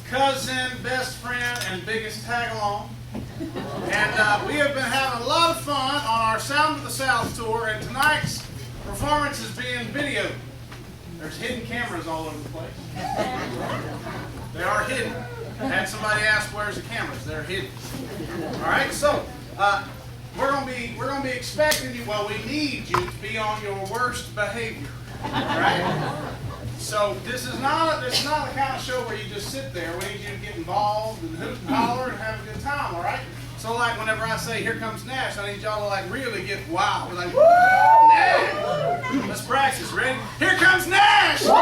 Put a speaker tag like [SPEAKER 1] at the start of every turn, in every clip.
[SPEAKER 1] cousin, best friend, and biggest tag-along. And we have been having a lot of fun on our Sound of the South tour, and tonight's performance is being videoed. There's hidden cameras all over the place. They are hidden. Had somebody ask, "Where's the cameras?" They're hidden. All right, so we're gonna be expecting you. Well, we need you to be on your worst behavior. All right. So this is not the kind of show where you just sit there. We need you to get involved and hoot and holler and have a good time. All right. So like whenever I say, "Here comes Nash," I need y'all to like really get wild. We're like, "Woo, Nash!" Let's practice. Ready? Here comes Nash! Oh,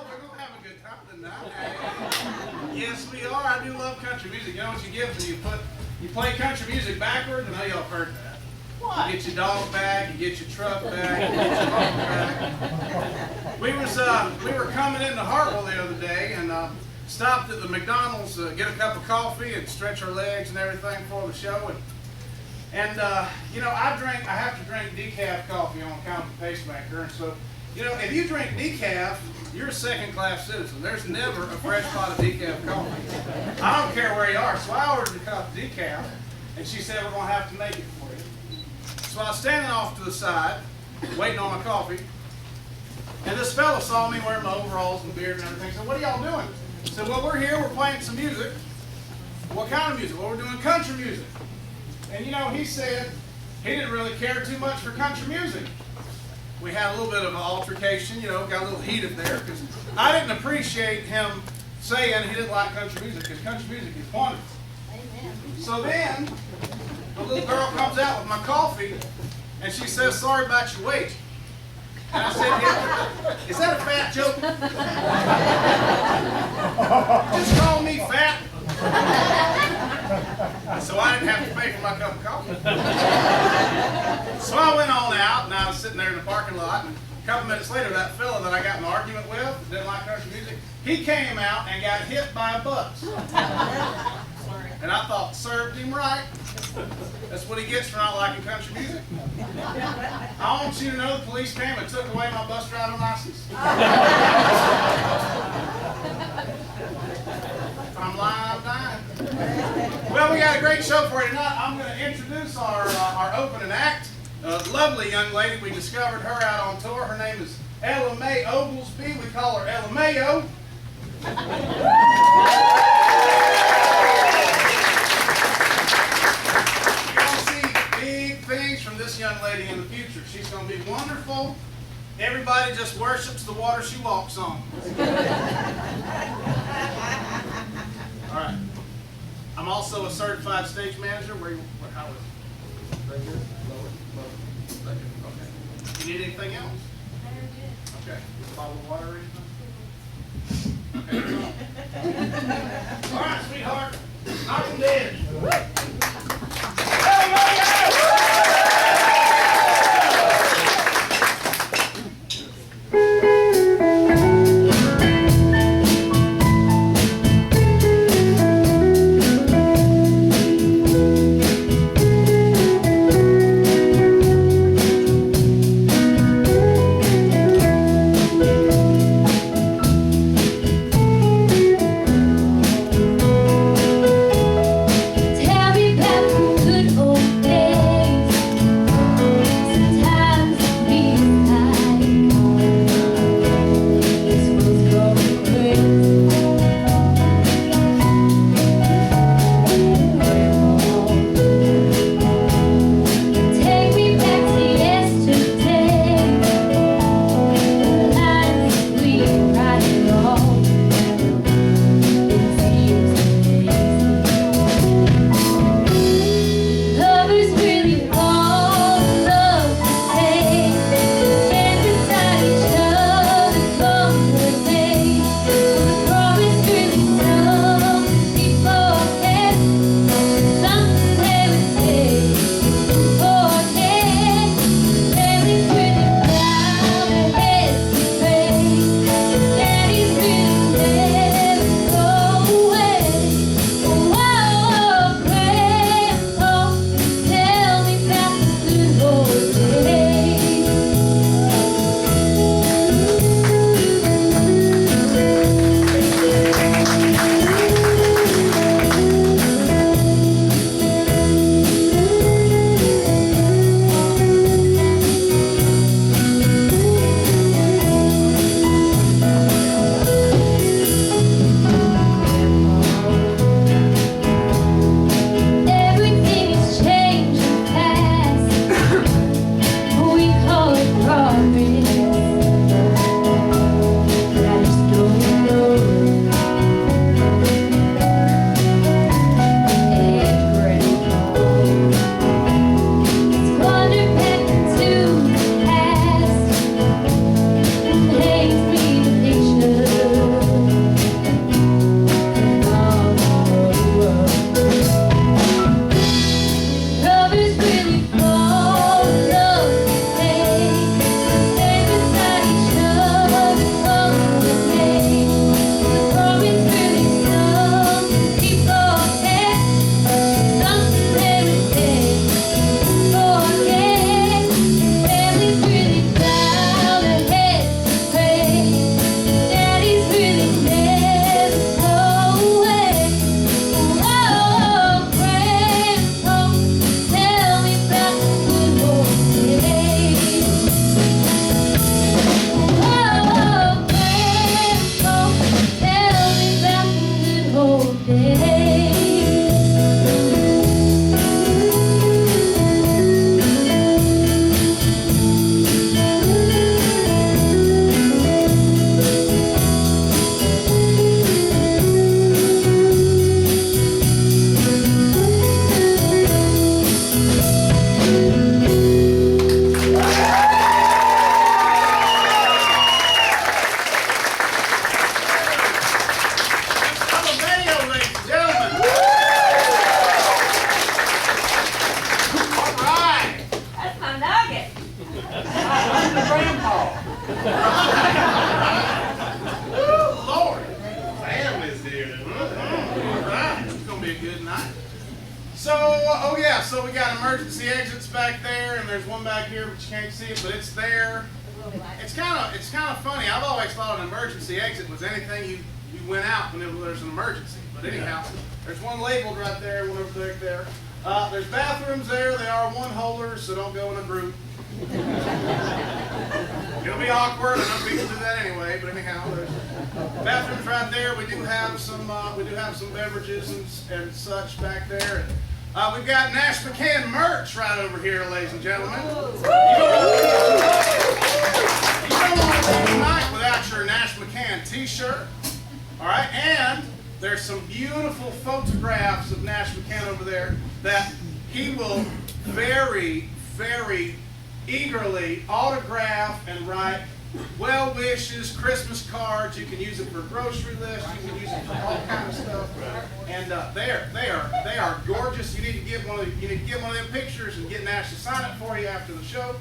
[SPEAKER 1] we're gonna have a good time tonight. Yes, we are. I do love country music. You know what you get when you play country music backwards? I know y'all have heard that. What? You get your dog back, you get your truck back, you get your home back. We were coming into Hartwell the other day and stopped at the McDonald's to get a cup of coffee and stretch our legs and everything for the show. And you know, I have to drink decaf coffee on account of the pacemaker. And so, you know, if you drink decaf, you're a second-class citizen. There's never a fresh pot of decaf coffee. I don't care where you are. So I ordered a cup of decaf, and she said, "We're going to have to make it for you." So I was standing off to the side, waiting on my coffee, and this fella saw me wearing my overalls and beard and everything. He said, "What are y'all doing?" I said, "Well, we're here, we're playing some music." "What kind of music?" "Well, we're doing country music." And you know, he said he didn't really care too much for country music. We had a little bit of an altercation, you know, got a little heated there, because I didn't appreciate him saying he didn't like country music, because country music is wonderful. Amen. So then, the little girl comes out with my coffee, and she says, "Sorry about your weight." And I said, "Yeah, is that a fat joke?" "Just call me fat." So I didn't have to pay for my cup of coffee. So I went on out, and I was sitting there in the parking lot, and a couple minutes later, that fella that I got in an argument with, didn't like country music, he came out and got hit by a bus. And I thought, served him right. That's what he gets for not liking country music. I want you to know the police came and took away my bus driving license. If I'm lying, I'm dying. Well, we got a great show for you tonight. I'm going to introduce our opening act. A lovely young lady. We discovered her out on tour. Her name is Ella Mae Oglesby. We call her Ella Mayo. Things from this young lady in the future. She's going to be wonderful. Everybody just worships the water she walks on. All right. I'm also a certified stage manager. How is it? Right here? Lower? Right here. Okay. You need anything else? Okay. A bottle of water or anything? Okay. All right, sweetheart. Knock them dead.
[SPEAKER 2] Tell me
[SPEAKER 1] Oh, Lord. Family's here. All right. It's going to be a good night. So, oh yeah, so we got emergency exits back there, and there's one back here, but you can't see it, but it's there. It's kind of funny. I've always thought an emergency exit was anything you went out whenever there's an emergency. But anyhow, there's one labeled right there, one over there. There's bathrooms there. They are one-holders, so don't go in a group. It'll be awkward. I know people do that anyway. But anyhow, there's bathrooms right there. We do have some beverages and such back there. And, we've got Nash McCan merch right over here, ladies and gentlemen. You don't want to leave tonight without your Nash McCan t-shirt. All right, and there's some beautiful photographs of Nash McCan over there that he will very, very eagerly autograph and write well wishes, Christmas cards. You can use it for grocery lists. You can use it for all kinds of stuff. And they are gorgeous. You need to get one of them pictures and get Nash to sign it for you after the show.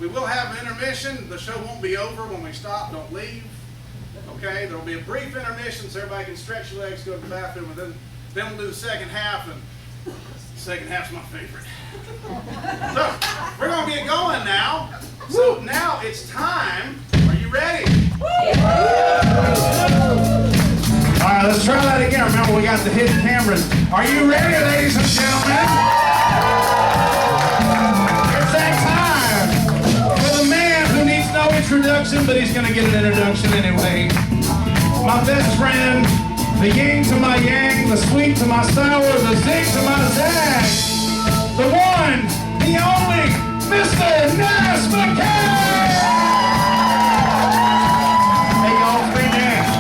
[SPEAKER 1] We will have an intermission. The show won't be over when we stop. Don't leave. Okay, there will be a brief intermission so everybody can stretch your legs, go to the bathroom, and then we'll do the second half. And the second half's my favorite. So we're going to get going now. So now it's time. Are you ready? All right, let's try that again. Remember, we got the hidden cameras. Are you ready, ladies and gentlemen? It's that time for the man who needs no introduction, but he's going to get an introduction anyway. My best friend, the yin to my yang, the sweet to my sour, the zing to my zag, the one, the only, Mr. Nash McCan! Hey, y'all, it's me, Nash.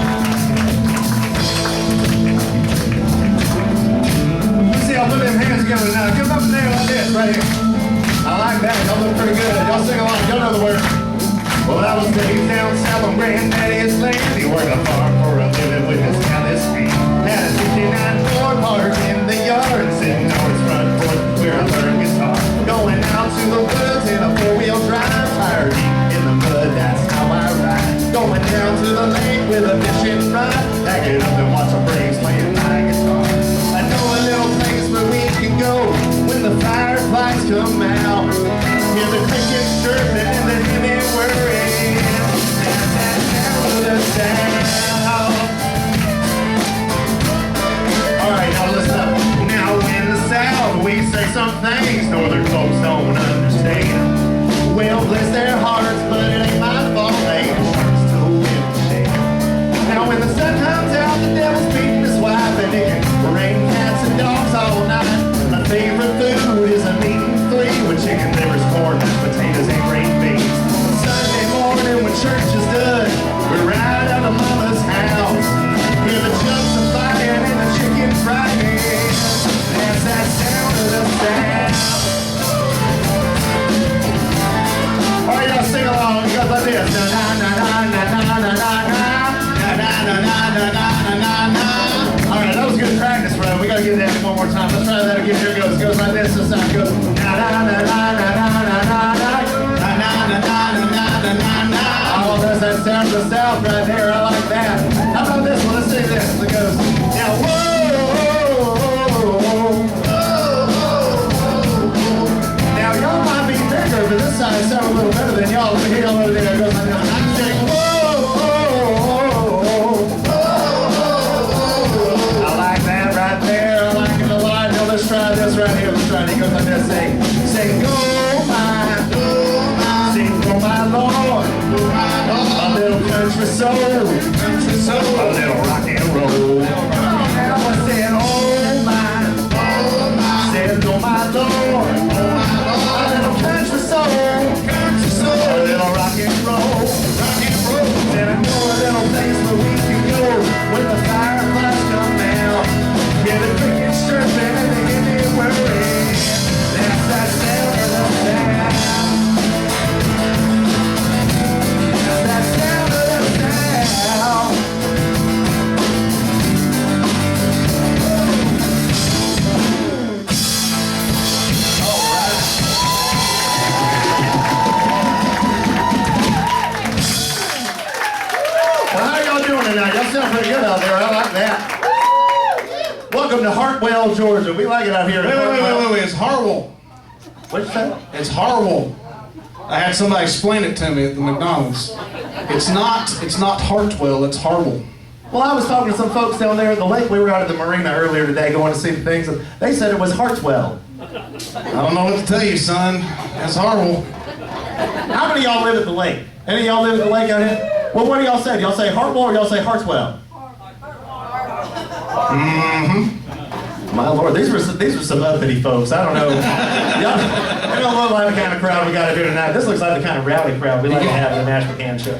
[SPEAKER 1] Let's see, I'll put them hands together now. Come up and down like this, right here. I like that. Y'all look pretty good. Y'all sing along. Y'all know the words. Well, I was raised down south on Granddaddy's land. He worked a farm for a living with his callous feet. Had a 59 Ford parked in the yard, sitting on his front porch where I learned guitar. Going out to the woods in a four-wheel drive, tire deep in the mud, that's how I ride. Going down to the lake with a fishing rod, pack it up and watch the braves playing my guitar. I know a little place where we can go when the fireflies come out. Hear the crickets chirping and the hymning whirring. That's that sound of the south. Alright, now listen up. Now in the south we say some things northern folks don't understand. Well, bless their hearts, but it ain't my fault. They sharks to live the shade. Now when the sun comes out, the devil's beating his wife, and it can rain cats and dogs all night. My favorite food is a meat and three with chicken livers, corn, mashed potatoes, and green beans. Sunday morning when church is done, we ride out to Mama's house. Hear the chunks of fire and the chicken frying. That's that sound of the south. Alright, y'all sing along. It goes like this. Na na na na na na na na na na na na na na na. Alright, that was good practice, bro. We gotta get that one more time. Let's try that again. Here it goes. It goes like this. This time it goes. Na na na na na na na na na na na na na na na na. Oh, that's that sound of the south right there. I like that. How about this one? Let's see this. It goes. Now, whoa. Now, y'all might be bigger, but this side sounds a little better than y'all. Let me hear y'all over there. It goes like this. I'm saying, I like that right there. I like it a lot. Now, let's try this right here. Let's try it. It goes like this. Say, go my, sing for my Lord. A little country soul, a little rock and roll. Now I said, oh my, said, oh my Lord, a little country soul, a little rock and roll. Said I know a little place where we can go when the fireflies come out. Hear the crickets chirping and the Indian whirring. That's that sound of the
[SPEAKER 2] pretty good out there. I like that. Welcome to Hartwell, Georgia. We like it out here.
[SPEAKER 1] Wait. It's Harwell.
[SPEAKER 2] What'd you say?
[SPEAKER 1] It's Harwell. I had somebody explain it to me at the McDonald's. It's not Hartwell, it's Harwell.
[SPEAKER 2] Well, I was talking to some folks down there at the lake. We were out at the marina earlier today going to see the things, and they said it was Hartwell.
[SPEAKER 1] I don't know what to tell you, son. It's Harwell.
[SPEAKER 2] How many of y'all live at the lake? Any of y'all live at the lake out here? Well, what do y'all say? Do y'all say Hartwell or y'all say Hartwell?
[SPEAKER 1] Mm-hmm.
[SPEAKER 2] My Lord, these were some uppity folks. I don't know. Y'all, they don't look like the kind of crowd we got here tonight. This looks like the kind of rowdy crowd we like to have at the Nash McCan show.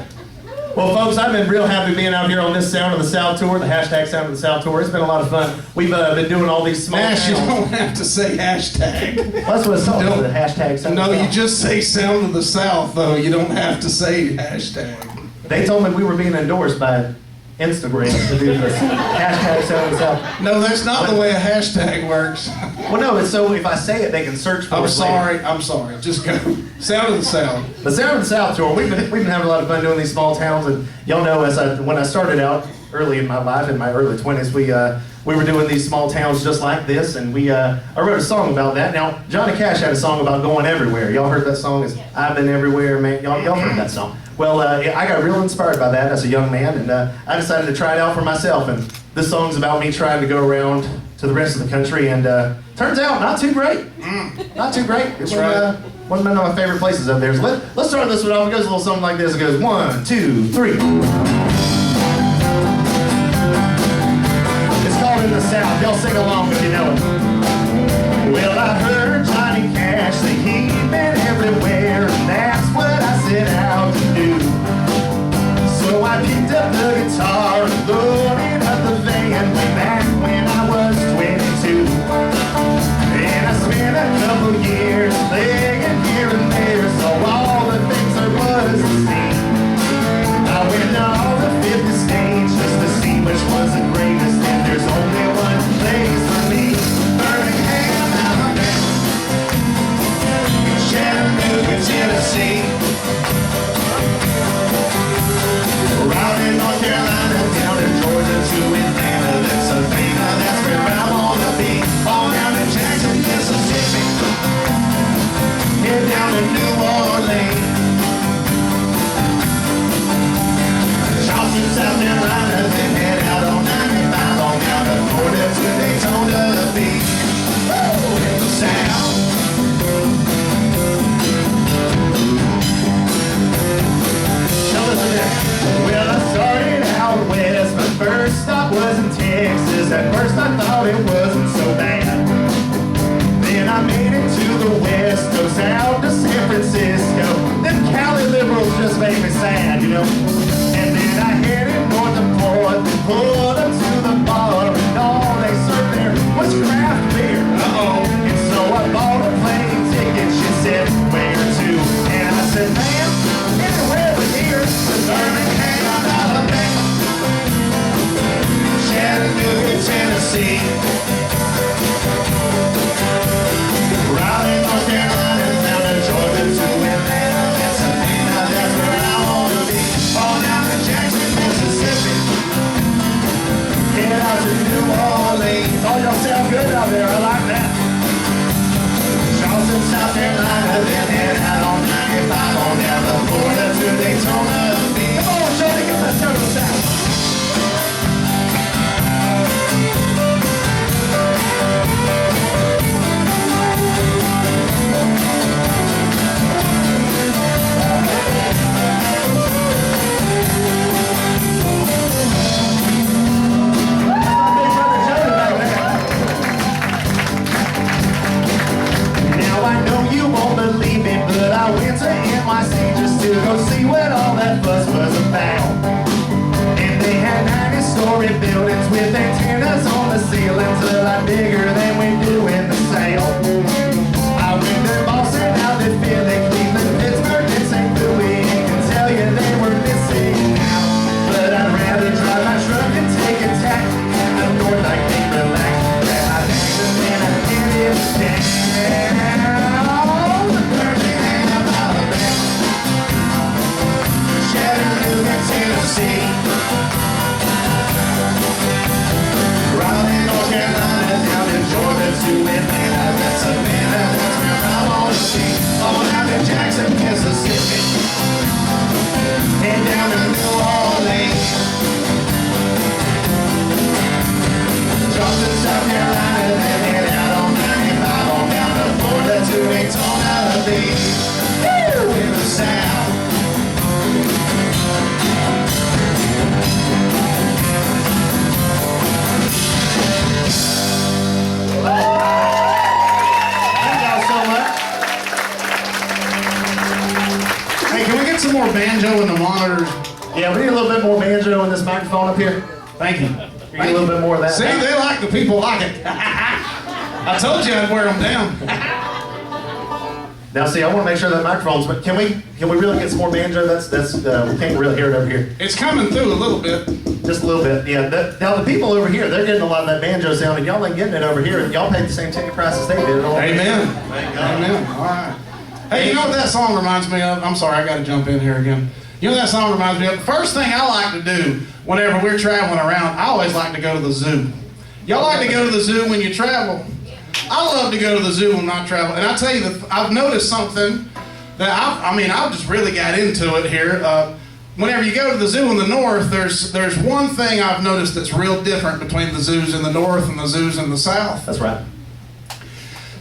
[SPEAKER 2] Well, folks, I've been real happy being out here on this Sound of the South tour, the hashtag Sound of the South tour. It's been a lot of fun. We've been doing all these small
[SPEAKER 1] Nash,
[SPEAKER 2] towns.
[SPEAKER 1] you don't have to say hashtag.
[SPEAKER 2] That's what it's called, the hashtag Sound of the South.
[SPEAKER 1] No, you just say Sound of the South, though. You don't have to say hashtag.
[SPEAKER 2] They told me we were being endorsed by Instagram to do this hashtag Sound of the South.
[SPEAKER 1] No, that's not the way a hashtag works.
[SPEAKER 2] Well, no, it's so if I say it, they can search for it.
[SPEAKER 1] I'm sorry. Just go. Sound of the South.
[SPEAKER 2] The Sound of the South tour. We've been having a lot of fun doing these small towns, and y'all know when I started out early in my life, in my early 20s, we were doing these small towns just like this, and I wrote a song about that. Now, Johnny Cash had a song about going everywhere. Y'all heard that song? It's I've Been Everywhere, man. Y'all heard that song. Well, I got real inspired by that as a young man, and I decided to try it out for myself. And this song's about me trying to go around to the rest of the country, and turns out not too great. Not too great. It's one of my favorite places up there. So let's start this one off. It goes a little something like this. It goes 1, 2, 3. It's called In the South. Y'all sing along if you know it. Well, I heard Johnny Cash say he'd been everywhere, and that's what I set out to do. So I picked up the guitar and loaded up the van way back when I was 22. And I spent a couple years playing here and there, so all the things there was to see. I went to all the 50 states just to see which was the greatest, and there's only one place for me. Birmingham, Alabama, Chattanooga, Tennessee, Raleigh, North Carolina, down to Georgia to Atlanta, Pennsylvania, that's where I wanna be. On down to Jackson, Mississippi, head down to New Orleans, Charleston, South Carolina, then head out on 95, on down to Florida to Daytona Beach. Oh, in the South. Now listen to this. Well, I started out west, my first stop was in Texas. At first I thought it wasn't so bad. Then I made it to the west coast, out to San Francisco. Them Cali liberals just made me sad, you know. And then I headed north to Portland, pulled up to the bar, and all they served there was craft beer. And so I bought a plane ticket, she said, where to? And I said, ma'am, anywhere but here. Birmingham, Alabama, Chattanooga, Tennessee, Raleigh, North Carolina, down to Georgia to Atlanta, Pennsylvania, that's where I wanna be. On down to Jackson, Mississippi, head out to New Orleans. Oh, y'all sound good out there, I like that. Charleston, South Carolina, then head out on 95, on down to Florida to Daytona Beach. Come on, Johnny, let's go to the South. Now I know you won't believe me, but I went to NYC just to go see what all that fuss was about. And they had 90-story buildings with antennas on the ceilings, a lot bigger than we do in the South. I went to Boston, out to Philly, Cleveland, Pittsburgh, and St. Louis, and can tell you they were missing out. But I'd rather drive my truck and take a taxi in the north, I can't relax. And I think the man I did is down. Birmingham, Alabama, Chattanooga, Tennessee, On out to Jackson, Mississippi, and down to New Orleans, Charleston, South Carolina, then head out on 95 on down to Florida to Daytona Beach. Woo! In the South.
[SPEAKER 1] Hey, can we get some more banjo in the monitors?
[SPEAKER 2] Yeah, we need a little bit more banjo in this microphone up here.
[SPEAKER 1] Thank you.
[SPEAKER 2] We need a little bit more of that.
[SPEAKER 1] See, they like the people like it. I told you I'd wear them down.
[SPEAKER 2] Now, see, I want to make sure that microphone's. But can we really get some more banjo? That's we can't really hear it over here.
[SPEAKER 1] It's coming through a little bit.
[SPEAKER 2] Just a little bit, yeah. Now the people over here, they're getting a lot of that banjo sound, and y'all ain't getting it over here. And y'all paid the same ticket price as they did.
[SPEAKER 1] Amen. Amen. All right. Hey, you know what that song reminds me of? I'm sorry, I got to jump in here again. You know what that song reminds me of? The first thing I like to do whenever we're traveling around, I always like to go to the zoo. Y'all like to go to the zoo when you travel? I love to go to the zoo when I travel. And I tell you, I've noticed something that I've just really got into it here. Whenever you go to the zoo in the north, there's one thing I've noticed that's real different between the zoos in the north and the zoos in the south.
[SPEAKER 2] That's right.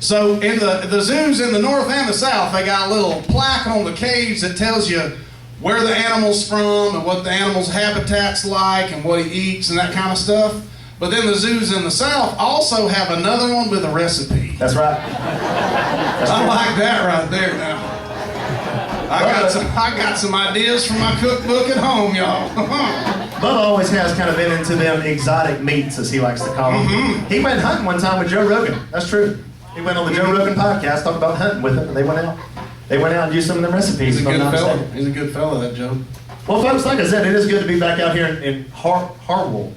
[SPEAKER 1] So in the zoos in the north and the south, they got a little plaque on the cage that tells you where the animal's from and what the animal's habitat's like and what he eats and that kind of stuff. But then the zoos in the south also have another one with a recipe.
[SPEAKER 2] That's right.
[SPEAKER 1] I like that right there now. I got some ideas for my cookbook at home, y'all.
[SPEAKER 2] Bubba always has kind of been into them exotic meats, as he likes to call them.
[SPEAKER 1] Mm-hmm.
[SPEAKER 2] He went hunting one time with Joe Rogan. That's true. He went on the Joe Rogan podcast, talked about hunting with him, and they went out and used some of them recipes.
[SPEAKER 1] He's a good fella. He's a good fella, that Joe.
[SPEAKER 2] Well, folks, like I said, it is good to be back out here in Harwell.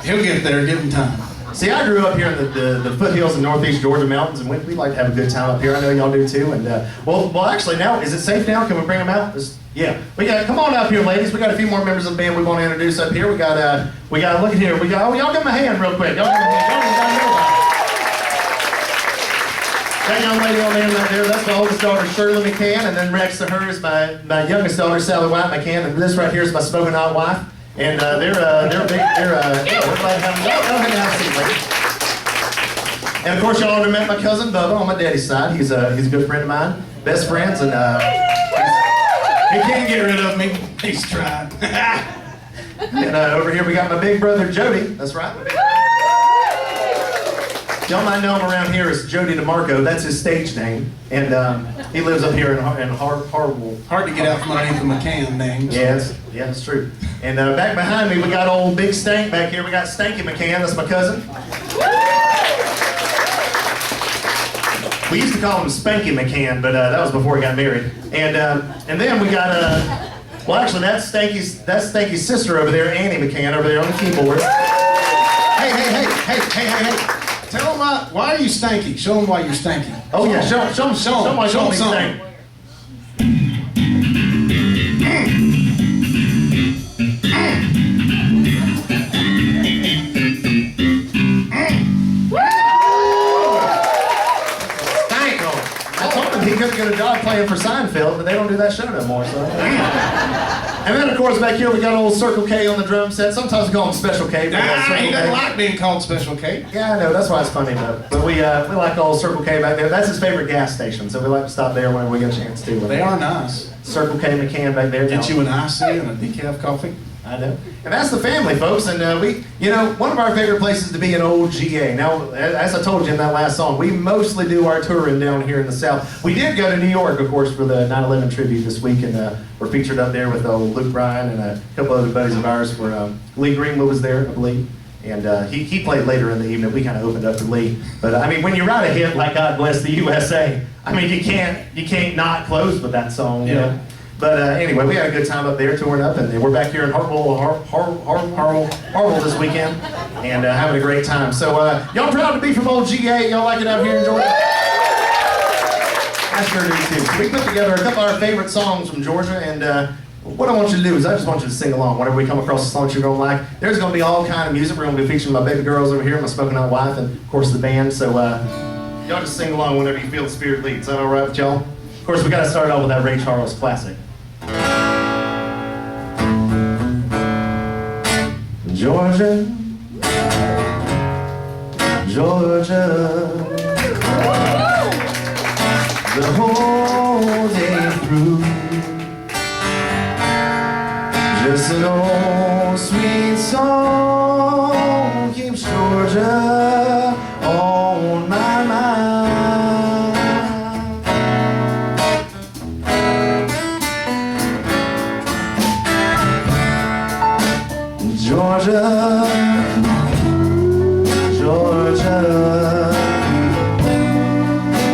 [SPEAKER 1] He'll get there. Give him time.
[SPEAKER 2] See, I grew up here in the foothills of northeast Georgia mountains, and we like to have a good time up here. I know y'all do too. And well, actually, now is it safe now? Can we bring them out? Yeah, come on up here, ladies. We got a few more members of the band we want to introduce up here. We got look at here. Y'all give them a hand real quick. Y'all give them a hand. That young lady on the end right there, that's my oldest daughter, Shirley McCan, and then next to her is my youngest daughter, Sally White McCan, and this right here is my spoken out wife. And we're glad to have them. Go ahead and have a seat, ladies. And of course, y'all already met my cousin Bubba on my daddy's side. He's a good friend of mine, best friends, and
[SPEAKER 1] he can't get rid of me. He's tried.
[SPEAKER 2] And over here we got my big brother Jody. That's right. Y'all might know him around here as Jody DeMarco. That's his stage name, and he lives up here in Harwell.
[SPEAKER 1] Hard to get out from underneath the McCan names.
[SPEAKER 2] Yeah, it's true. And back behind me, we got old Big Stank back here. We got Stanky McCan. That's my cousin. We used to call him Spanky McCan, but that was before he got married. And then we got well, actually, that's Stanky's sister over there, Annie McCan, over there on the keyboard.
[SPEAKER 1] Hey. Tell them why are you stanky? Show them why you're stanky.
[SPEAKER 2] Oh yeah, show them why you're stanky. I told him he couldn't get a job playing for Seinfeld, but they don't do that show no more. So. And then, of course, back here we got old Circle K on the drum set. Sometimes we call him Special K.
[SPEAKER 1] He doesn't like being called Special K.
[SPEAKER 2] Yeah, I know. That's why it's funny, though. But we like old Circle K back there. That's his favorite gas station, so we like to stop there whenever we get a chance to.
[SPEAKER 1] They are nice.
[SPEAKER 2] Circle K McCan back there.
[SPEAKER 1] Get you an IC and a decaf coffee.
[SPEAKER 2] I know. And that's the family, folks. And one of our favorite places to be in old GA. Now, as I told you in that last song, we mostly do our touring down here in the South. We did go to New York, of course, for the 9/11 tribute this week, and we're featured up there with Luke Bryan and a couple other buddies of ours. Lee Greenwood was there, I believe. And he played later in the evening. We kind of opened up for Lee. But when you write a hit like "God Bless the USA," you can't not close with that song.
[SPEAKER 1] Yeah.
[SPEAKER 2] You know? But anyway, we had a good time up there touring up, and we're back here in Harwell this weekend, and having a great time. So y'all proud to be from old GA? Y'all like it out here in Georgia? I sure do too. So we put together a couple of our favorite songs from Georgia, and what I want you to do is I just want you to sing along whenever we come across a song you're going to like. There's going to be all kind of music. We're going to be featuring my baby girls over here, my spoken out wife, and of course the band. So Y'all just sing along whenever you feel the spirit lead. Is that all right with y'all? Of course, we got to start out with that Ray Charles classic. Georgia, Georgia, the whole day through, just an old sweet song keeps Georgia on my mind. Georgia, Georgia,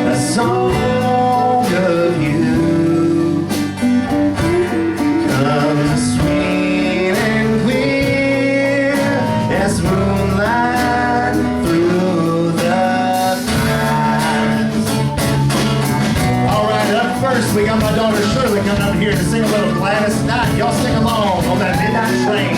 [SPEAKER 2] a song of you comes sweet and clear as moonlight through the pines. All right, up first we got my daughter Shirley coming up here to sing a little Gladys Knight. Y'all sing along on that midnight train.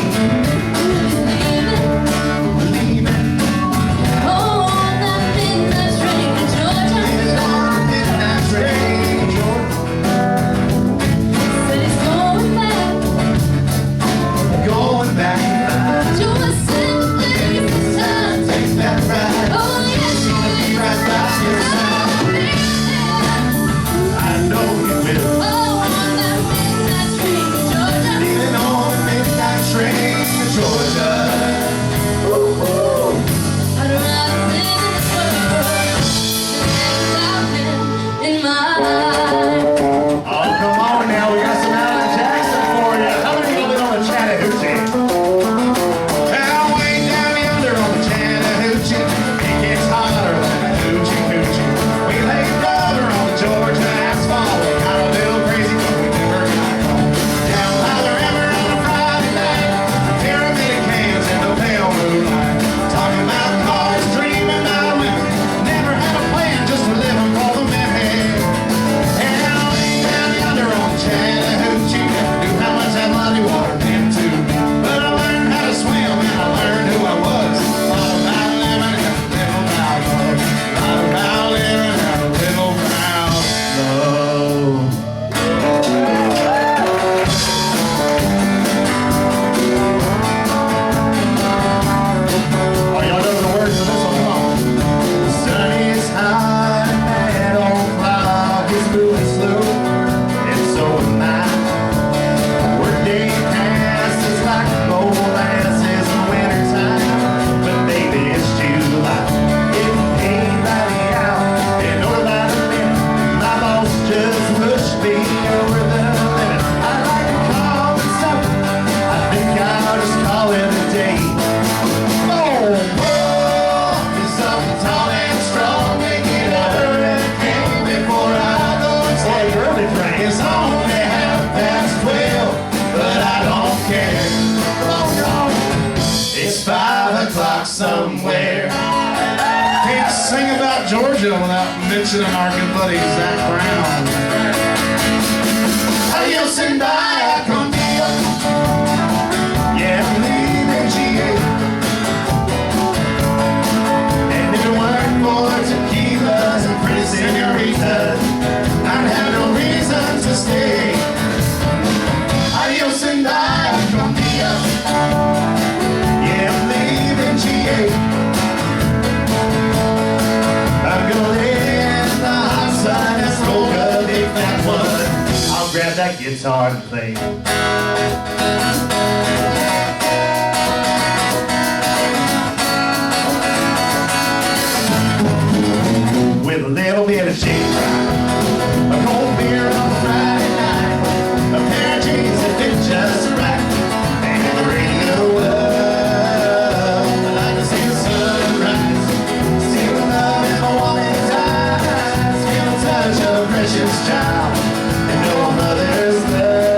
[SPEAKER 2] Somewhere. Can't sing about Georgia without mentioning our good buddy Zach Brown. Adios and bye, come here. Yeah, I'm leaving GA. And if it weren't for tequilas and pretty senoritas, I'd have no reason to stay. Adios and bye, come here. Yeah, I'm leaving GA. I'm gonna live in the hot sun and smoke a big fat one. I'll grab that guitar and play. With a little bit of shake, a cold beer on a Friday night, a pair of jeans that fit just right, and the radio up. Precious child and no mother's love.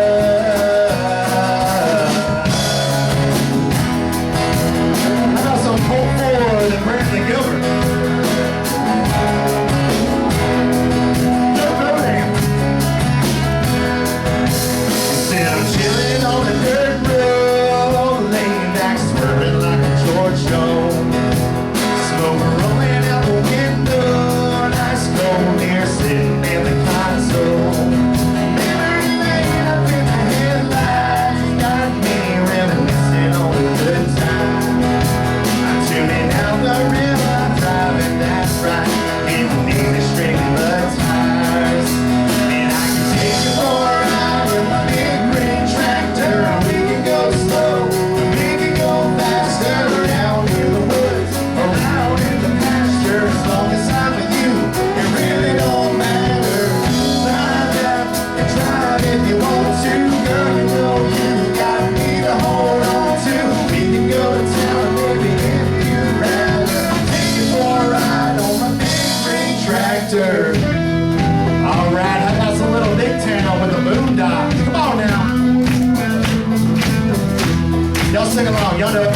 [SPEAKER 2] sing along, y'all know.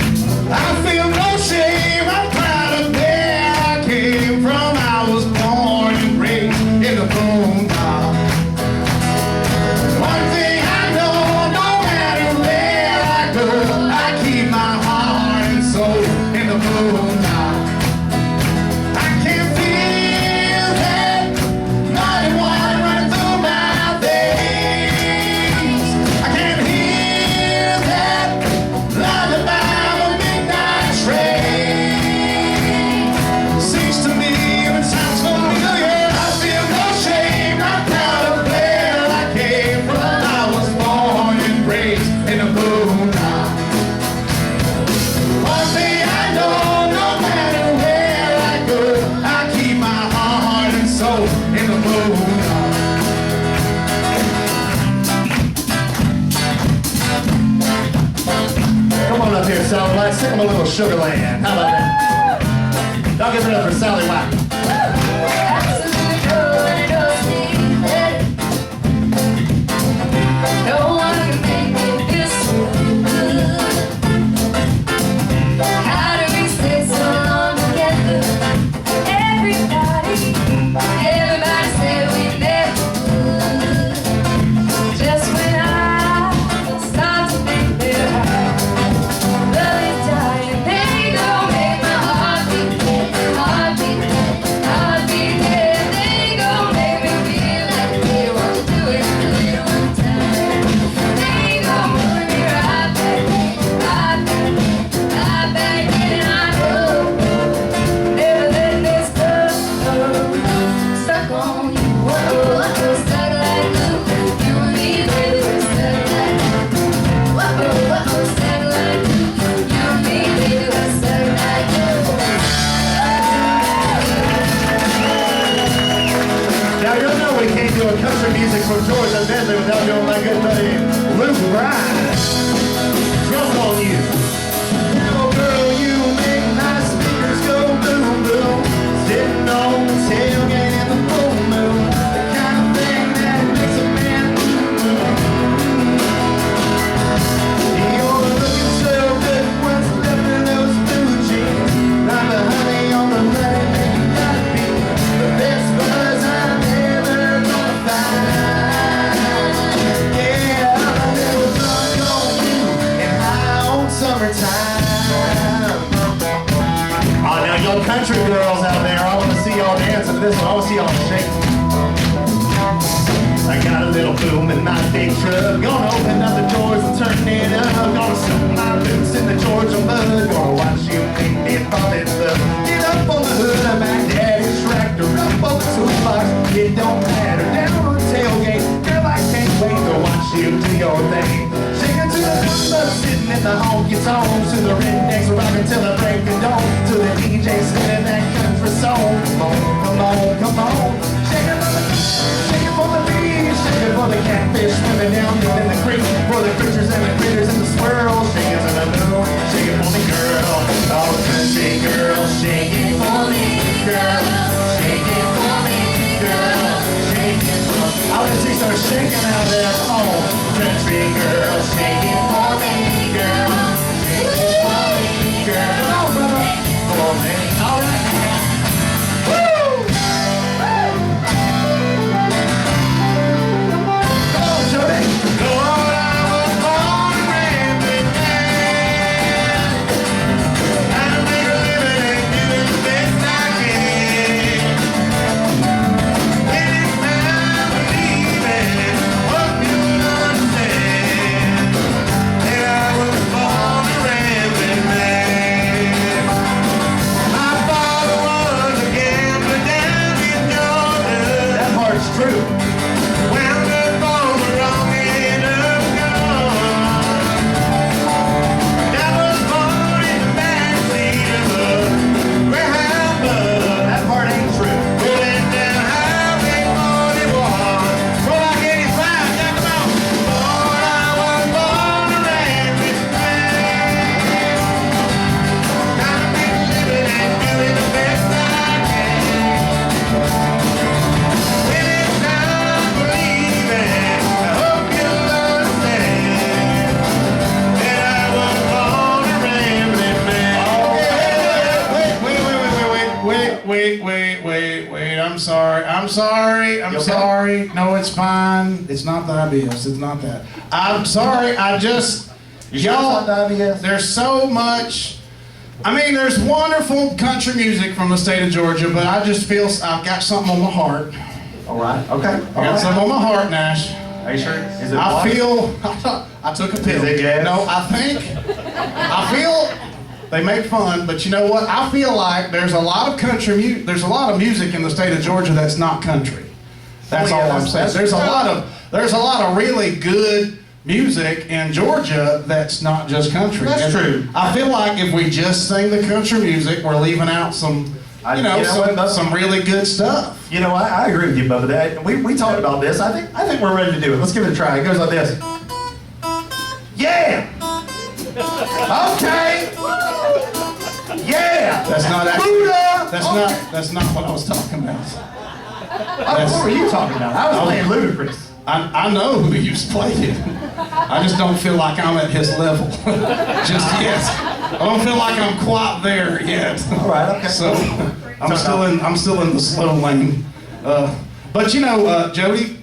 [SPEAKER 2] I feel no shame, I'm proud of where I came from. I was born and raised in the boondocks. One thing I know, no matter where I go, I keep my heart and soul in the boondocks. I can feel that mighty water running through my veins. I can hear that lullaby of a midnight train. Seems to me when sounds familiar, I feel no shame. I'm proud of where I came from. I was born and raised in the boondocks. One thing I know, no matter where I go, I keep my heart and soul in the boondocks. Come on up here, Sally White. Sing them a little Sugar Land. How about that? Y'all give it up for Sally White.
[SPEAKER 3] No one can make me feel so good. How do we stay so long together? Everybody said we never would. Just when I start to think that our love is dying, they gon' make my heart beat, heart beat, heart beat. They gon' make me feel like they want to do it a little time. They gon' put me right back in. I know never let this love stuck on you. Whoa, stuck like glue. You and me, baby, we're stuck like glue. Whoa, stuck like glue. You and me, baby, we're stuck like glue.
[SPEAKER 2] Now you know we can't do a country music from Georgia Bentley without doing my good buddy Luke Bryan. Drum on you. Oh girl, you make my speakers go boom boom. Sitting on the tailgate in the full moon. The kind of thing that makes a man boom. You're looking so good. What's left of those blue jeans? Like the honey on the honey, you gotta be the best buzz I'm ever gonna find. Yeah, I'm a little drunk on you and high on summertime. Oh, now y'all country girls out there, I want to see y'all dancing to this one. I want to see y'all shake. I got a little boom in my big truck. Gonna open up the doors and turn it up. Gonna soak my boots in the Georgia mud. Gonna watch you make me fall in love. Get up on the hood of my daddy's tractor. Up on the toolbox, it don't matter. Down on the tailgate, girl, I can't wait to watch you do your thing. Shaking to the number, sitting in the honky tonk. To the rednecks rocking till the break of dawn. To the DJ spinning that country song. Come on, come on, come on. Shaking for the bees, shaking for the catfish swimming down in the creek. For the creatures and the critters and the squirrels. Shaking to the moon, shaking for me, girl. Oh, country girl, shaking for me, girl. Shaking for me, girl. Shaking for me. I want to see some shaking out there. Come on, country girl, shaking for me, girl. Shaking for me, girl. Come on, brother. For me. All right. Woo! Come on, Jody. Lord, I was born a rambling man. I make a living and do the best I can. Anytime I believe it, hope you'll understand.
[SPEAKER 1] I'm sorry. I'm
[SPEAKER 4] You okay?
[SPEAKER 1] sorry. No, it's fine. It's not the IBS. It's not that. I'm sorry. I just,
[SPEAKER 4] You sure
[SPEAKER 1] y'all,
[SPEAKER 4] it's not the IBS?
[SPEAKER 1] there's so much. I mean, there's wonderful country music from the state of Georgia, but I just feel I've got something on my heart.
[SPEAKER 4] All right. Okay.
[SPEAKER 1] I got something on my heart, Nash.
[SPEAKER 4] Are you sure? Is it
[SPEAKER 1] I
[SPEAKER 4] what?
[SPEAKER 1] feel, I took a pill.
[SPEAKER 4] Is it gas?
[SPEAKER 1] No, I feel they make fun, but you know what? I feel like there's a lot of country music. There's a lot of music in the state of Georgia that's not country. That's
[SPEAKER 4] Oh, yeah,
[SPEAKER 1] all I'm
[SPEAKER 4] that's-
[SPEAKER 1] saying.
[SPEAKER 4] that's
[SPEAKER 1] There's a lot of really good music in Georgia that's not just country.
[SPEAKER 4] That's
[SPEAKER 1] And
[SPEAKER 4] true.
[SPEAKER 1] I feel like if we just sing the country music, we're leaving out some,
[SPEAKER 4] You know what, Bubba?
[SPEAKER 1] some really good stuff.
[SPEAKER 4] You know, I agree with you, Bubba. That we talked about this. I think we're ready to do it. Let's give it a try. It goes like this. Yeah. Okay. Yeah.
[SPEAKER 1] That's not actually.
[SPEAKER 4] Buddha.
[SPEAKER 1] That's not what I was talking about.
[SPEAKER 4] What were you talking about? I was playing Ludacris.
[SPEAKER 1] I know who you played it. I just don't feel like I'm at his level just yet. I don't feel like I'm quite there yet.
[SPEAKER 4] All right. Okay.
[SPEAKER 1] So I'm still in the slow lane. But you know, Jody,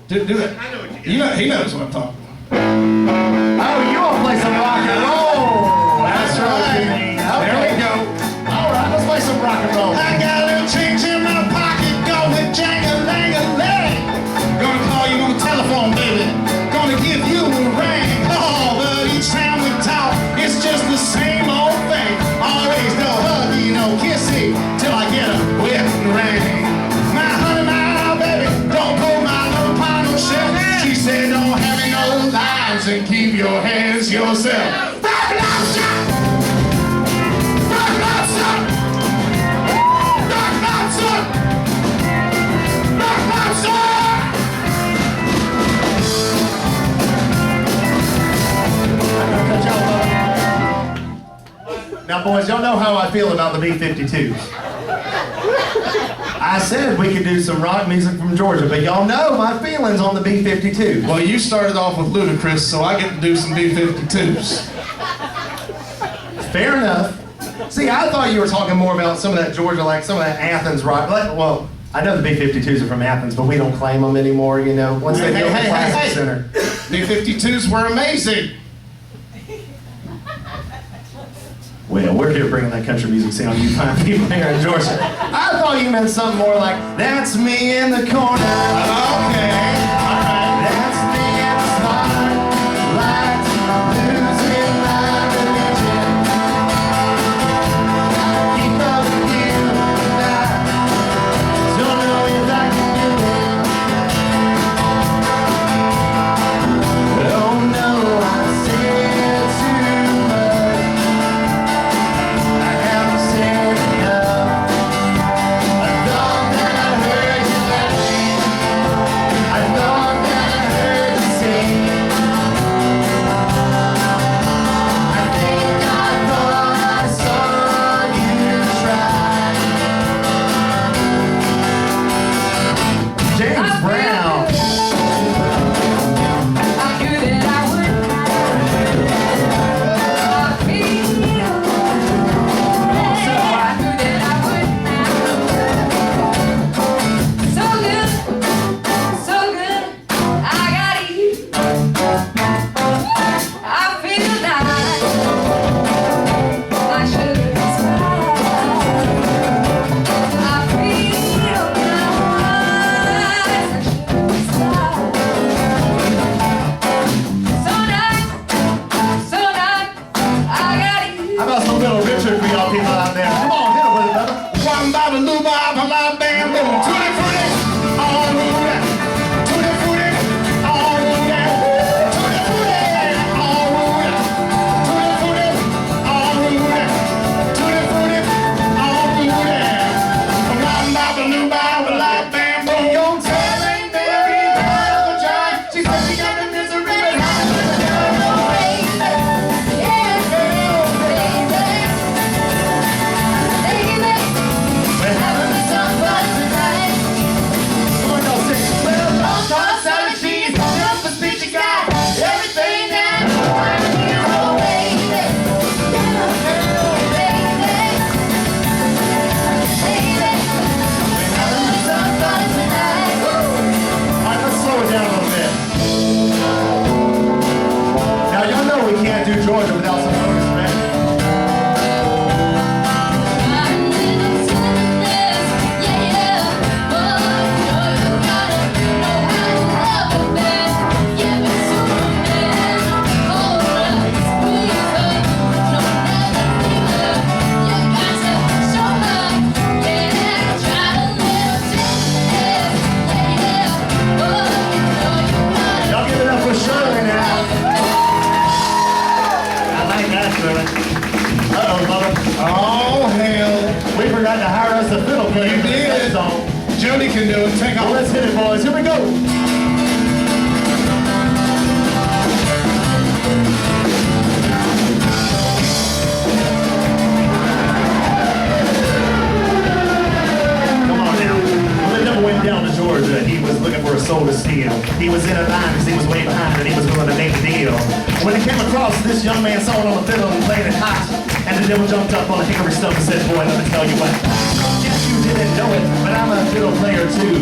[SPEAKER 1] do it. You know, he knows what I'm talking about.
[SPEAKER 4] Oh, you want to play some rock and roll?
[SPEAKER 1] That's right.
[SPEAKER 4] Okay.
[SPEAKER 1] There we go.
[SPEAKER 4] All right. Let's play some rock and roll.
[SPEAKER 1] I got a little change in my pocket, going jang-a-lang-a-lang. Gonna call you on the telephone, baby. Gonna give you a ring. Oh, but each time we talk, it's just the same old thing. Always no huggy, no kissy, till I get a wedding ring. My honey, my baby, don't pull my little pie no shelf. She said, don't have any no lies and keep your hands yourself. Rock lobster! Rock lobster! Rock lobster! Rock lobster!
[SPEAKER 4] Now, boys, y'all know how I feel about the B-52s. I said we could do some rock music from Georgia, but y'all know my feelings on the B-52s.
[SPEAKER 1] Well, you started off with Ludacris, so I get to do some B-52s.
[SPEAKER 4] Fair enough. See, I thought you were talking more about some of that Georgia, like some of that Athens rock. Well, I know the B-52s are from Athens, but we don't claim them anymore, you know, once they built the Classic Center.
[SPEAKER 1] B-52s were amazing.
[SPEAKER 4] Well, we're here bringing that country music sound you fine people here in Georgia. I thought you meant something more like, that's me in the corner.
[SPEAKER 1] Okay.
[SPEAKER 4] That's me in the spotlight, losing my religion. Keep up with you tonight. Don't know if I can do it. Oh no, I said too much. I haven't said enough. I thought that I heard you laughing. I thought had to hire us a fiddle player.
[SPEAKER 1] You did. Jody can do it. Take
[SPEAKER 4] Well,
[SPEAKER 1] off.
[SPEAKER 4] let's hit it, boys. Here we go. Come on now. Well, the devil went down to Georgia. He was looking for a soul to steal. He was in a line because he was way behind and he was willing to make a deal. When he came across this young man sawing on the fiddle and playing it hot, and the devil jumped up on a hickory stump and said, boy, let me tell you what. Yes, you didn't know it, but I'm a fiddle player too.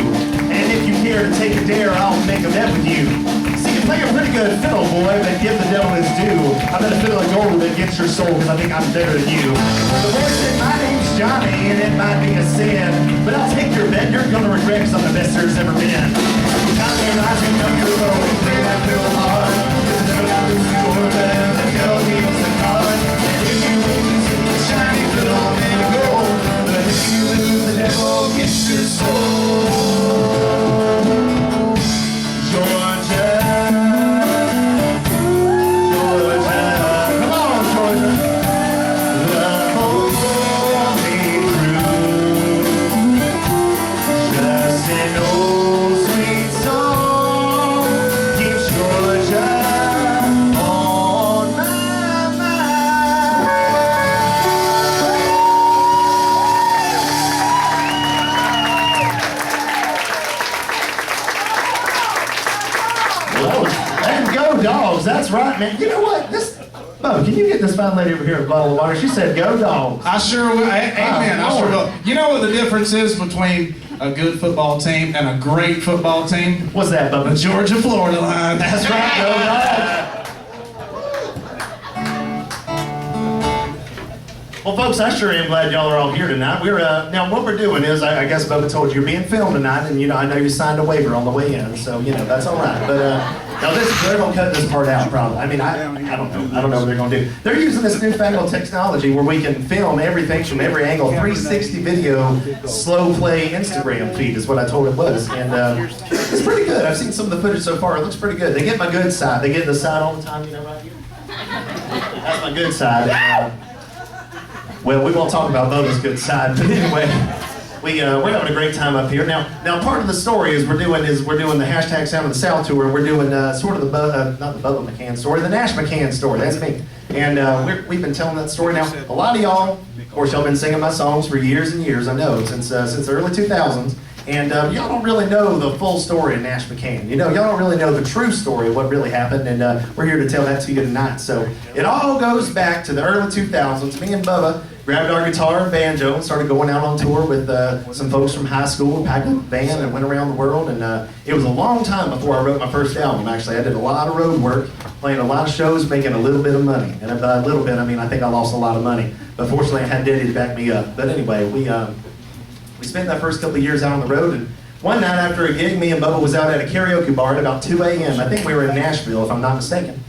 [SPEAKER 4] And if you care to take a dare, I'll make a bet with you. See, you play a pretty good fiddle, boy, but give the devil his due. I bet a fiddle of gold that gets your soul, because I think I'm better than you. The boy said, my name's Johnny, and it might be a sin, but I'll take your bet. You're gonna regret, because I'm the best there's ever been. Johnny, rising up your road, and play that fiddle hard. Cause never got to see your band, and hell deals the card. And if you lose, it's shiny fiddle made of gold. But if you lose, the devil gets your soul. Georgia, Georgia, come on, Georgia. Love holds me true. Just an old sweet song keeps Georgia on my mind. And go dogs, that's right, man. You know what? Bo, can you get this fine lady over here a bottle of water? She said go dogs.
[SPEAKER 1] I sure will. Amen. I sure will. You know what the difference is between a good football team and a great football team?
[SPEAKER 4] What's that,
[SPEAKER 1] The
[SPEAKER 4] Bubba?
[SPEAKER 1] Georgia-Florida line.
[SPEAKER 4] That's right, go dogs. Well, folks, I sure am glad y'all are all here tonight. We're now what we're doing is, I guess Bubba told you, you're being filmed tonight, and I know you signed a waiver on the way in, so that's all right. But now they're gonna cut this part out, probably. I mean, I don't know. I don't know what they're gonna do. They're using this newfangled technology where we can film everything from every angle, 360 video, slow play Instagram feed is what I told it was, and it's pretty good. I've seen some of the footage so far. It looks pretty good. They get my good side. They get the side all the time, right here. That's my good side. Well, we won't talk about Bubba's good side, but anyway, we're having a great time up here. Now, part of the story is we're doing the hashtag Sound of the South tour. We're doing sort of not the Bubba McCan story, the Nash McCan story. That's me, and we've been telling that story now. A lot of y'all, of course, y'all been singing my songs for years and years. I know since the early 2000s. And y'all don't really know the full story of Nash McCan. Y'all don't really know the true story of what really happened, and we're here to tell that to you tonight. So it all goes back to the early 2000s. Me and Bubba grabbed our guitar and banjo and started going out on tour with some folks from high school, packed up a band and went around the world. And it was a long time before I wrote my first album, actually. I did a lot of road work, playing a lot of shows, making a little bit of money. And by a little bit, I mean I think I lost a lot of money. But fortunately, I had Daddy to back me up. But anyway, we spent that first couple of years out on the road, and one night after a gig, me and Bubba was out at a karaoke bar at about 2 a.m. I think we were in Nashville, if I'm not mistaken.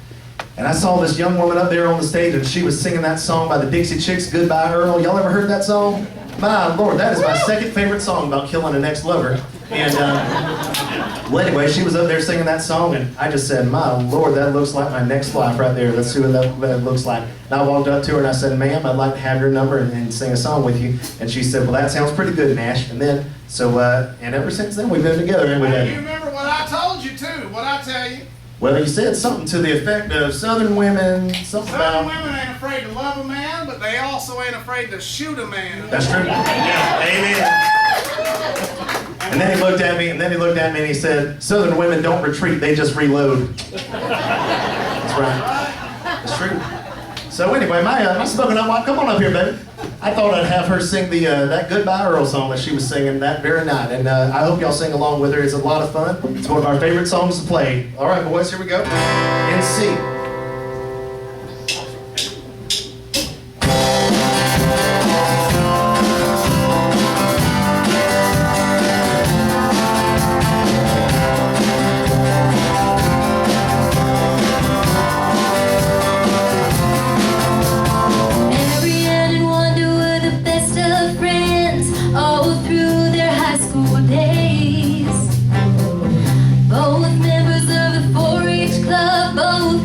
[SPEAKER 4] And I saw this young woman up there on the stage, and she was singing that song by the Dixie Chicks, Goodbye Earl. Y'all ever heard that song? My Lord, that is my second favorite song about killing an ex-lover. And well, anyway, she was up there singing that song, and I just said, my Lord, that looks like my next life right there. Let's see what that looks like. And I walked up to her and I said, ma'am, I'd like to have your number and sing a song with you. And she said, well, that sounds pretty good, Nash. And then, and ever since then, we've been together, haven't we?
[SPEAKER 1] Hey, you remember what I told you too? What I tell you?
[SPEAKER 4] Well, you said something to the effect of Southern women, something about...
[SPEAKER 1] Southern women ain't afraid to love a man, but they also ain't afraid to shoot a man.
[SPEAKER 4] That's true. Yeah, amen. And then he looked at me, and he said, Southern women don't retreat, they just reload. That's right. That's true. So anyway, my spoken up, come on up here, baby. I thought I'd have her sing that Goodbye Earl song that she was singing that very night. And I hope y'all sing along with her. It's a lot of fun. It's one of our favorite songs to play. All right, boys, here we go. In C.
[SPEAKER 3] Both members of the 4-H club, both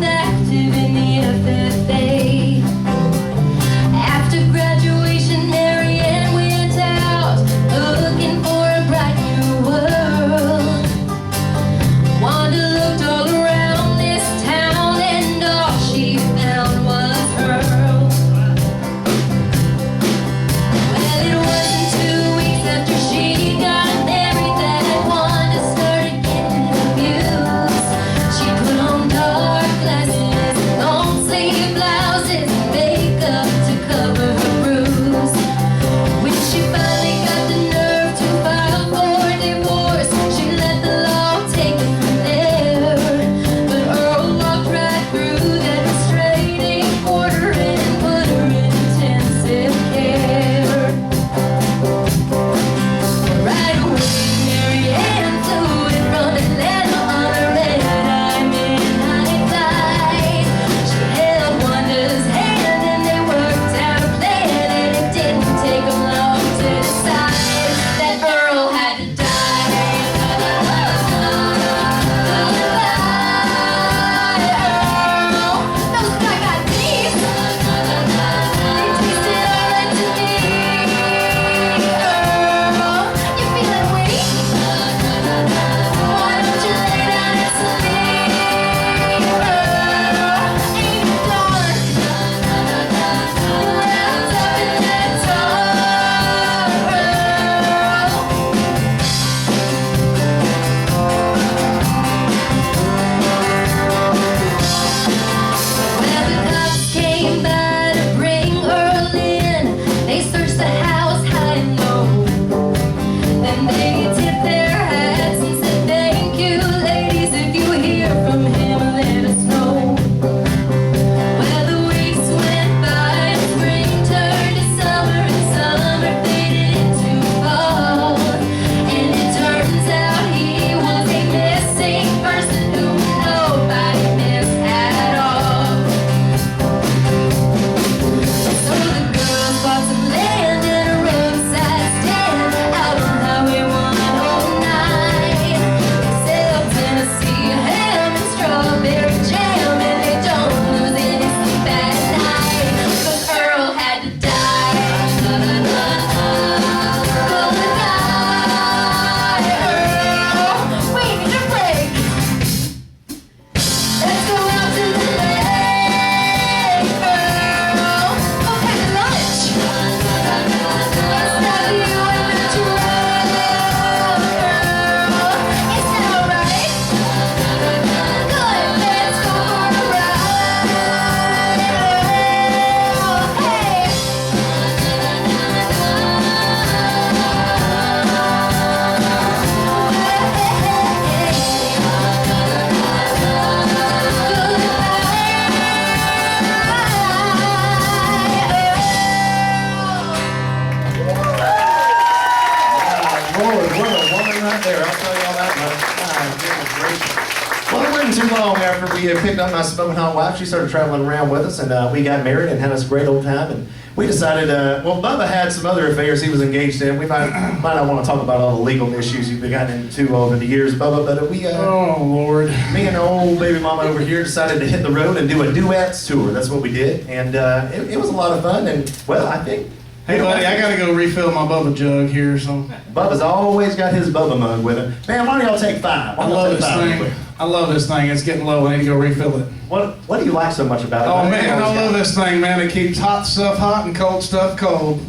[SPEAKER 4] too long after we picked up my smoking hot wife. She started traveling around with us, and we got married and had us a great old time. And we decided, well, Bubba had some other affairs he was engaged in. We might not want to talk about all the legal issues you've gotten into over the years, Bubba, but we,
[SPEAKER 1] Oh, Lord.
[SPEAKER 4] me and old baby mama over here decided to hit the road and do a duets tour. That's what we did, and it was a lot of fun. And well, I think.
[SPEAKER 1] Hey, buddy, I gotta go refill my Bubba jug here, so.
[SPEAKER 4] Bubba's always got his Bubba mug with him. Man, why don't y'all take 5? Why
[SPEAKER 1] I
[SPEAKER 4] don't
[SPEAKER 1] love
[SPEAKER 4] y'all take
[SPEAKER 1] this
[SPEAKER 4] 5 real
[SPEAKER 1] thing.
[SPEAKER 4] quick?
[SPEAKER 1] I love this thing. It's getting low. I need to go refill it.
[SPEAKER 4] What do you like so much about it?
[SPEAKER 1] Oh, man, I love this thing, man. It keeps hot stuff hot and cold stuff cold.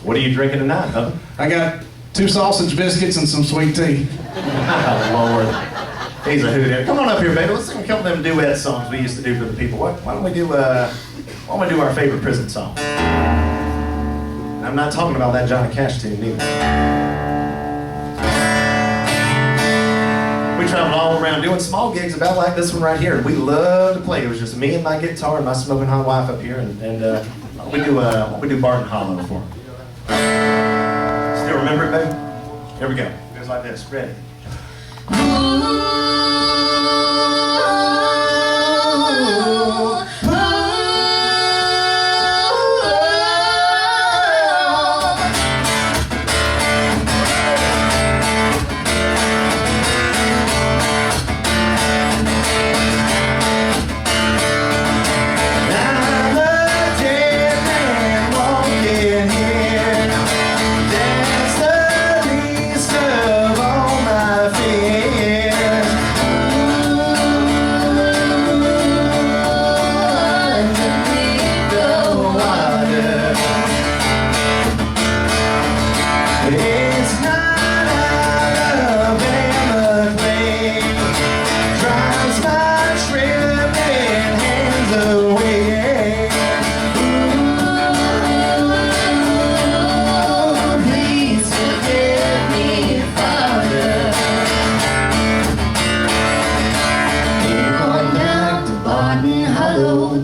[SPEAKER 4] What are you drinking tonight, Bubba?
[SPEAKER 1] I got 2 sausage biscuits and some sweet tea.
[SPEAKER 4] Oh, Lord. He's a hoot. Come on up here, baby. Let's sing a couple of them duet songs we used to do for the people. Why don't we do our favorite prison song? I'm not talking about that Johnny Cash tune either. We traveled all around doing small gigs about like this one right here, and we love to play. It was just me and my guitar and my smoking hot wife up here, and we do Barton Hollow for him. Still remember it, baby? Here we go. It goes like this. Ready?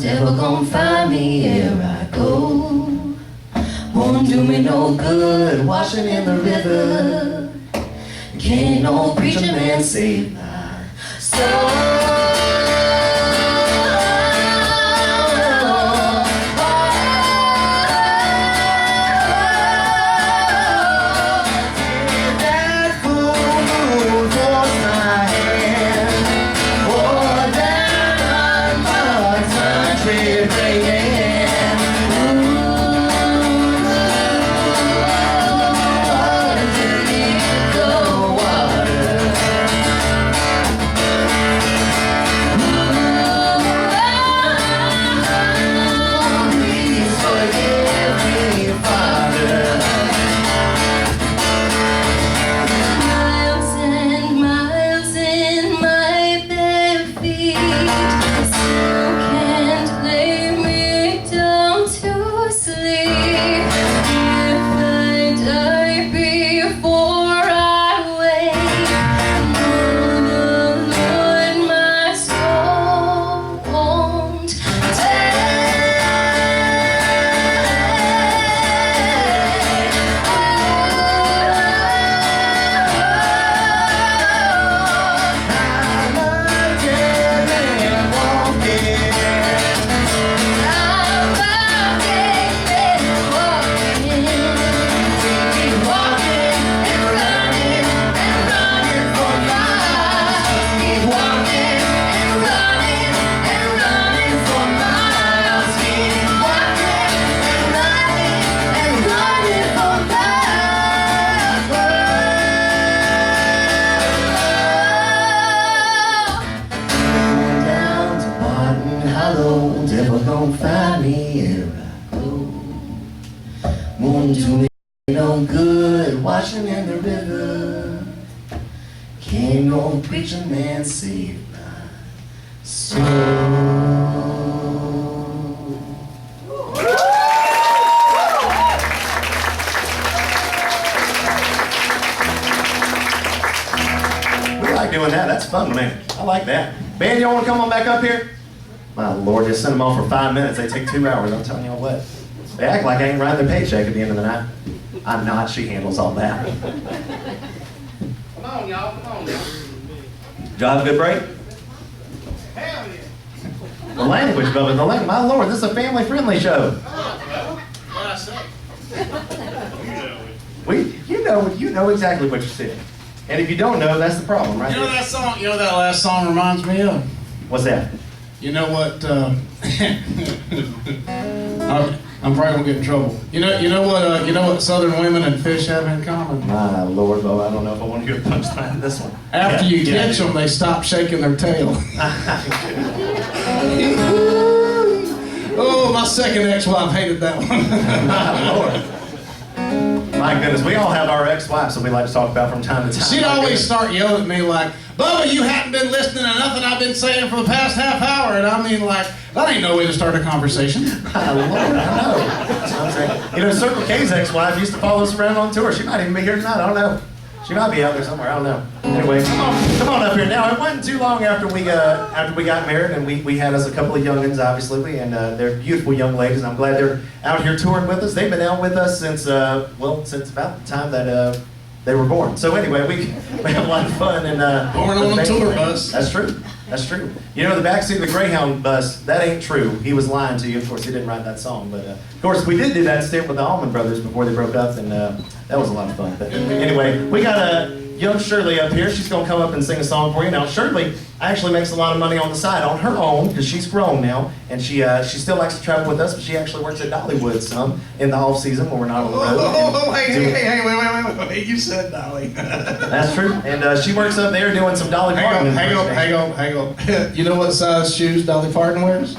[SPEAKER 3] Devil gon' find me here I go. Won't do me no good washing in the river. Can't no preacher man save my soul. Devil gon' find me here I go. Won't do me no good washing in the river. Can't no preacher man save my soul. We like doing that. That's fun, man. I like that. Band, y'all want to come on back up here? My Lord, just send them off for 5 minutes. They take 2 hours. I'm telling y'all what. They act like I ain't writing their paycheck at the end of the night. I'm not. She handles all that.
[SPEAKER 1] Come on, y'all. Come on, y'all.
[SPEAKER 4] Did y'all have a good break? The language, Bubba, the language. My Lord, this is a family-friendly show.
[SPEAKER 1] What'd I say?
[SPEAKER 4] You know exactly what you said. And if you don't know, that's the problem, right?
[SPEAKER 1] You know that song? You know what that last song reminds me of?
[SPEAKER 4] What's that?
[SPEAKER 1] You know what? I'm probably gonna get in trouble. You know what Southern women and fish have in common?
[SPEAKER 4] My Lord, Bubba, I don't know if I want to hear the punchline of this one.
[SPEAKER 1] After you catch them, they stop shaking their tail. Oh, my second ex-wife hated that one.
[SPEAKER 4] My Lord. My goodness, we all have our ex-wives that we like to talk about from time to time.
[SPEAKER 1] She'd always start yelling at me like, Bubba, you haven't been listening to nothing I've been saying for the past half hour. And I mean, like, that ain't no way to start a conversation.
[SPEAKER 4] My Lord, I know. That's what I'm saying. You know, Circle K's ex-wife used to follow us around on tour. She might even be here tonight. I don't know. She might be out there somewhere. I don't know. Anyway, come on up here. Now, it wasn't too long after we got married, and we had us a couple of youngins, obviously, and they're beautiful young ladies. And I'm glad they're out here touring with us. They've been out with us since about the time that they were born. So anyway, we have a lot of fun. And
[SPEAKER 1] born on a tour bus.
[SPEAKER 4] That's true. That's true. You know, the backseat of the Greyhound bus, that ain't true. He was lying to you. Of course, he didn't write that song. But, of course, we did do that stint with the Allman Brothers before they broke up, and that was a lot of fun. But anyway, we got young Shirley up here. She's going to come up and sing a song for you. Now, Shirley actually makes a lot of money on the side on her own because she's grown now, and she still likes to travel with us, but she actually works at Dollywood some in the off-season when we're not on the road.
[SPEAKER 1] Wait, you said Dolly.
[SPEAKER 4] That's true. And she works up there doing some Dolly Parton.
[SPEAKER 1] Hang on. You know what size shoes Dolly Parton wears?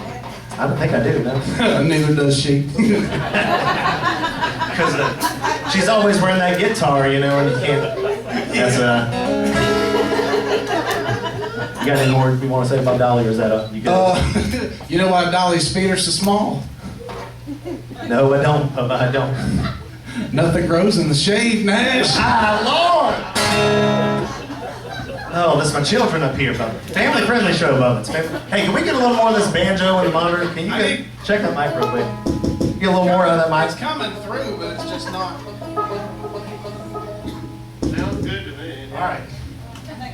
[SPEAKER 4] I don't think I do, no.
[SPEAKER 1] Neither does she.
[SPEAKER 4] Because she's always wearing that guitar, you know, and you can't. That's you got any more you want to say about Dolly, or is that you good?
[SPEAKER 1] You know why Dolly's feet are so small?
[SPEAKER 4] No, I don't. I don't.
[SPEAKER 1] Nothing grows in the shade, Nash.
[SPEAKER 4] Ah, Lord! Oh, that's my children up here, Bubba. Family-friendly show, Bubba. Hey, can we get a little more of this banjo in the monitor? Can you check that mic real quick? Get a little more out of that mic.
[SPEAKER 1] It's coming through, but it's just not.
[SPEAKER 5] Sounds good to me.
[SPEAKER 4] All right.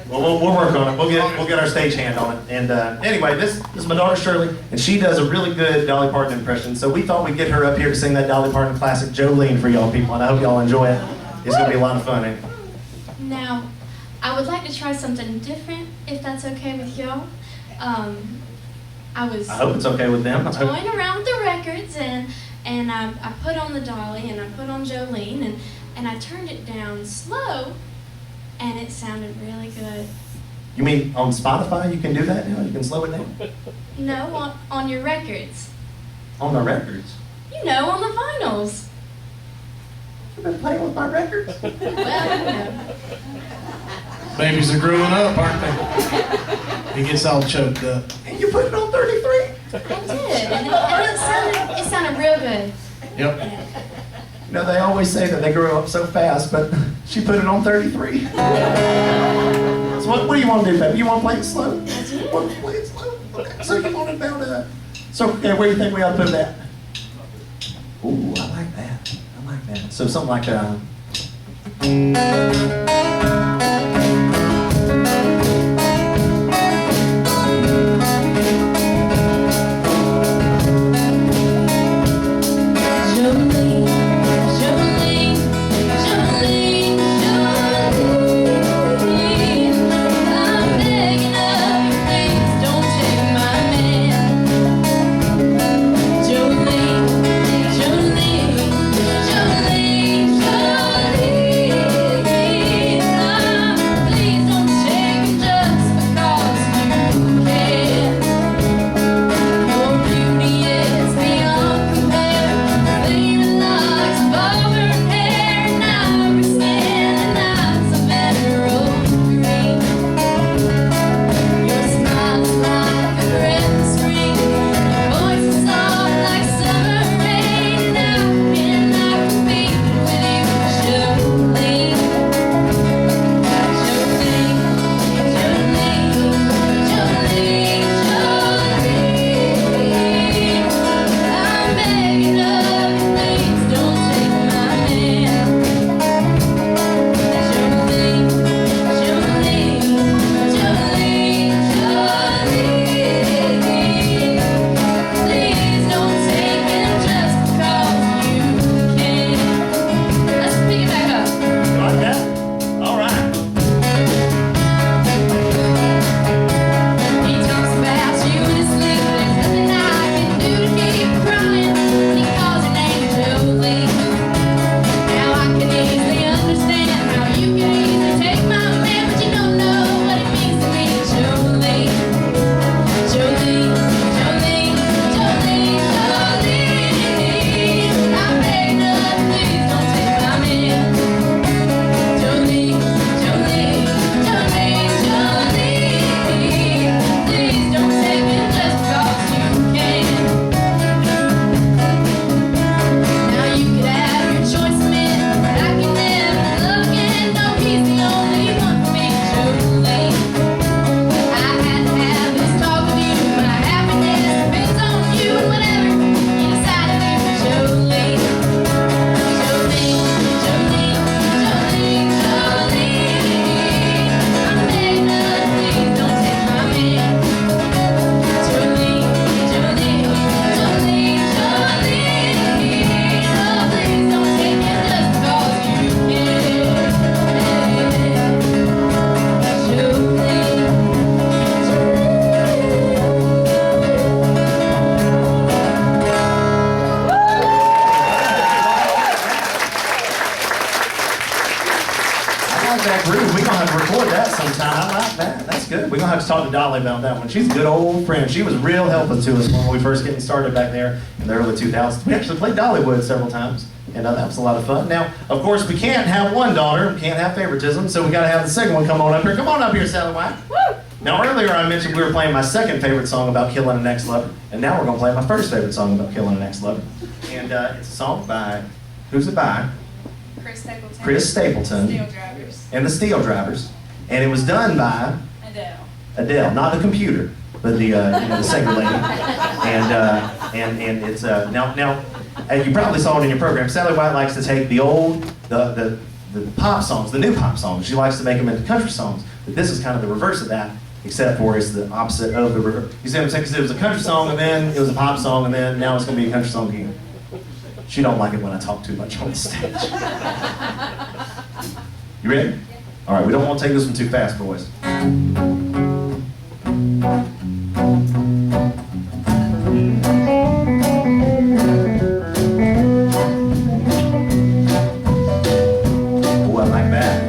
[SPEAKER 4] Well, we'll work on it. We'll get our stage hand on it. And anyway, this is my daughter Shirley, and she does a really good Dolly Parton impression. So we thought we'd get her up here to sing that Dolly Parton classic Jolene for y'all people, and I hope y'all enjoy it. It's gonna be a lot of fun. Ain't it?
[SPEAKER 3] Now, I would like to try something different, if that's okay with y'all. I
[SPEAKER 4] hope it's okay with them.
[SPEAKER 3] toying around with the records, and I put on the Dolly, and I put on Jolene, and I turned it down slow, and it sounded really good.
[SPEAKER 4] You mean on Spotify you can do that now? You can slow it down?
[SPEAKER 3] No, on your records.
[SPEAKER 4] On the records?
[SPEAKER 3] You know, on the vinyls.
[SPEAKER 4] You've been playing with my records?
[SPEAKER 3] Well, you know.
[SPEAKER 1] Babies are growing up, aren't they? He gets all choked up.
[SPEAKER 4] And you put it on 33?
[SPEAKER 3] I did, and it sounded real good.
[SPEAKER 1] Yep.
[SPEAKER 4] You know, they always say that they grow up so fast, but she put it on 33. So what do you want to do, baby? You want to play it slow?
[SPEAKER 3] I do.
[SPEAKER 4] You want to play it slow? Okay. So you want it down to... So, okay, where do you think we ought to put that? Ooh, I like that. I like that. So something like have to talk to Dolly about that one. She's a good old friend. She was real helpful to us when we first getting started back there in the early 2000s. We actually played Dollywood several times, and that was a lot of fun. Now, of course, we can't have one daughter, we can't have favoritism, so we got to have the second one come on up here. Come on up here, Sally White. Woo! Now, earlier I mentioned we were playing my second favorite song about killing an ex-lover, and now we're going to play my first favorite song about killing an ex-lover. And it's a song by, who's it by?
[SPEAKER 3] Chris Stapleton.
[SPEAKER 4] Chris Stapleton.
[SPEAKER 3] Steel Drivers.
[SPEAKER 4] And the Steel Drivers. And it was done by Adele, not the computer, but the the singer lady. And it's now you probably saw it in your program. Sally White likes to take the old the pop songs, the new pop songs. She likes to make them into country songs. But this is kind of the reverse of that, except for it's the opposite of the reverse. You see what I'm saying? Because it was a country song and then it was a pop song and then now it's going to be a country song again. She don't like it when I talk too much on the stage. You ready? All right, we don't want to take this one too fast, boys. Oh, I like that.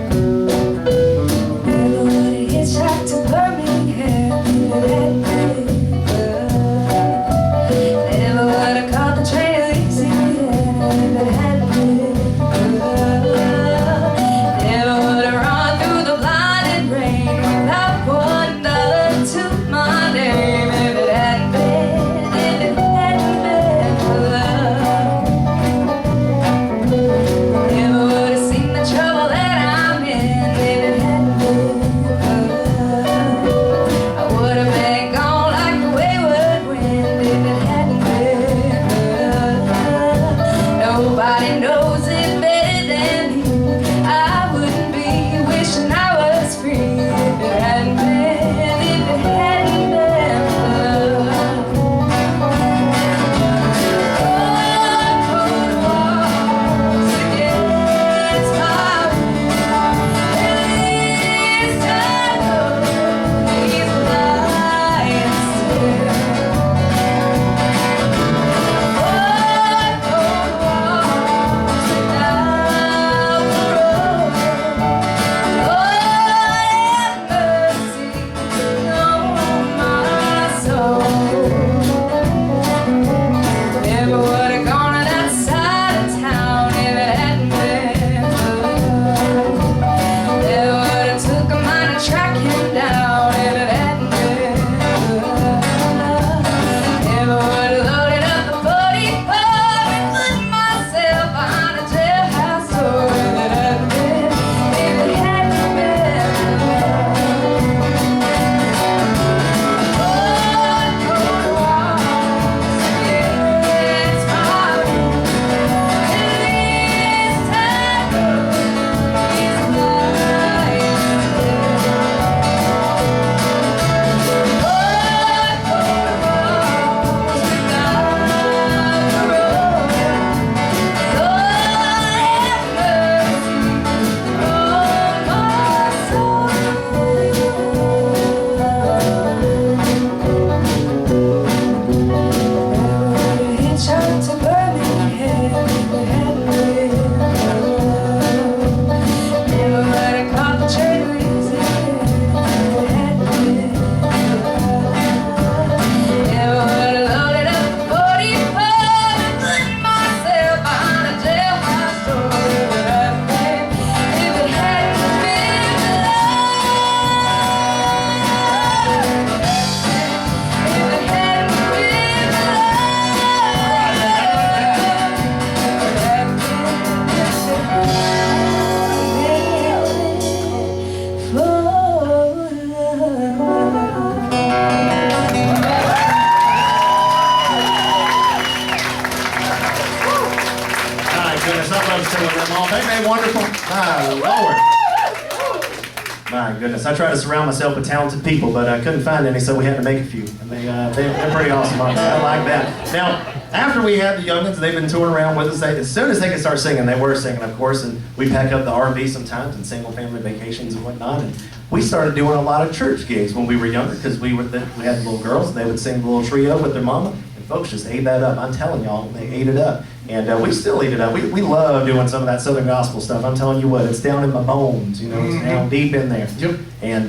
[SPEAKER 4] My goodness, I try to surround myself with talented people, but I couldn't find any, so we had to make a few. And they're pretty awesome. I like that. Now, after we had the youngins, they've been touring around with us. As soon as they could start singing, they were singing, of course, and we pack up the RV sometimes and single family vacations and whatnot. And we started doing a lot of church gigs when we were younger because we had the little girls, and they would sing the little trio with their mama. And folks just ate that up. I'm telling y'all, they ate it up. And we still eat it up. We love doing some of that Southern gospel stuff. I'm telling you what, it's down in my bones, you know, it's down deep in there.
[SPEAKER 1] Yep.
[SPEAKER 4] And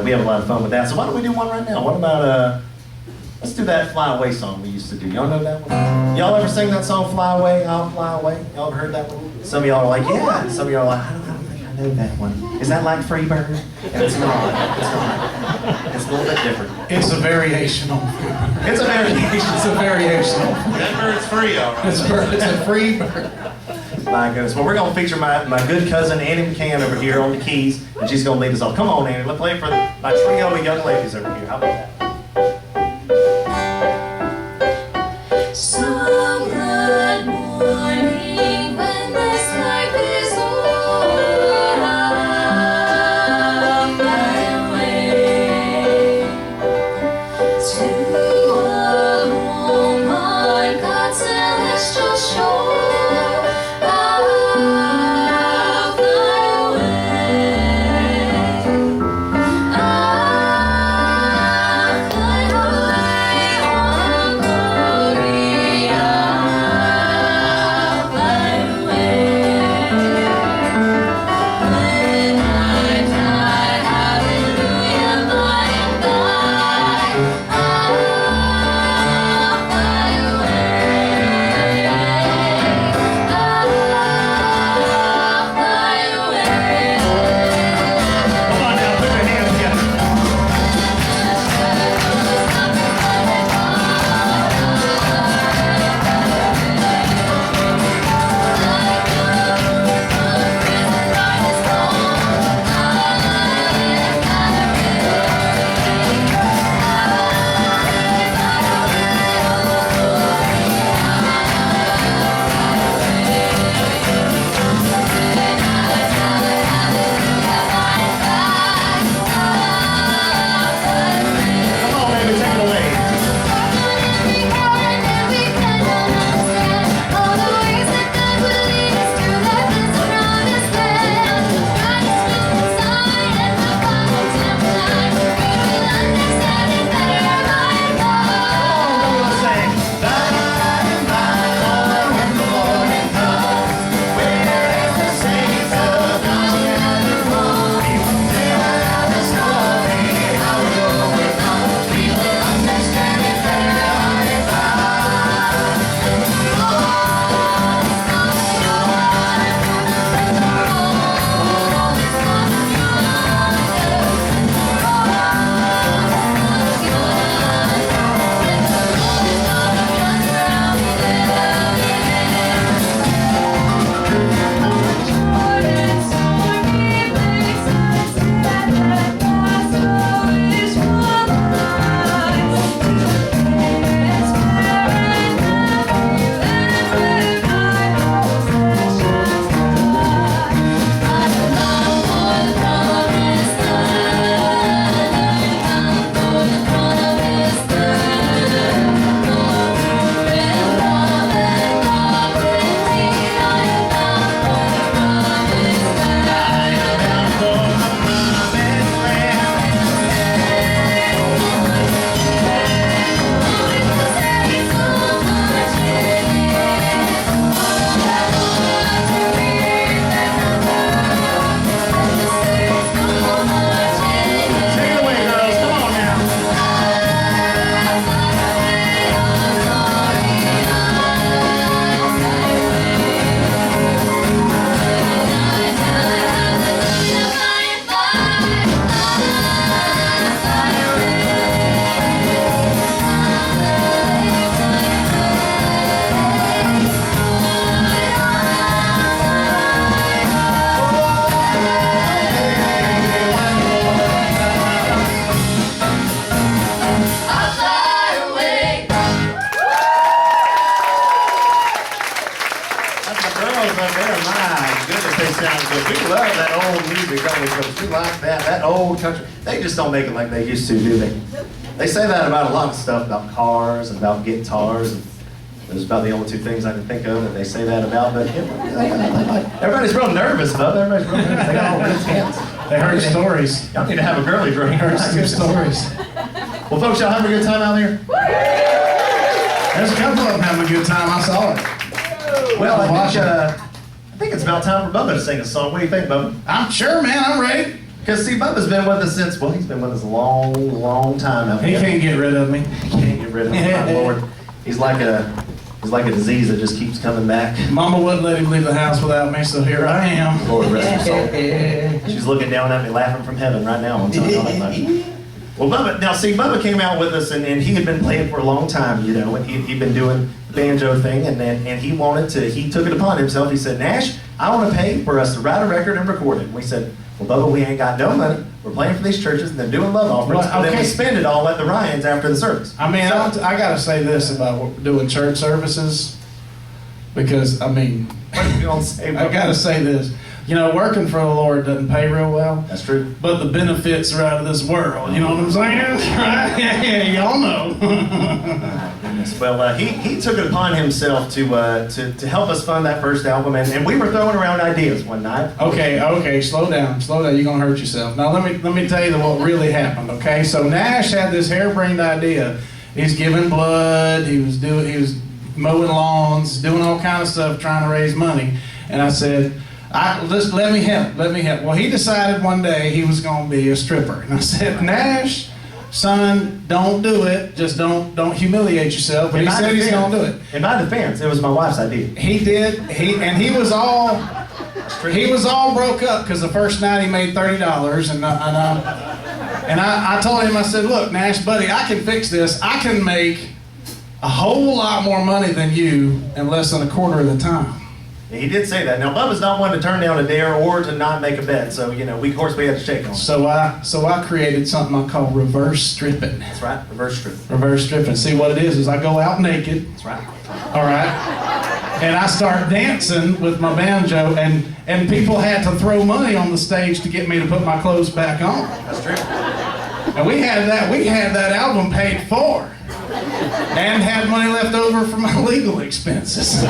[SPEAKER 4] we have a lot of fun with that. So why don't we do one right now? What about, let's do that Fly Away song we used to do. Y'all know that one? Y'all ever sing that song, Fly Away, I'll Fly Away? Y'all ever heard that one? Some of y'all are like, yeah. And some of y'all are like, I don't think I know that one. Is that like Free Bird? And it's not. It's not. It's a little bit different.
[SPEAKER 1] It's a variation on Free.
[SPEAKER 4] It's a variation.
[SPEAKER 1] It's a variation.
[SPEAKER 5] That bird's free, all right.
[SPEAKER 1] It's a free bird.
[SPEAKER 4] My goodness. Well, we're going to feature my good cousin Annie McCan over here on the keys, and she's going to lead us off. Come on, Annie. Let's play for my trio of young ladies over here. How about that?
[SPEAKER 3] Some good morning when this life is o'er, I'll fly away to a home on God's celestial shore. I'll fly away. I'll fly away on glory. I'll fly away. When I die, hallelujah, by and by, I'll fly away. I'll fly away.
[SPEAKER 4] Come on now, put your hands together. Come on, baby, take it away. Take it away, girls. Come on now. That's the girls up there. My goodness, they sound good. We love that old music, don't we, folks? We like that old country. They just don't make it like they used to, do they? They say that about a lot of stuff, about cars and about guitars. And those are about the only two things I can think of that they say that about. But everybody's real nervous, though. Everybody's real nervous. They got all good hands.
[SPEAKER 1] They heard stories.
[SPEAKER 4] Y'all need to have a girly drink.
[SPEAKER 1] Heard some stories.
[SPEAKER 4] Well, folks, y'all having a good time out there?
[SPEAKER 1] There's a couple of them having a good time. I saw it.
[SPEAKER 4] Well, I think it's about time for Bubba to sing a song. What do you think, Bubba?
[SPEAKER 6] I'm sure, man. I'm ready.
[SPEAKER 4] Because, see, Bubba's been with us since, well, he's been with us a long, long time. Now.
[SPEAKER 6] He can't get rid of me.
[SPEAKER 4] He can't get rid of him, my Lord. He's like a disease that just keeps coming back.
[SPEAKER 6] Mama wouldn't let him leave the house without me, so here I am.
[SPEAKER 4] Lord rest her soul. She's looking down at me laughing from heaven right now. I'm telling you all that much. Well, Bubba came out with us, and he had been playing for a long time, you know, and he'd been doing the banjo thing, and he took it upon himself. He said, Nash, I want to pay for us to write a record and record it. And we said, well, Bubba, we ain't got no money. We're playing for these churches, and they're doing love offerings,
[SPEAKER 6] Well,
[SPEAKER 4] and then we
[SPEAKER 6] okay.
[SPEAKER 4] spend it all at the Ryans after the service.
[SPEAKER 6] I mean, I got to say this about doing church services, because, I mean,
[SPEAKER 4] What are you going to say,
[SPEAKER 6] I
[SPEAKER 4] Bubba?
[SPEAKER 6] got to say this. You know, working for the Lord doesn't pay real well.
[SPEAKER 4] That's true.
[SPEAKER 6] But the benefits are out of this world. You know what I'm saying? Right? Yeah, y'all know.
[SPEAKER 4] Goodness. Well, he took it upon himself to help us fund that first album, and we were throwing around ideas one night.
[SPEAKER 6] Okay, slow down. You're gonna hurt yourself. Now let me tell you what really happened. Okay, so Nash had this harebrained idea. He's giving blood. He was mowing lawns, doing all kind of stuff, trying to raise money. And I said, let me help. Well, he decided one day he was gonna be a stripper, and I said, Nash, son, don't do it. Just don't humiliate yourself. But he said he's gonna do it.
[SPEAKER 4] In my defense, it was my wife's idea.
[SPEAKER 6] He did. He was all broke up because the first night he made $30, and I told him, I said, look, Nash, buddy, I can fix this. I can make a whole lot more money than you in less than a quarter of the time.
[SPEAKER 4] He did say that. Now, Bubba's not one to turn down a dare or to not make a bet, so, you know, of course we had to shake on him.
[SPEAKER 6] So I created something I call reverse stripping.
[SPEAKER 4] That's right, reverse strip.
[SPEAKER 6] Reverse stripping. See what it is I go out naked.
[SPEAKER 4] That's right.
[SPEAKER 6] All right. And I start dancing with my banjo, and people had to throw money on the stage to get me to put my clothes back on.
[SPEAKER 4] That's true.
[SPEAKER 6] And we had that album paid for, and had money left over for my legal expenses.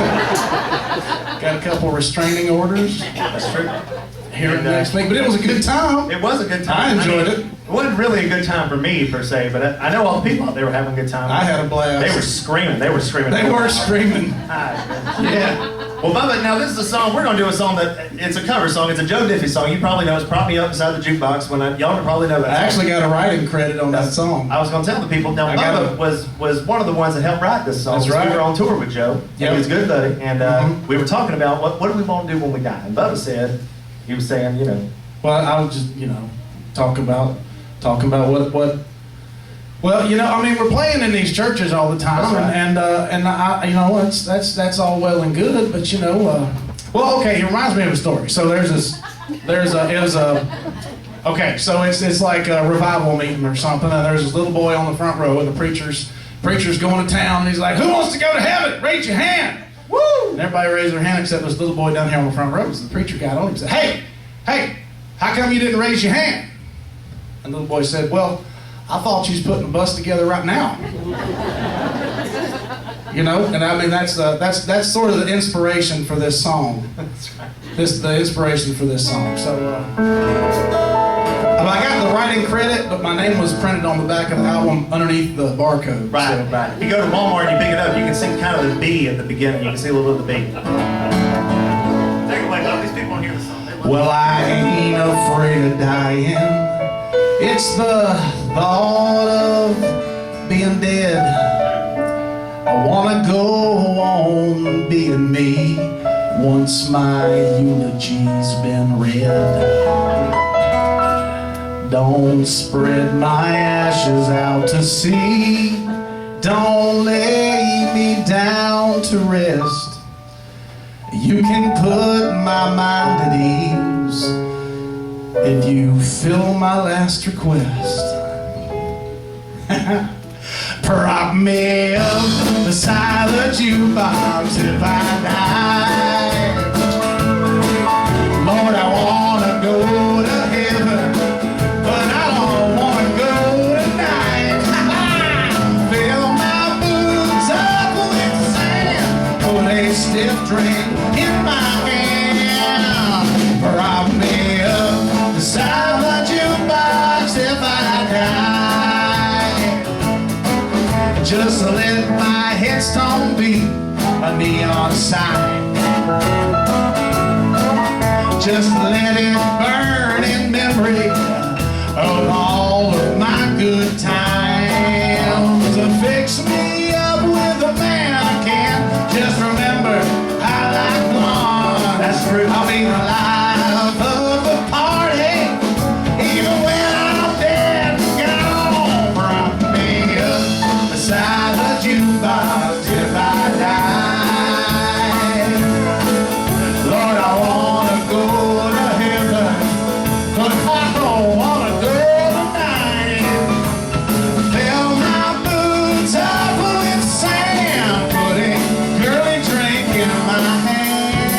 [SPEAKER 6] Got a couple restraining orders.
[SPEAKER 4] That's true.
[SPEAKER 6] Here next week, but it was a good time.
[SPEAKER 4] It was a good time.
[SPEAKER 6] I enjoyed it.
[SPEAKER 4] It wasn't really a good time for me, per se, but I know all the people out there were having a good time.
[SPEAKER 6] I had a blast.
[SPEAKER 4] They were screaming.
[SPEAKER 6] They were screaming.
[SPEAKER 4] Yeah. Well, Bubba, now this is a song, we're going to do a song that, it's a cover song. It's a Joe Diffie song. You probably know it's Prop Me Up Beside the Jukebox. Y'all probably know that
[SPEAKER 6] I
[SPEAKER 4] song.
[SPEAKER 6] actually got a writing credit on that song.
[SPEAKER 4] I was going to tell the people. Now, Bubba was one of the ones that helped write this song.
[SPEAKER 6] That's right.
[SPEAKER 4] We were on tour with Joe.
[SPEAKER 6] Yep.
[SPEAKER 4] He was a good buddy. And we were talking about what do we want to do when we die. And Bubba said, he was saying, you know.
[SPEAKER 6] Well, I was just, talking about what. Well, I mean, we're playing in these churches all the time,
[SPEAKER 4] That's right.
[SPEAKER 6] and I, that's all well and good, but well, okay, it reminds me of a story. So okay, so it's like a revival meeting or something, and there's this little boy on the front row, and the preacher's going to town, and he's like, who wants to go to heaven? Raise your hand. Woo! And everybody raised their hand except this little boy down here on the front row. So the preacher got on him and said, hey, how come you didn't raise your hand? And the little boy said, well, I thought you was putting a bus together right now. And I mean, that's sort of the inspiration for this song.
[SPEAKER 4] That's right.
[SPEAKER 6] The inspiration for this song. So, I got the writing credit, but my name was printed on the back of the album underneath the barcode.
[SPEAKER 4] Right, right. If you go to Walmart and you pick it up, you can see kind of the B at the beginning. You can see a little bit of the B. Take it away, Bob. These people want to hear the song.
[SPEAKER 6] Well, I ain't afraid of dying. It's the thought of being dead. I wanna go on being me once my eulogy's been read. Don't spread my ashes out to sea. Don't lay me down to rest. You can put my mind at ease if you fill my last request. Prop me up beside the jukebox if I die. Lord, I wanna go to heaven, but I don't wanna go tonight. Fill my boots up with sand, put a stiff drink in my hand. Prop me up beside the jukebox if I die. Just let my headstone be a neon sign. Just let it burn in memory of all of my good times. Fix me up with a McCan. Just remember, I like blonde. That's true. I'll be the life of the party, even when I'm dead and gone. Prop me up beside the jukebox if I die. Lord, I wanna go to heaven, but I don't wanna go tonight. Fill my boots up with sand, put a girly drink in my hand.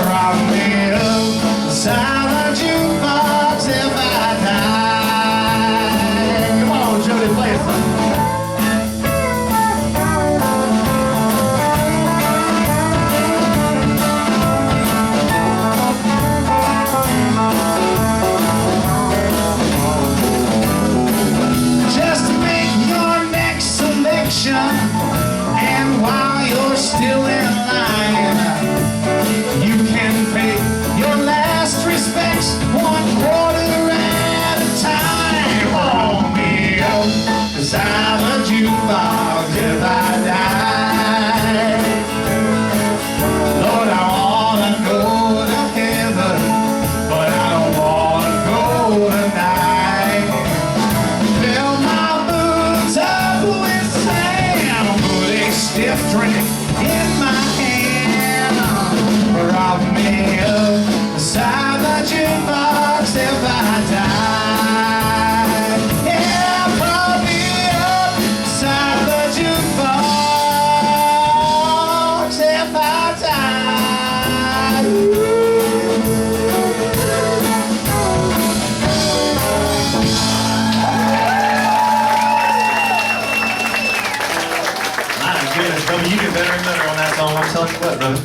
[SPEAKER 6] Prop me up beside the jukebox if I die. Come on, Jody, play it. And while you're still in line, you can pay your last respects 1/4 at a time. Roll me up beside the jukebox if I die. Lord, I wanna go to heaven, but I don't wanna go tonight. Fill my boots up with sand, put a stiff drink in my hand. Prop me up beside the jukebox if I die. Yeah, prop me up beside the jukebox if I die.
[SPEAKER 4] My goodness, brother, you get better and better on that song. I'm telling you what, brother.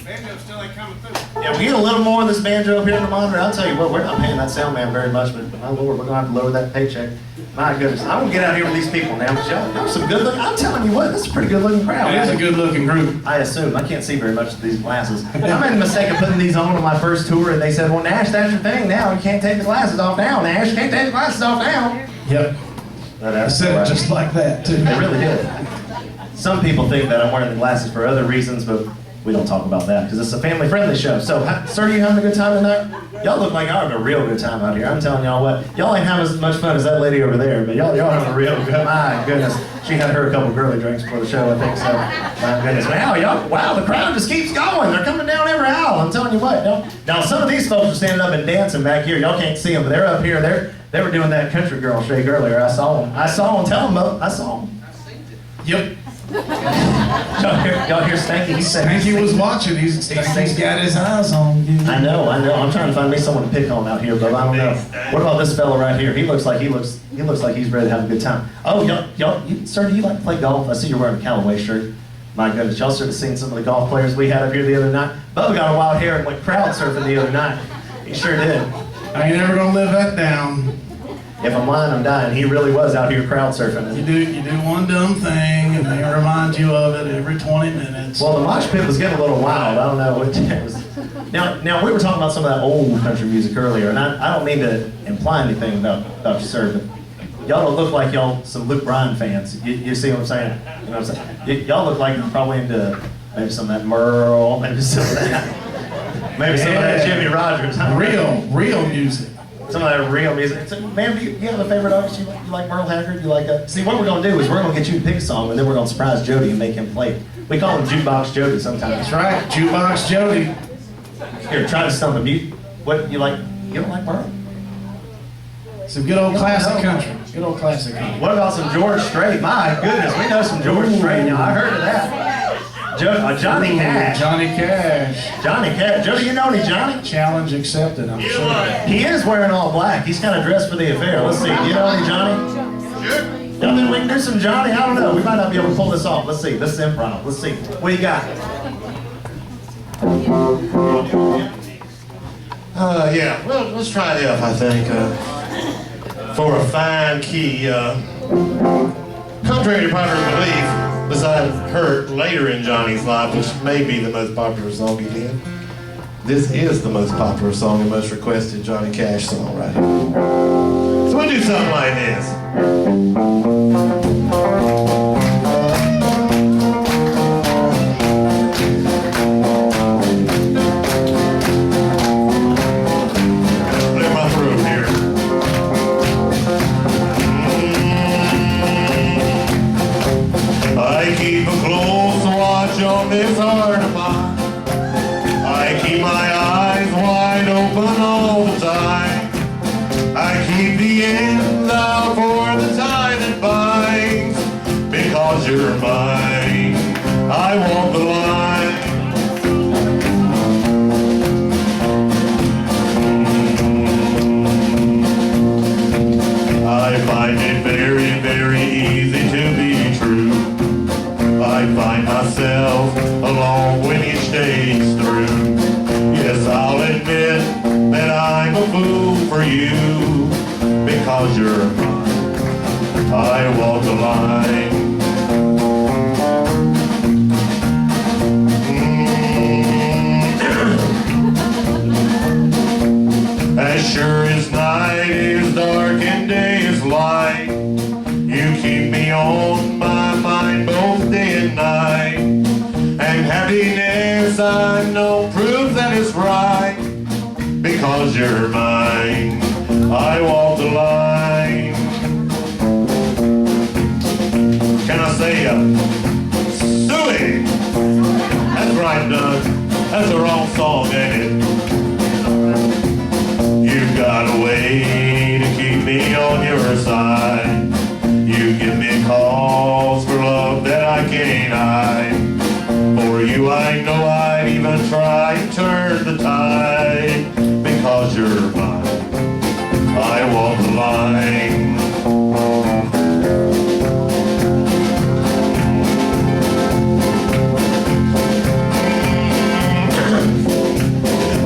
[SPEAKER 1] Banjo still ain't coming through.
[SPEAKER 4] Yeah, we get a little more of this banjo up here in the monitor. I'll tell you what, we're not paying that sound man very much, but my lord, we're gonna have to lower that paycheck. My goodness, I want to get out here with these people now. But y'all some good looking. I'm telling you what, this is a pretty good looking crowd.
[SPEAKER 6] It is a good looking group.
[SPEAKER 4] I assume. I can't see very much with these glasses. I made the mistake of putting these on my first tour, and they said, well, Nash, that's your thing now. You can't take the glasses off now, Nash. You can't take the glasses off now.
[SPEAKER 6] Yep.
[SPEAKER 4] But
[SPEAKER 6] I said it just like that too.
[SPEAKER 4] They really did. Some people think that I'm wearing the glasses for other reasons, but we don't talk about that because it's a family-friendly show. So, sir, you having a good time tonight? Y'all look like y'all having a real good time out here. I'm telling y'all what, y'all ain't having as much fun as that lady over there, but y'all having a real good. My goodness, she had her a couple girly drinks before the show, I think. So, my goodness, wow, the crowd just keeps going. They're coming down every aisle. I'm telling you what. Now some of these folks are standing up and dancing back here. Y'all can't see them, but they're up here. They were doing that country girl shake earlier. I saw them. Tell them, I saw them. Yep. Y'all hear Stanky? He said
[SPEAKER 6] Stanky was watching. He's got his eyes on you.
[SPEAKER 4] I know. I'm trying to find me someone to pick on out here, but I don't know. What about this fella right here? He looks like he's ready to have a good time. Oh, sir, do you like to play golf? I see you're wearing a Callaway shirt. My goodness, y'all should have seen some of the golf players we had up here the other night. Bubba got a wild hair and went crowd surfing the other night. He sure did.
[SPEAKER 6] I ain't never gonna live that down.
[SPEAKER 4] If I'm lying, I'm dying. He really was out here crowd surfing.
[SPEAKER 6] You do one dumb thing, and they remind you of it every 20 minutes.
[SPEAKER 4] Well, the mosh pit was getting a little wild. I don't know what it was. Now we were talking about some of that old country music earlier, and I don't mean to imply anything about you, sir, but y'all don't look like y'all some Luke Bryan fans. You see what I'm saying? You know what I'm saying? Y'all look like you're probably into maybe some of that Merle, maybe some of that, maybe some of that Jimmy Rogers.
[SPEAKER 6] Real music.
[SPEAKER 4] Some of that real music. So, man, do you have a favorite artist? You like Merle Haggard? You like See, what we're going to do is we're going to get you to pick a song, and then we're going to surprise Jody and make him play it. We call him Jukebox Jody sometimes.
[SPEAKER 6] That's right, Jukebox Jody.
[SPEAKER 4] Here, try to stump him. What, you don't like Merle?
[SPEAKER 6] Some good old classic country. Good old classic country.
[SPEAKER 4] What about some George Strait? My goodness, we know some George Strait now. I heard of that. Johnny Cash.
[SPEAKER 6] Johnny Cash.
[SPEAKER 4] Johnny Cash. Jody, you know any Johnny?
[SPEAKER 6] Challenge accepted, I'm sure.
[SPEAKER 4] He is wearing all black. He's kind of dressed for the affair. Let's see. You know any Johnny? Sure. Y'all think we can do some Johnny? I don't know. We might not be able to pull this off. Let's see. This is improv. Let's see. What you got?
[SPEAKER 5] Yeah, well, let's try F, I think, for a fine key. Contrary to popular belief, besides Hurt later in Johnny's life, which may be the most popular song he did. This is the most popular song and most requested Johnny Cash song right here. So we'll do something like this. Clear my throat here. I keep a close watch on this heart of mine. I keep my eyes wide open all the time. I keep the ends out for the tie that binds. Because you're mine, I walk the line. I find it very, very easy to be true. I find myself alone when each day's through. Yes, I'll admit that I'm a fool for you. Because you're mine, I walk the line. As sure as night is dark and day is light, you keep me on my mind both day and night. And happiness I know proves that it's right. Because you're mine, I walk the line. Can I say Suey? That's right, Doug. That's the wrong song, ain't it? You've got a way to keep me on your side. You give me calls for love that I can't hide. For you I know I'd even try and turn the tide. Because you're mine, I walk the line.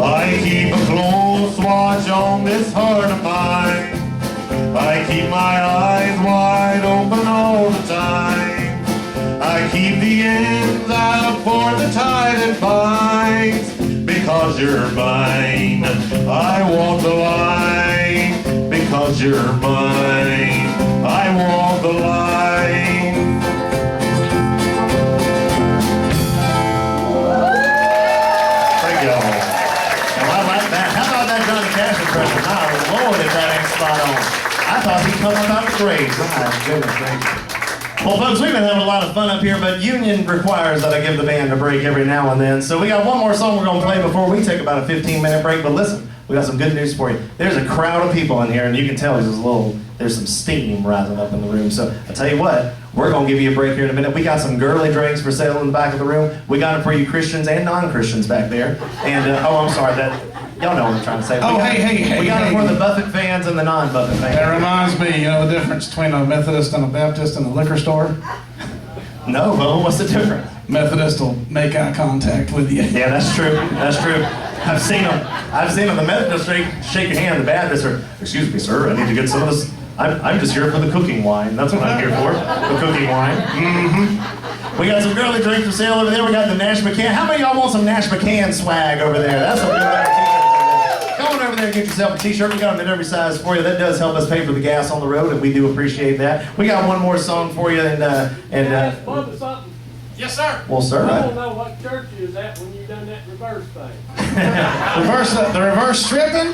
[SPEAKER 5] I keep a close watch on this heart of mine. I keep my eyes wide open all the time. I keep the ends out for the tie that binds. Because you're mine, I walk the line. Because you're mine, I walk the line. Thank y'all.
[SPEAKER 4] Well, I like that. How about that Johnny Cash impression? My Lord, if that ain't spot on. I thought he'd come up out the grave. My goodness gracious. Well, folks, we've been having a lot of fun up here, but union requires that I give the band a break every now and then. So we got one more song we're going to play before we take about a 15-minute break. But listen, we got some good news for you. There's a crowd of people in here, and you can tell there's some steam rising up in the room. So I tell you what, we're going to give you a break here in a minute. We got some girly drinks for sale in the back of the room. We got them for you Christians and non-Christians back there. And, I'm sorry, y'all know what I'm trying to say. We got it for the Buffett fans and the non-Buffett fans.
[SPEAKER 6] That reminds me, you know the difference between a Methodist and a Baptist in the liquor store?
[SPEAKER 4] No, well, what's the difference?
[SPEAKER 6] Methodist will make eye contact with you.
[SPEAKER 4] Yeah, that's true. That's true. I've seen them. The Methodist shake your hand. The Baptist are, excuse me, sir, I need to get some of this. I'm just here for the cooking wine. That's what I'm here for, the cooking wine. Mm-hmm. We got some girly drinks for sale over there. We got the Nash McCan. How many of y'all want some Nash McCan swag over there? That's some good t-shirts. Go on over there and get yourself a t-shirt. We got them in every size for you. That does help us pay for the gas on the road, and we do appreciate that. We got one more song for you,
[SPEAKER 7] Something.
[SPEAKER 1] Yes, sir.
[SPEAKER 4] Well, sir.
[SPEAKER 7] I don't know what church you was at when you done that reverse thing.
[SPEAKER 6] The reverse stripping?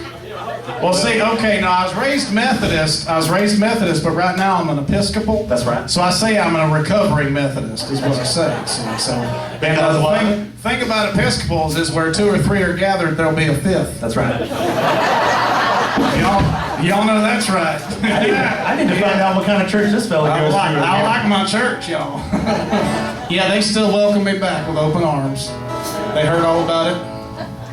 [SPEAKER 6] Well, see, okay, now I was raised Methodist, but right now I'm an Episcopal.
[SPEAKER 4] That's right.
[SPEAKER 6] So I say I'm a recovering Methodist, is what I say. So and the thing about Episcopals is where 2 or 3 are gathered, there'll be a 5th.
[SPEAKER 4] That's right.
[SPEAKER 6] Y'all know that's right.
[SPEAKER 4] I need to find out what kind of church this fella goes to.
[SPEAKER 6] I like my church, y'all. Yeah, they still welcome me back with open arms. They heard all about it.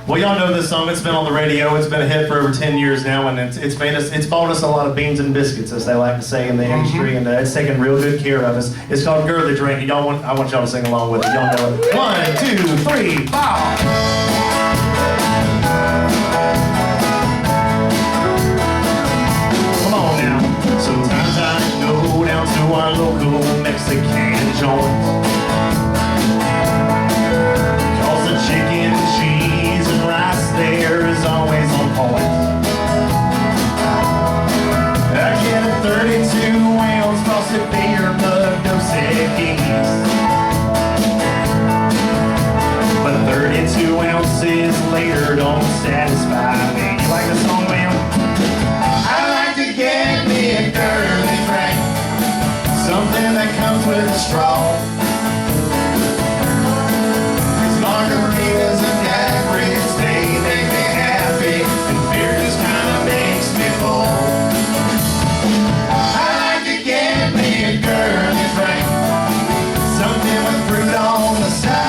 [SPEAKER 4] Well, y'all know this song. It's been on the radio. It's been a hit for over 10 years now, and it's bought us a lot of beans and biscuits, as they like to say in the industry, and it's taken real good care of us. It's called Girly Drink. I want y'all to sing along with it. Y'all know it. 1, 2, 3, 4. Come on now. Sometimes I go down to our local Mexican joint.
[SPEAKER 2] straw. 'Cause margaritas and daiquiris, they make me happy, and beer just kinda makes me full. I like to get me a girly drink, something with fruit on the side.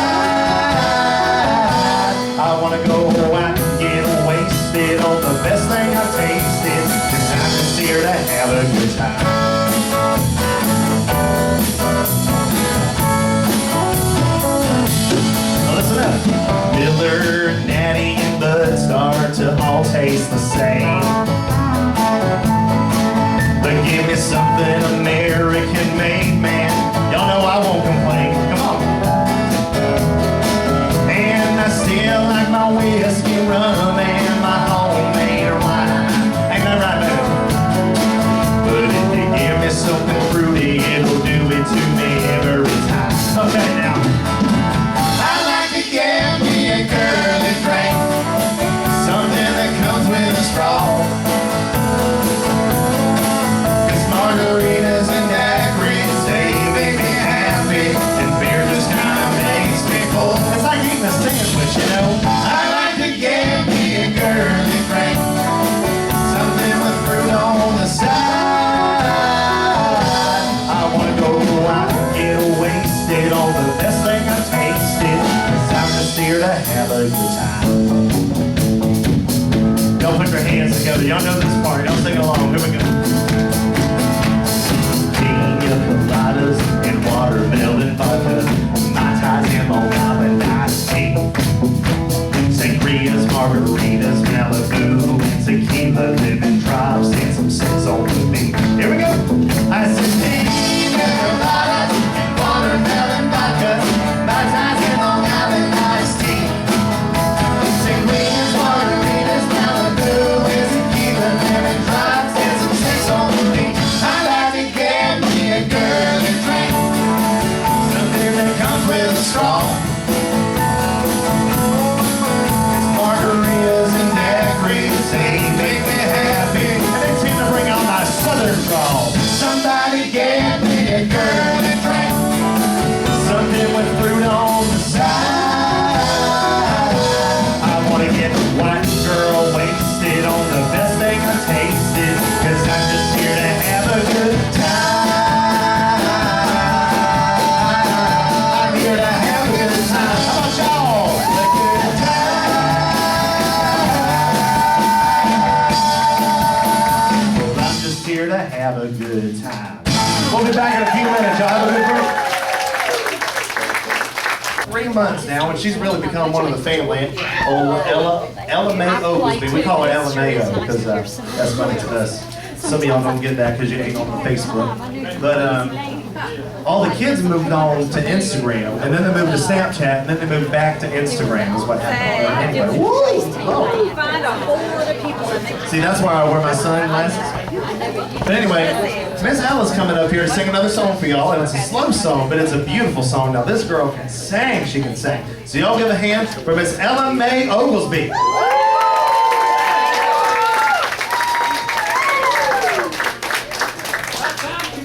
[SPEAKER 2] I wanna go out and get wasted on the best thing I've tasted, 'cause I'm just here to have a good time. Listen up. Miller, Natty, and Bud start to all taste the same. But give me something American made, man. Y'all know I won't complain. Come on. And I still like my whiskey rum and my homemade wine. Ain't that right, baby? But if you give me something fruity, it'll do it to me every time. Okay, now. I like to get me a girly drink, something that comes with a straw. 'Cause margaritas and daiquiris, they make me happy, and beer just kinda makes me full. It's like eating a sandwich, you know. I like to get me a girly drink, something with fruit on the side. I wanna go out and get wasted on the best thing I've tasted, 'cause I'm just here to have a good time. Y'all put your hands together. Y'all know this part. Y'all sing along. Here we go. Pina coladas and watermelon vodka, Mai Tais and Long Island iced tea, sangrias, margaritas, Malibu, and tequila, lemon drops, and some sex on the beat. Here we go. I said pina coladas and watermelon vodka, Mai Tais and Long Island iced tea, sangrias, margaritas, Malibu, and tequila, lemon drops, and some sex on the beat. I like to get me a girly drink, something that comes with a straw. Margaritas and daiquiris, they make me happy, and they seem to bring out my southern drawl. Somebody get me a girly drink, something with fruit on the side. I wanna get white girl wasted on the best thing I tasted, 'cause I'm just here to have a good time. I'm here to have a good time. How about y'all? A good time. Well, I'm just here to have a good time. We'll be back in a few minutes. Y'all have a good break. 3 months now, and she's really become one of the family. Old Ella Mae Oglesby. We call her Ella Mayo because that's funny to us. Some of y'all don't get that because you ain't on Facebook. But all the kids moved on to Instagram, and then they moved to Snapchat, and then they moved back to Instagram is what happened. Anyway, woo! Oh. See, that's why I wear my sunglasses. But anyway, Miss Ella's coming up here to sing another song for y'all, and it's a slow song, but it's a beautiful song. Now, this girl can sing. She can sing. So y'all give a hand for Miss Ella Mae Oglesby.
[SPEAKER 7] You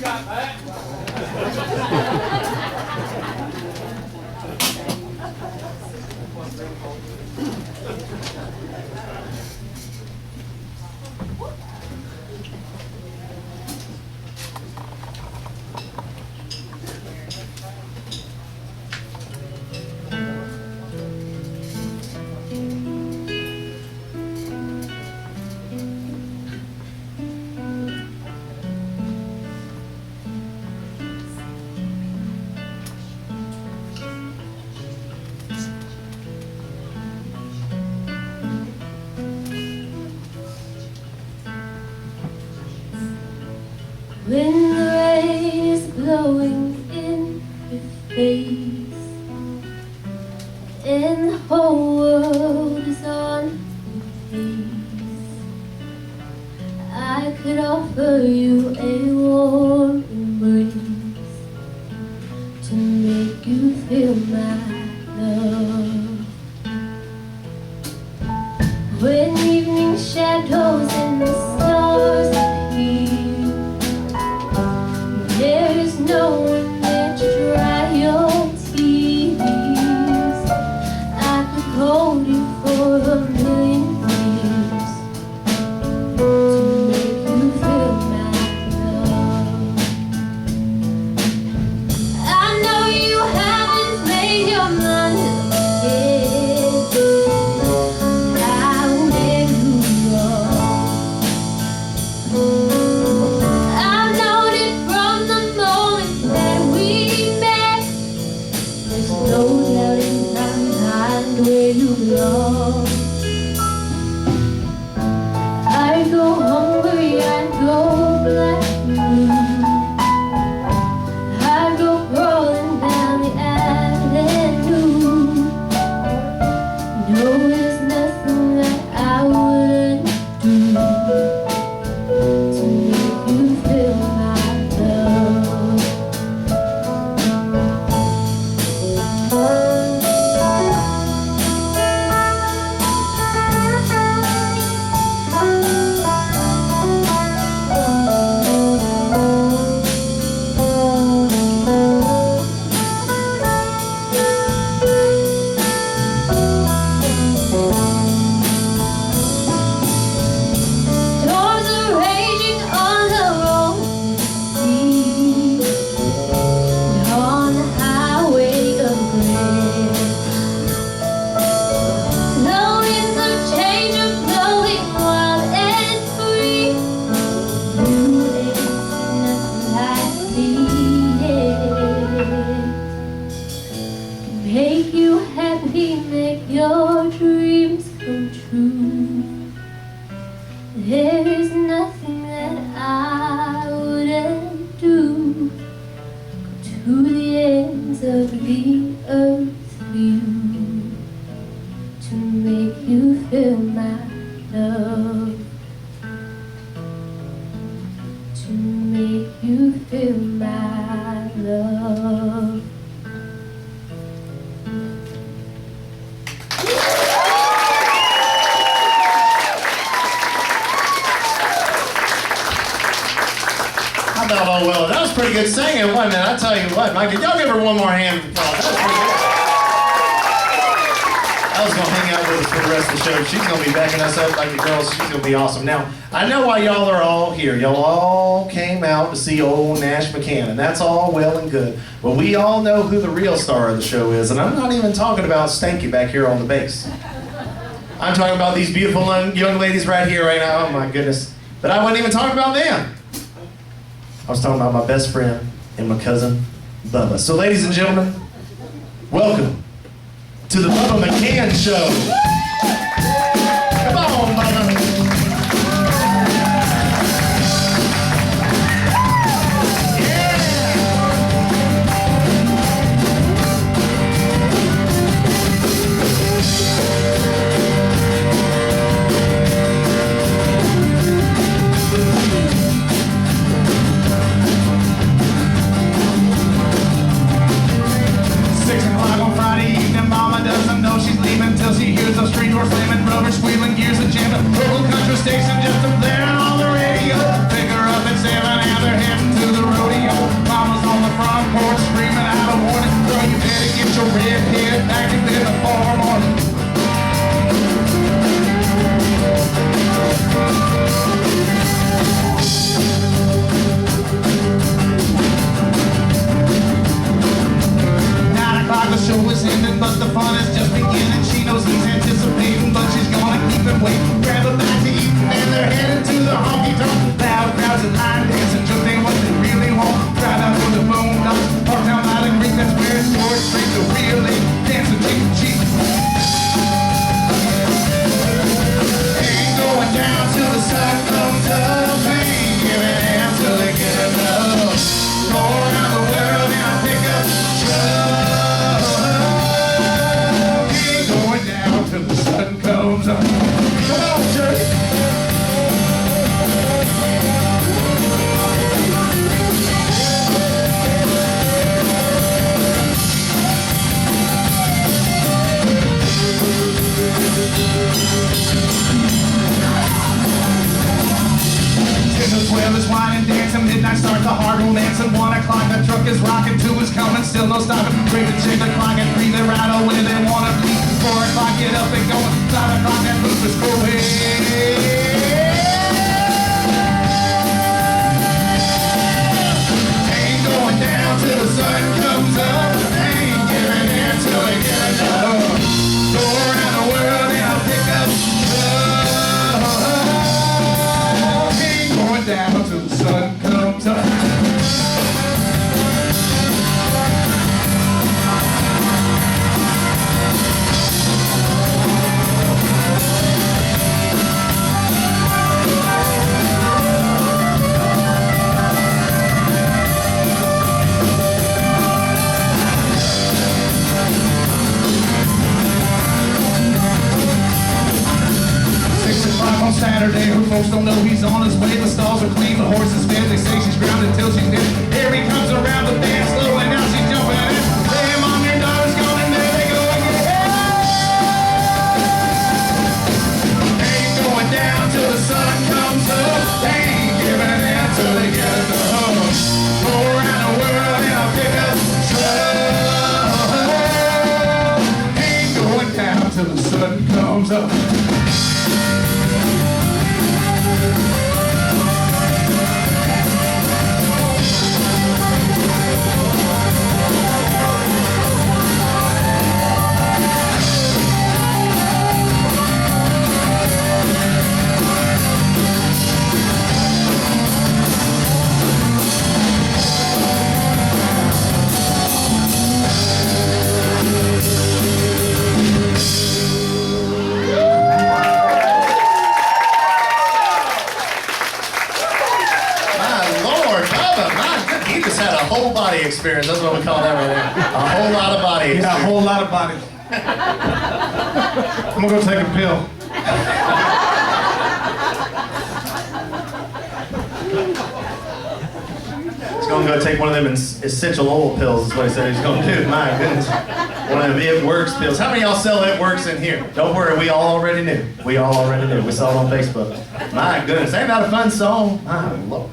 [SPEAKER 7] got that?
[SPEAKER 3] When the rain is blowing in your face and the whole world is on your face, I could offer you a warm embrace to make you feel my love. When evening shadows and the stars appear, there is no one that you ends of the earth for you, to make you feel my love, to make you feel my love.
[SPEAKER 4] How about old Willa? That was pretty good singing, wasn't it? I tell you what, Mike, y'all give her one more hand of applause. That was pretty good. I was gonna hang out with us for the rest of the show. She's gonna be backing us up like the girls. She's gonna be awesome. Now, I know why y'all are all here. Y'all all came out to see old Nash McCan, and that's all well and good. But we all know who the real star of the show is, and I'm not even talking about Stanky back here on the bass. I'm talking about these beautiful young ladies right here, right now. Oh my goodness. But I wasn't even talking about them. I was talking about my best friend and my cousin, Bubba. So ladies and gentlemen, welcome to the Bubba McCan Show. Come on, Bubba.
[SPEAKER 2] Saturday, her folks don't know he's on his way. The stalls are clean, the horse is fed. They say she's grounded till she's dead. Here he comes around the band slow, and now she's jumping in. Hey, mom, your daughter's gone, and there they go again. Ain't going down till the sun comes up. They ain't giving it in till they get it to home. Go around the world in a pickup truck. Ain't going down till the sun comes up.
[SPEAKER 4] He just had a whole body experience. That's what we call that right there. A whole lot of body.
[SPEAKER 6] Yeah, a whole lot of body. I'm gonna go take a pill.
[SPEAKER 4] He's gonna go take one of them essential oil pills, is what he said he's gonna do. My goodness. One of them It Works pills. How many of y'all sell It Works in here? Don't worry, we all already knew. We all already knew. We saw it on Facebook. My goodness, ain't that a fun song? My Lord.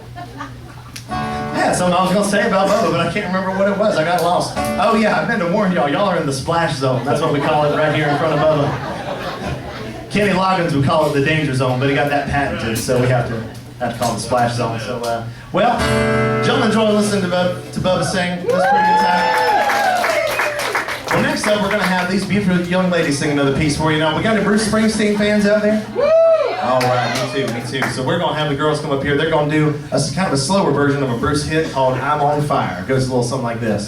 [SPEAKER 4] Yeah, something I was gonna say about Bubba, but I can't remember what it was. I got lost. Oh yeah, I meant to warn y'all. Y'all are in the splash zone. That's what we call it right here in front of Bubba. Kenny Loggins would call it the danger zone, but he got that patented, so we have to call it the splash zone. So, well, y'all enjoy listening to Bubba sing. That's a pretty good time. Well, next up, we're gonna have these beautiful young ladies sing another piece for you. Now, we got any Bruce Springsteen fans out there? All right, me too. So we're gonna have the girls come up here. They're gonna do a kind of a slower version of a Bruce hit called "I'm on Fire." It goes a little something like this.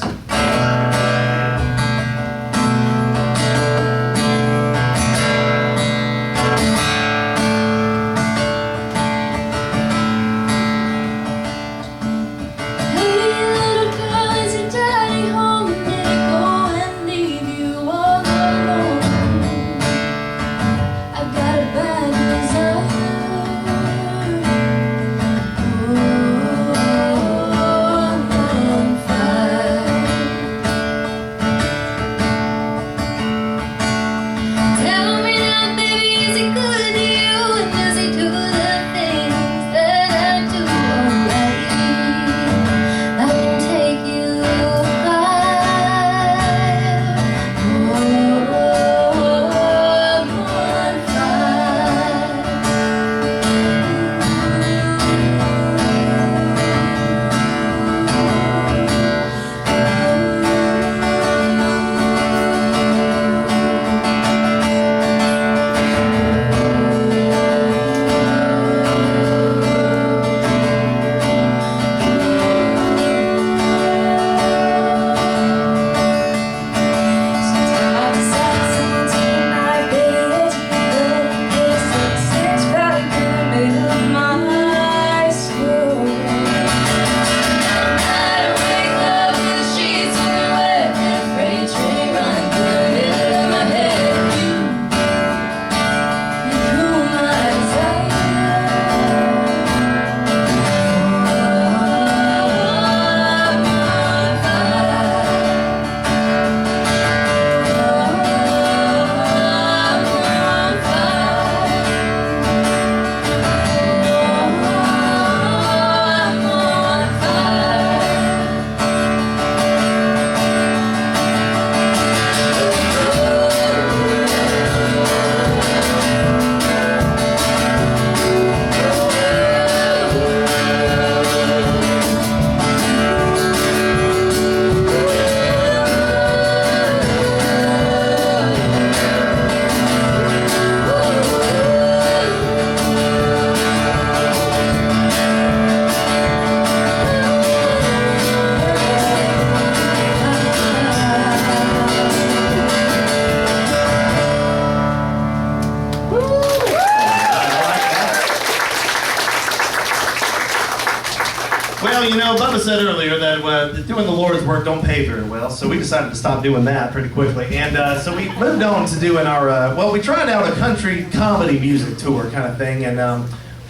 [SPEAKER 4] Well, you know, Bubba said earlier that doing the Lord's work don't pay very well, so we decided to stop doing that pretty quickly. And so we moved on to doing our, well, we tried out a country comedy music tour kind of thing, and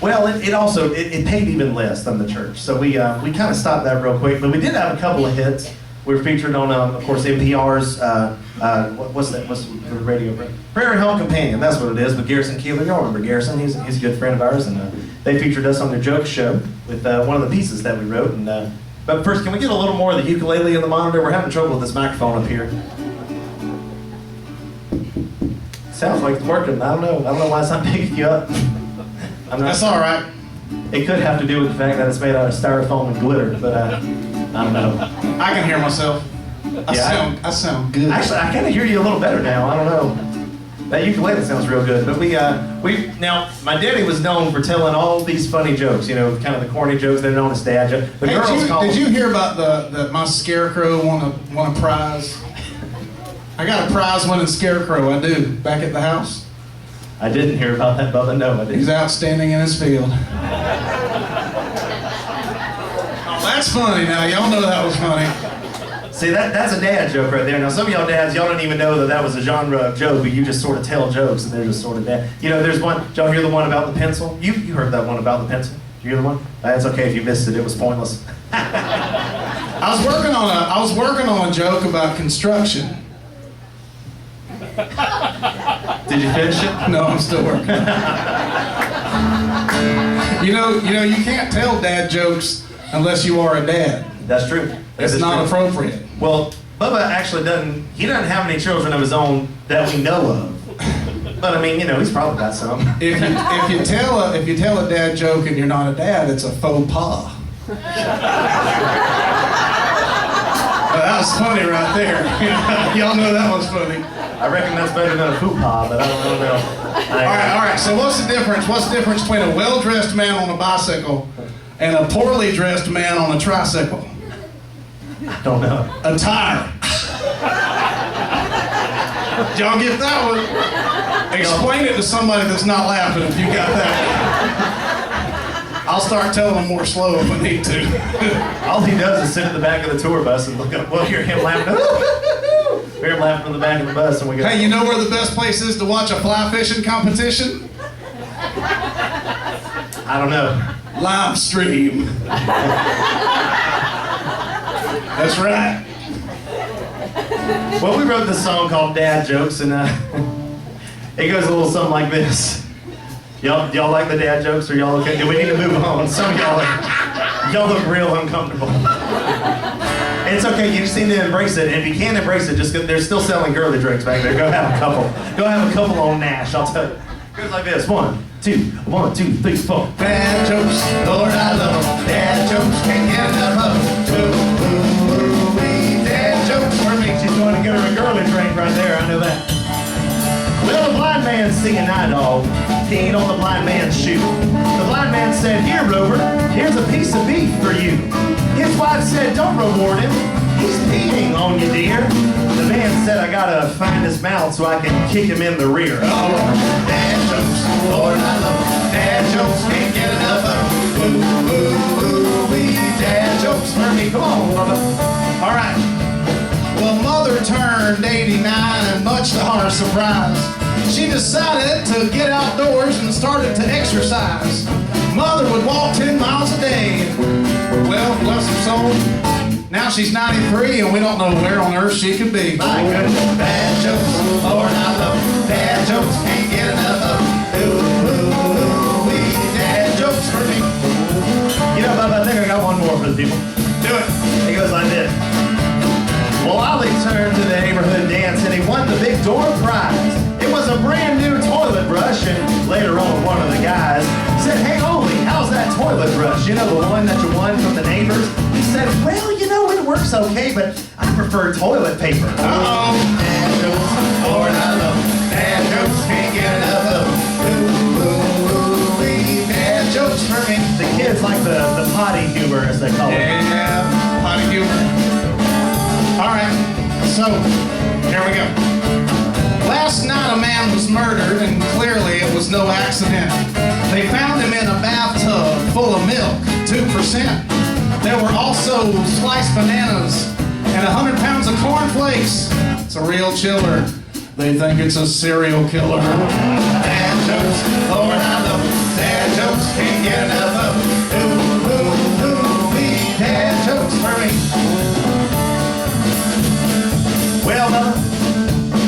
[SPEAKER 4] well, it also paid even less than the church. So we kind of stopped that real quick, but we did have a couple of hits. We were featured on, of course, NPR's, what's the radio? Prairie Home Companion, that's what it is, with Garrison Keeler. Y'all remember Garrison, he's a good friend of ours, and they featured us on their joke show with one of the pieces that we wrote. And but first, can we get a little more of the ukulele in the monitor? We're having trouble with this microphone up here. Sounds like it's working. I don't know why it's not picking you up.
[SPEAKER 6] That's all right.
[SPEAKER 4] It could have to do with the fact that it's made out of styrofoam and glitter, but I don't know.
[SPEAKER 6] I can hear myself. I sound good.
[SPEAKER 4] Actually, I kind of hear you a little better now. I don't know. That ukulele sounds real good. But we now, my daddy was known for telling all these funny jokes, you know, kind of the corny jokes that are known as dad jokes. The girls call
[SPEAKER 6] did you hear about the my scarecrow won a prize? I got a prize-winning scarecrow. I do, back at the house.
[SPEAKER 4] I didn't hear about that, Bubba. No, I didn't.
[SPEAKER 6] He's outstanding in his field. Oh, that's funny now. Y'all know that was funny.
[SPEAKER 4] See, that's a dad joke right there. Now, some of y'all dads, y'all don't even know that was a genre of joke, but you just sort of tell jokes and they're just sort of dad. You know, there's one, did y'all hear the one about the pencil? You heard that one about the pencil? Did you hear the one? That's okay if you missed it, it was pointless.
[SPEAKER 6] I was working on a joke about construction.
[SPEAKER 4] Did you finish it?
[SPEAKER 6] No, I'm still working. You know, you can't tell dad jokes unless you are a dad.
[SPEAKER 4] That's true.
[SPEAKER 6] It's not appropriate.
[SPEAKER 4] Well, Bubba actually doesn't have any children of his own that we know of. But I mean, you know, he's probably got some.
[SPEAKER 6] If you tell a dad joke and you're not a dad, it's a faux pas. That was funny right there. Y'all know that was funny.
[SPEAKER 4] I reckon that's better than a fupa, but I don't know.
[SPEAKER 6] All right. So what's the difference? What's the difference between a well-dressed man on a bicycle and a poorly dressed man on a tricycle?
[SPEAKER 4] Don't know.
[SPEAKER 6] A tire. Did y'all get that one? Explain it to somebody that's not laughing if you got that. I'll start telling them more slow if I need to.
[SPEAKER 4] All he does is sit at the back of the tour bus and look up. We'll hear him laughing. We hear him laughing from the back of the bus, and we go.
[SPEAKER 6] Hey, you know where the best place is to watch a fly fishing competition?
[SPEAKER 4] I don't know.
[SPEAKER 6] Live stream. That's right.
[SPEAKER 4] Well, we wrote this song called Dad Jokes, and it goes a little something like this. Y'all like the dad jokes, or y'all okay? Do we need to move on? Some of y'all look real uncomfortable. It's okay, you just need to embrace it. And if you can't embrace it, just they're still selling girly drinks back there. Go have a couple. Go have a couple on Nash, I'll tell you. It goes like this. 1, 2, 1, 2, 3, 4.
[SPEAKER 6] Dad jokes, Lord I love them. Dad jokes, can't get enough of them. Ooh, dad jokes for me.
[SPEAKER 4] She's going to get her a girly drink right there, I know that. Well, the blind man's seeing eye dog. He ain't on the blind man's shoe. The blind man said, "Here, Rover, here's a piece of beef for you." His wife said, "Don't reward him. He's peeing on you, dear." The man said, "I gotta find his mouth so I can kick him in the rear."
[SPEAKER 6] Oh, dad jokes, Lord I love them. Dad jokes, can't get enough of them. Ooh, ooh, ooh, wee, dad jokes for me. Come on, brother. All right. Well, mother turned 89, and much to her surprise, she decided to get outdoors and started to exercise. Mother would walk 10 miles a day. Well, bless her soul, now she's 93 and we don't know where on earth she could be. My goodness, dad jokes, Lord I love them. Dad jokes, can't get enough of them. Ooh, ooh, ooh, wee, dad jokes for me.
[SPEAKER 4] You know, Bob, I think I got one more for the people.
[SPEAKER 6] Do it.
[SPEAKER 4] It goes like this. Well, Ollie turned to the neighborhood dance and he won the big door prize. It was a brand new toilet brush, and later on one of the guys said, "Hey, Ollie, how's that toilet brush? You know, the one that you won from the neighbors?" He said, "Well, you know, it works okay, but I prefer toilet paper."
[SPEAKER 6] Uh-oh. Dad jokes, Lord I love them. Dad jokes, can't get enough of them. Ooh, ooh, ooh, wee, dad jokes for me.
[SPEAKER 4] The kids like the potty humor, as they call it.
[SPEAKER 6] Yeah, potty humor. All right, so here we go. Last night a man was murdered, and clearly it was no accident. They found him in a bathtub full of milk, 2%. There were also sliced bananas and 100 pounds of cornflakes. It's a real chiller. They think it's a serial killer. Dad jokes, Lord I love them. Dad jokes, can't get enough of them. Ooh, ooh, ooh, wee, dad jokes for me.
[SPEAKER 4] Well,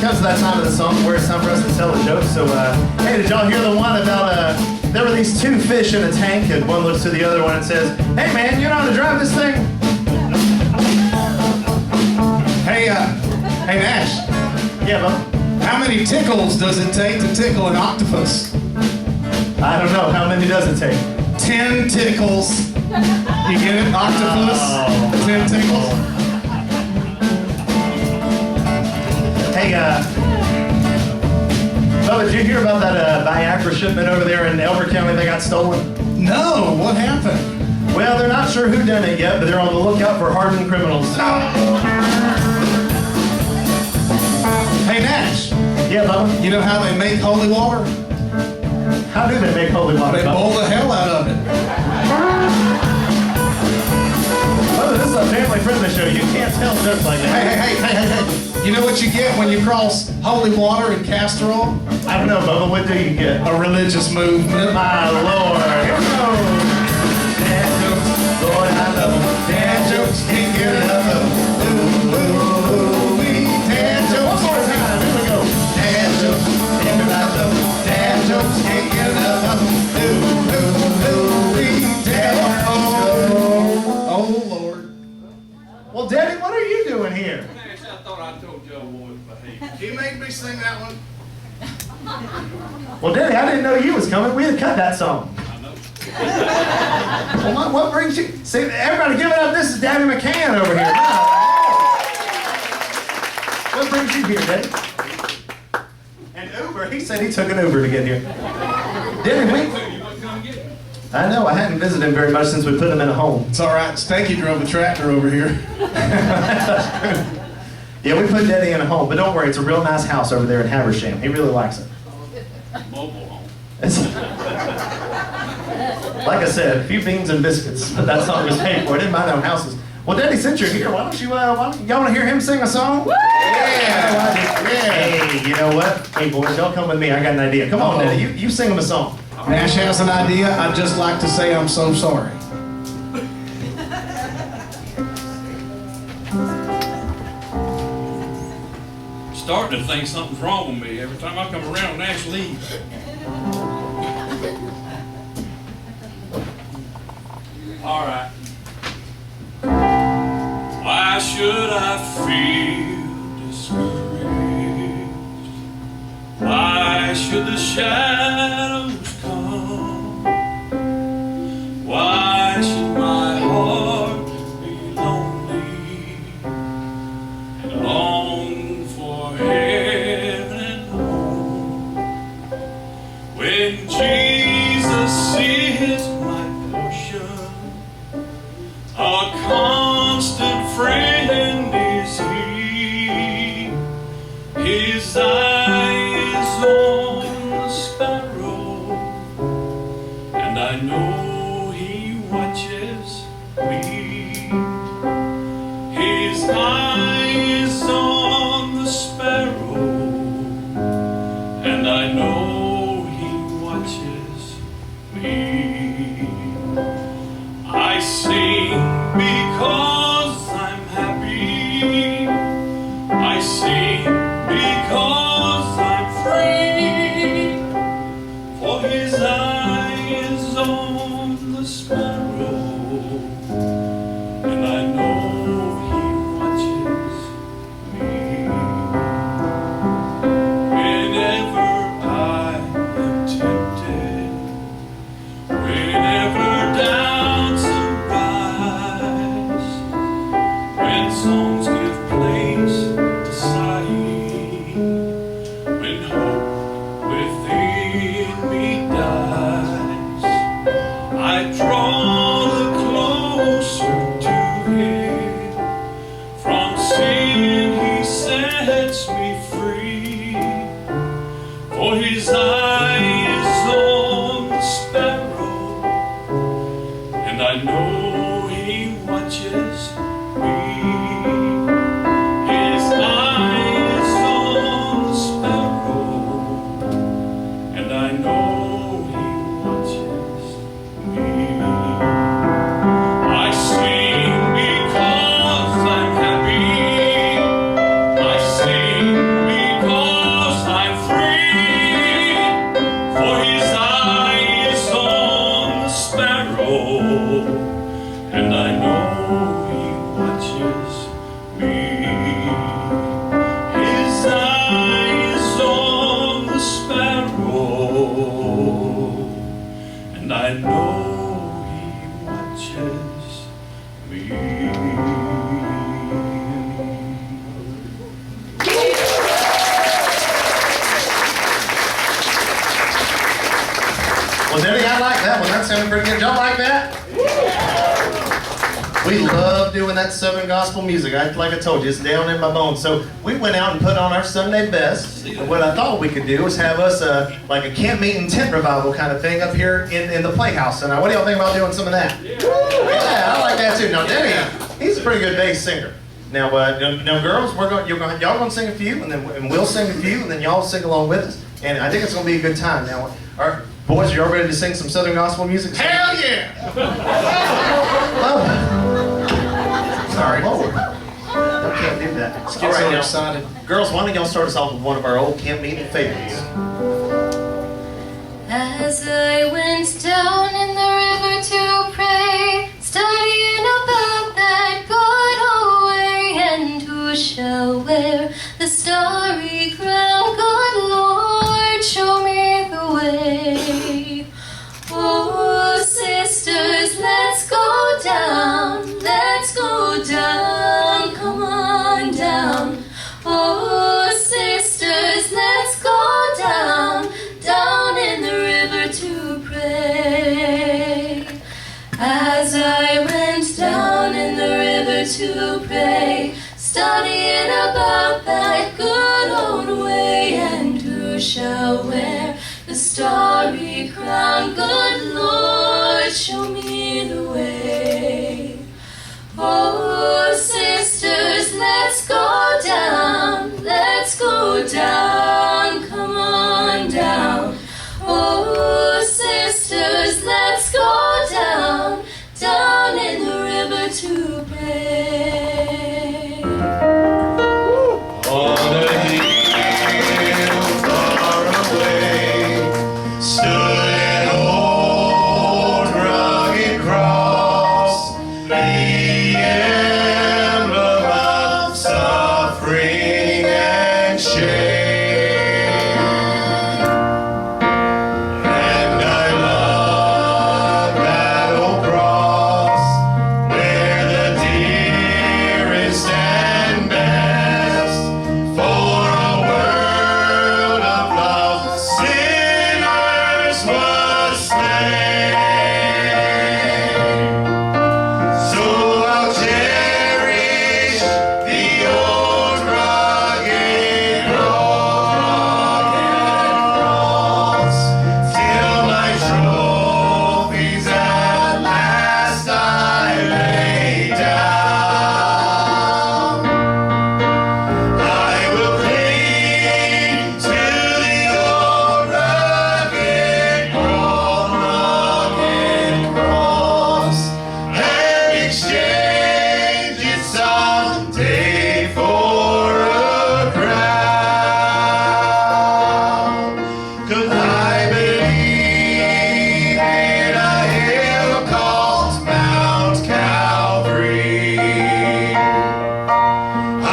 [SPEAKER 4] comes to that time of the song where it's time for us to tell a joke. So, hey, did y'all hear the one about, there were these two fish in a tank, and one looks to the other one and says, "Hey man, you know how to drive this thing?"
[SPEAKER 6] Hey Nash,
[SPEAKER 4] Yeah, bub.
[SPEAKER 6] how many tickles does it take to tickle an octopus?
[SPEAKER 4] I don't know. How many does it take?
[SPEAKER 6] 10 tickles. You get it? Octopus.
[SPEAKER 4] Oh.
[SPEAKER 6] 10 tickles.
[SPEAKER 4] Hey, Bubba, did you hear about that Viagra shipment over there in Elbert County that got stolen?
[SPEAKER 6] No, what happened?
[SPEAKER 4] Well, they're not sure who done it yet, but they're on the lookout for hardened criminals.
[SPEAKER 6] Hey Nash,
[SPEAKER 4] Yeah, Bubba.
[SPEAKER 6] you know how they make holy water?
[SPEAKER 4] How do they make holy water?
[SPEAKER 6] They
[SPEAKER 4] Bubba?
[SPEAKER 6] boil the hell out of it.
[SPEAKER 4] Bubba, this is a family friend of the show. You can't tell jokes like that.
[SPEAKER 6] Hey. You know what you get when you cross holy water and castor oil?
[SPEAKER 4] I don't know, Bubba. What do you get?
[SPEAKER 6] A religious movement.
[SPEAKER 4] My Lord. Here we go. Dad jokes, Lord, I love them. Dad jokes, can't get enough of them. Ooh, ooh, ooh, wee. Dad jokes. One more time. Here we go. Dad jokes, everybody love them. Dad jokes, can't get enough of them. Ooh, ooh, ooh, wee. Dad jokes. Oh, Lord. Well, Daddy, what are you doing here?
[SPEAKER 1] Nash, I thought I told y'all boys to behave. Can you make me sing that one?
[SPEAKER 4] Well, Daddy, I didn't know you was coming. We had cut that song.
[SPEAKER 1] I know.
[SPEAKER 4] Well, what brings you? See, everybody give it up. This is Daddy McCan over here. What brings you here, Daddy? An Uber. He said he took an Uber to get here. Didn't we?
[SPEAKER 1] You want to come get me?
[SPEAKER 4] I know. I hadn't visited him very much since we put him in a home.
[SPEAKER 6] It's all right. Stanky drove the tractor over here.
[SPEAKER 4] Yeah, we put Daddy in a home, but don't worry. It's a real nice house over there in Haversham. He really likes it.
[SPEAKER 1] Mobile home.
[SPEAKER 4] It's like I said, a few beans and biscuits. That song was paid for. I didn't buy no houses. Well, Daddy, since you're here, why don't you y'all want to hear him sing a song? Yeah. Hey, you know what? Hey, boys, y'all come with me. I got an idea. Come on, Daddy. You sing him a song.
[SPEAKER 6] Nash has an idea. I'd just like to say I'm so sorry.
[SPEAKER 8] Starting to think something's wrong with me every time I come around. Nash leaves. All right. Why should I feel discouraged? Why should the shadows come? Why should my heart be lonely and long for heaven and home? When Jesus is my portion, a constant friend is He. His eyes on the sparrow, and I know He watches me. His eyes on the sparrow, and I know He watches me. I sing because I'm happy. I sing because I'm free. For His eyes on the sparrow, and I know He watches me. Whenever I am tempted, whenever doubts arise, when songs give place to sighing, when hope within me dies, I draw closer to Him. From sin He sets me free. For His eyes on the sparrow, and I know He watches me. His eyes on the sparrow, and I know He watches me. I sing because I'm happy. I sing because I'm free. For His eyes on the sparrow, and I know He watches me. His eyes on the sparrow, and I know He watches me.
[SPEAKER 4] Well, Daddy, I like that one. That sounded pretty good. Y'all like that? We love doing that Southern gospel music. Like I told you, it's down in my bones. So we went out and put on our Sunday best. And what I thought we could do was have us like a camp meeting tent revival kind of thing up here in the playhouse. And what do y'all think about doing some of that? Yeah, I like that too. Now, Daddy, He's a pretty good bass singer. Now, now girls, y'all gonna sing a few, and we'll sing a few, and then y'all sing along with us. And I think it's gonna be a good time. Now, boys, are y'all ready to sing some Southern gospel music?
[SPEAKER 1] Hell yeah!
[SPEAKER 4] Oh. Sorry. Lord. I can't do that.
[SPEAKER 6] Let's
[SPEAKER 4] All
[SPEAKER 6] get
[SPEAKER 4] right,
[SPEAKER 6] so
[SPEAKER 4] now,
[SPEAKER 6] excited.
[SPEAKER 4] girls, why don't y'all start us off with one of our old camp meeting favorites?
[SPEAKER 3] As I went down in the river to pray, studying about that good old way, and who shall wear the starry crown? Good Lord, show me the way. Oh, sisters, let's go down, come on down. Oh, sisters, let's go down in the river to pray. As I went down in the river to pray, studying about that good old way, and who shall wear the starry crown? Good Lord, show me the way. Oh, sisters, let's go down, come on down. Oh, sisters, let's go down in the river to pray.
[SPEAKER 5] On a hill far away stood an old rugged cross, the emblem of suffering and shame. And I love that old cross, where the dearest and best for a world of love sinners was slain. So I'll cherish the old rugged cross till my trophies at last I lay down. I will cling to the old rugged cross and exchange it someday for a crown. 'Cause I believe in a hill called Mount Calvary. I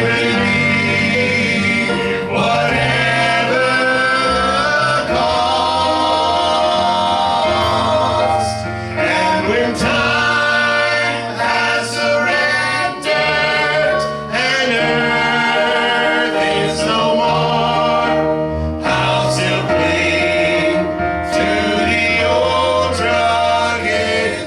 [SPEAKER 5] believe whatever the cost, and when time has surrendered and earth is no more, I'll still cling to the old rugged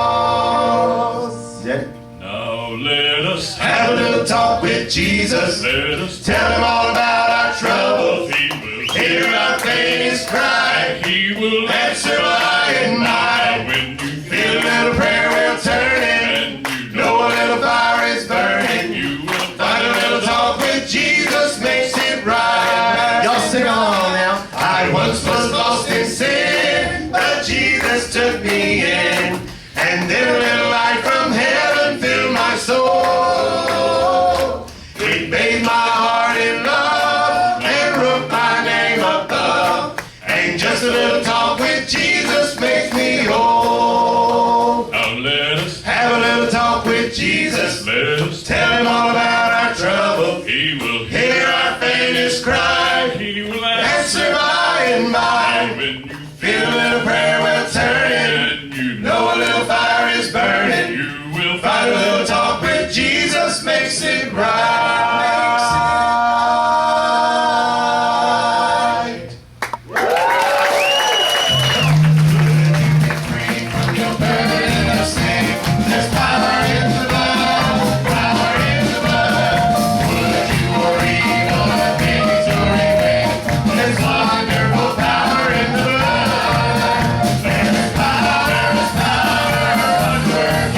[SPEAKER 5] cross.
[SPEAKER 4] Is that it?
[SPEAKER 8] Now let us
[SPEAKER 5] Have a little talk with Jesus.
[SPEAKER 8] let us
[SPEAKER 5] Tell him all about our troubles.
[SPEAKER 8] He will
[SPEAKER 5] Hear our faintest cry.
[SPEAKER 8] He will
[SPEAKER 5] Answer by and by.
[SPEAKER 8] when you
[SPEAKER 5] Feel a little prayer wheel turning.
[SPEAKER 8] and you
[SPEAKER 5] Know a little fire is burning.
[SPEAKER 8] you will
[SPEAKER 5] Find a little talk with Jesus makes it right.
[SPEAKER 4] Y'all sing along now.
[SPEAKER 5] I once was lost in sin, but Jesus took me in. And then a little light from heaven filled my soul. He bathed my heart in love and wrote my name above. And just a little talk with Jesus makes me whole.
[SPEAKER 8] now let us
[SPEAKER 5] Have a little talk with Jesus.
[SPEAKER 8] let us
[SPEAKER 5] Tell him all about our trouble.
[SPEAKER 8] He will
[SPEAKER 5] Hear our faintest cry.
[SPEAKER 8] He will
[SPEAKER 5] Answer by and by.
[SPEAKER 8] when you
[SPEAKER 5] Feel a little prayer well turning.
[SPEAKER 8] and you
[SPEAKER 5] Know a little fire is burning.
[SPEAKER 8] you will
[SPEAKER 5] Find a little talk with Jesus makes it right. There's power in the blood, power in the blood. Would you or evil, the victory win? There's wonderful power in the blood. There's power, unworking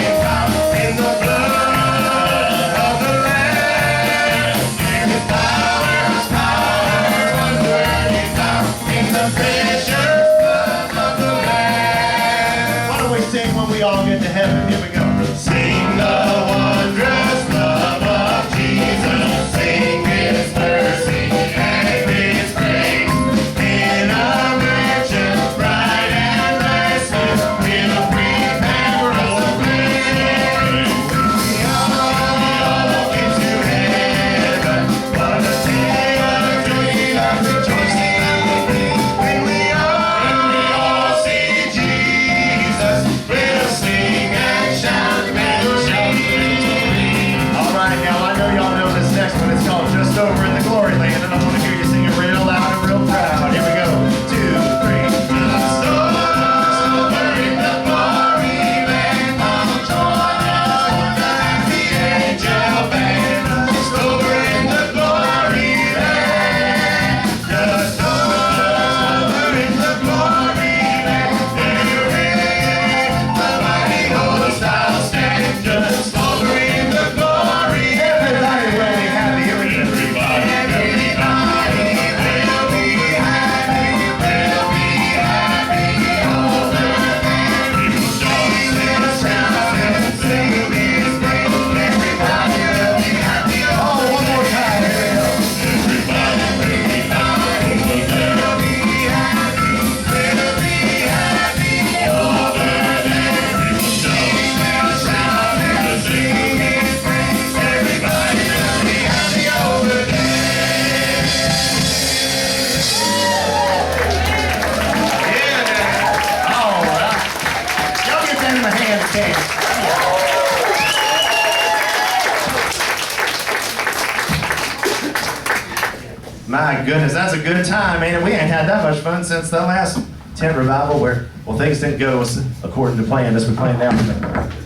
[SPEAKER 4] My goodness, that's a good time, man. And we ain't had that much fun since the last tent revival where, well, things didn't go according to plan as we planned out.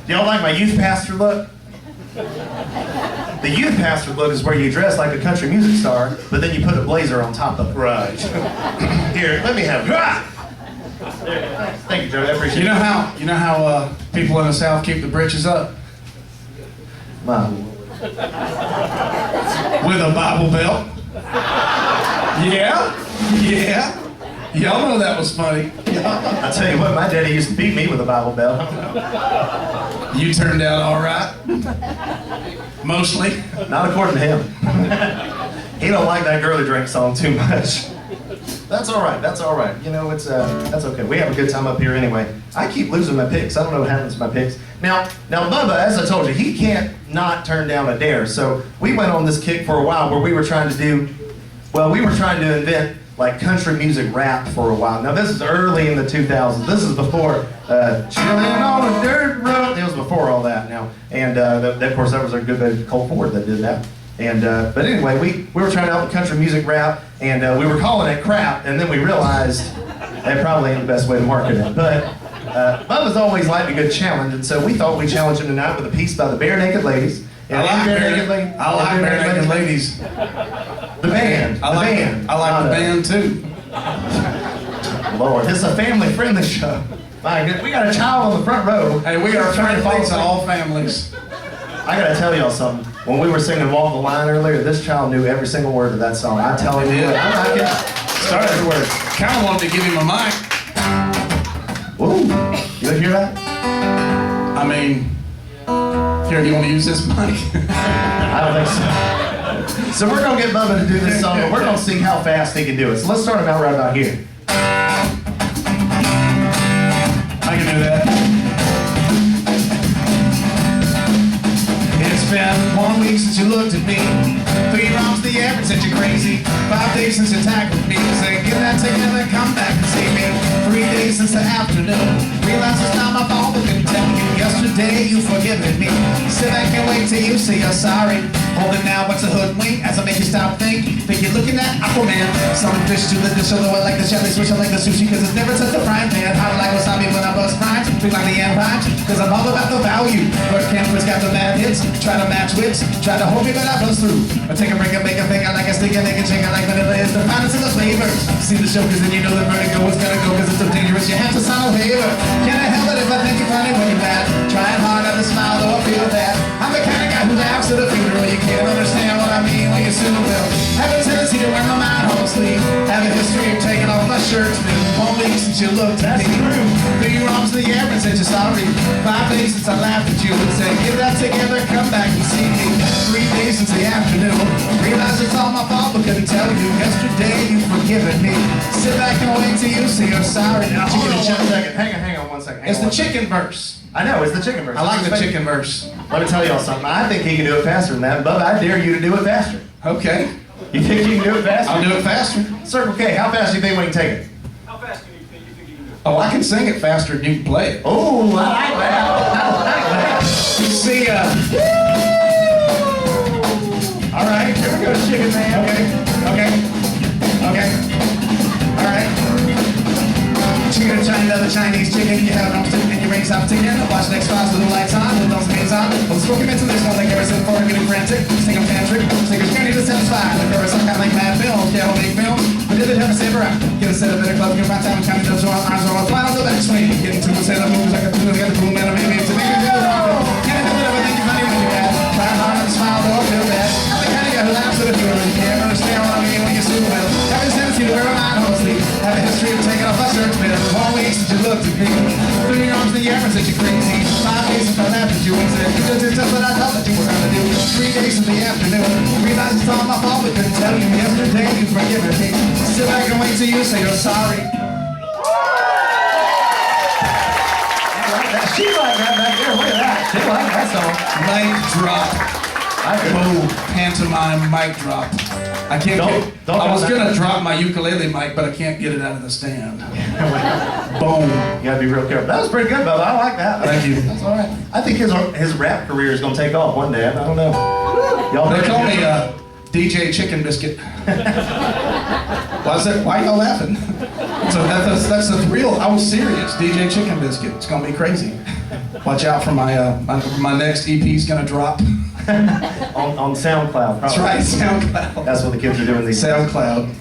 [SPEAKER 4] Do y'all like my youth pastor look? The youth pastor look is where you dress like a country music star, but then you put a blazer on top of it.
[SPEAKER 5] Right. Here, let me have it.
[SPEAKER 4] Thank you, Joe. I appreciate it.
[SPEAKER 6] You know how people in the South keep the britches up?
[SPEAKER 4] Mom.
[SPEAKER 6] With a Bible belt. Yeah. Y'all know that was funny.
[SPEAKER 4] I tell you what, my daddy used to beat me with a Bible belt.
[SPEAKER 6] You turned out all right. Mostly.
[SPEAKER 4] Not according to him. He don't like that girly drink song too much. That's all right. That's all right. You know, it's that's okay. We have a good time up here anyway. I keep losing my picks. I don't know what happens to my picks. Now, Bubba, as I told you, he can't not turn down a dare. So we went on this kick for a while where we were trying to invent like country music rap for a while. Now this is early in the 2000s. This is before Chillin' on a Dirt Road. It was before all that now. And of course that was our good buddy Cole Ford that did that. And but anyway, we were trying out the country music rap, and we were calling it crap, and then we realized that probably ain't the best way to market it. But Bubba's always liked a good challenge, and so we thought we'd challenge him tonight with a piece by the Bare Naked Ladies.
[SPEAKER 6] I like Bare Naked Ladies.
[SPEAKER 4] The band.
[SPEAKER 6] I like the band too.
[SPEAKER 4] Lord, this is a family-friendly show. My goodness, we got a child on the front row.
[SPEAKER 6] Hey, we are friendly to all families.
[SPEAKER 4] I gotta tell y'all something. When we were singing Walk the Line earlier, this child knew every single word of that song. I'm telling you, I'm not kidding.
[SPEAKER 6] Start every word. Kind of wanted to give him a mic.
[SPEAKER 4] Ooh, you hear that?
[SPEAKER 6] I mean, here, do you want to use this mic?
[SPEAKER 4] I don't think so. So we're gonna get Bubba to do this song, but we're gonna see how fast he can do it. So let's start him out right about here.
[SPEAKER 6] I can do that. It's been 1 week since you looked at me. 3 rounds the average said you're crazy. 5 days since you tackled me. Say, get that together, come back and see me. 3 days since the afternoon. Realize it's not my fault, but couldn't tell you. Yesterday you forgiven me. Sit back and wait till you say you're sorry. Hold it now, what's a hoodwink? As I make you stop think you're looking at Aquaman. Some fish to the dish, although I like the jelly switch, I like the sushi, cause it's never touched the frying pan. I don't like wasabi when I bust rhymes. Think like the end rhymes, cause I'm all about the value. But campers got the mad hits, try to match wits, try to hold me but I bust through. I take a break and make a thing, I like a stick and make a shake, I like vanilla is the finest of the flavors. See the show cause then you know the vertigo is gonna go cause it's so dangerous, you have to sign a waiver. Can I help it if I think you're funny when you're mad? Trying hard not to smile or feel bad. I'm the kind of guy who laughs at the funeral, you can't understand what I mean when you soon will. Have a tendency to wear my mind on sleeve. Have a history of taking off my shirt. It's been 1 week since you looked at me. 3 wrongs to the air and said you're sorry. 5 days since I laughed at you and said, get that together, come back and see me. 3 days since the afternoon. Realize it's all my fault, but couldn't tell you. Yesterday you've forgiven me. Sit back and wait till you say you're sorry.
[SPEAKER 4] Now, hold on 1 second. Hang on 1 second.
[SPEAKER 6] It's the chicken verse.
[SPEAKER 4] I know, it's the chicken verse.
[SPEAKER 6] I like the chicken verse.
[SPEAKER 4] Let me tell y'all something. I think he can do it faster than that. Bubba, I dare you to do it faster.
[SPEAKER 6] Okay.
[SPEAKER 4] You think you can do it faster?
[SPEAKER 6] I'll do it faster.
[SPEAKER 4] Circle K, how fast do you think we can take it?
[SPEAKER 7] How fast do you think you can do it?
[SPEAKER 6] Oh, I can sing it faster than you can play it.
[SPEAKER 4] Oh, I like that. I like that.
[SPEAKER 6] See,
[SPEAKER 4] All right, here we go, chicken man.
[SPEAKER 6] Okay. All right. Chicken and China, the Chinese chicken. You have no stick and your rings stop ticking. Watch next class with the lights on, with those games on. Well, the smoking mints in this one, like Harrison Ford getting frantic. Sing them tantric, singers can't even satisfy. The chorus, some kind of like mad films, yeah, we'll make films. But did it have a saber out? Get a set of better club, get my time and counting those arms on, fly on the back swing. Getting to the set of moves like a fool, got the boom, and maybe it's a big deal. Can't do it, everything you funny when you're mad. Try hard and smile, don't feel bad. I'm the kind of guy who laughs at a funeral. You can't understand what I mean when you soon will. Have a tendency to wear my mind on sleep. Have a history of taking off my shirt. Been 1 week since you looked at me. 3 arms in the air and said you're crazy. 5 days since I laughed at you and said you just did just what I thought that you were gonna do. 3 days in the afternoon. Realized it's all my fault, but couldn't tell you. Yesterday you forgiven me. Sit back and wait till you say you're sorry.
[SPEAKER 4] She like that back there. Look at that. She like that song.
[SPEAKER 6] Mic drop. Oh, pantomime mic drop. I can't
[SPEAKER 4] Don't
[SPEAKER 6] I was
[SPEAKER 4] do that.
[SPEAKER 6] gonna drop my ukulele mic, but I can't get it out of the stand. Boom.
[SPEAKER 4] You gotta be real careful. That was pretty good, Bubba. I like that.
[SPEAKER 6] Thank you.
[SPEAKER 4] That's all right. I think his rap career is gonna take off one day. I don't know. Y'all
[SPEAKER 6] They call me DJ Chicken Biscuit. Why y'all laughing? So that's the real, I was serious. DJ Chicken Biscuit. It's gonna be crazy. Watch out for my next EP's gonna drop.
[SPEAKER 4] on SoundCloud.
[SPEAKER 6] That's
[SPEAKER 4] Probably.
[SPEAKER 6] right, SoundCloud.
[SPEAKER 4] That's what the kids are doing these days.
[SPEAKER 6] SoundCloud.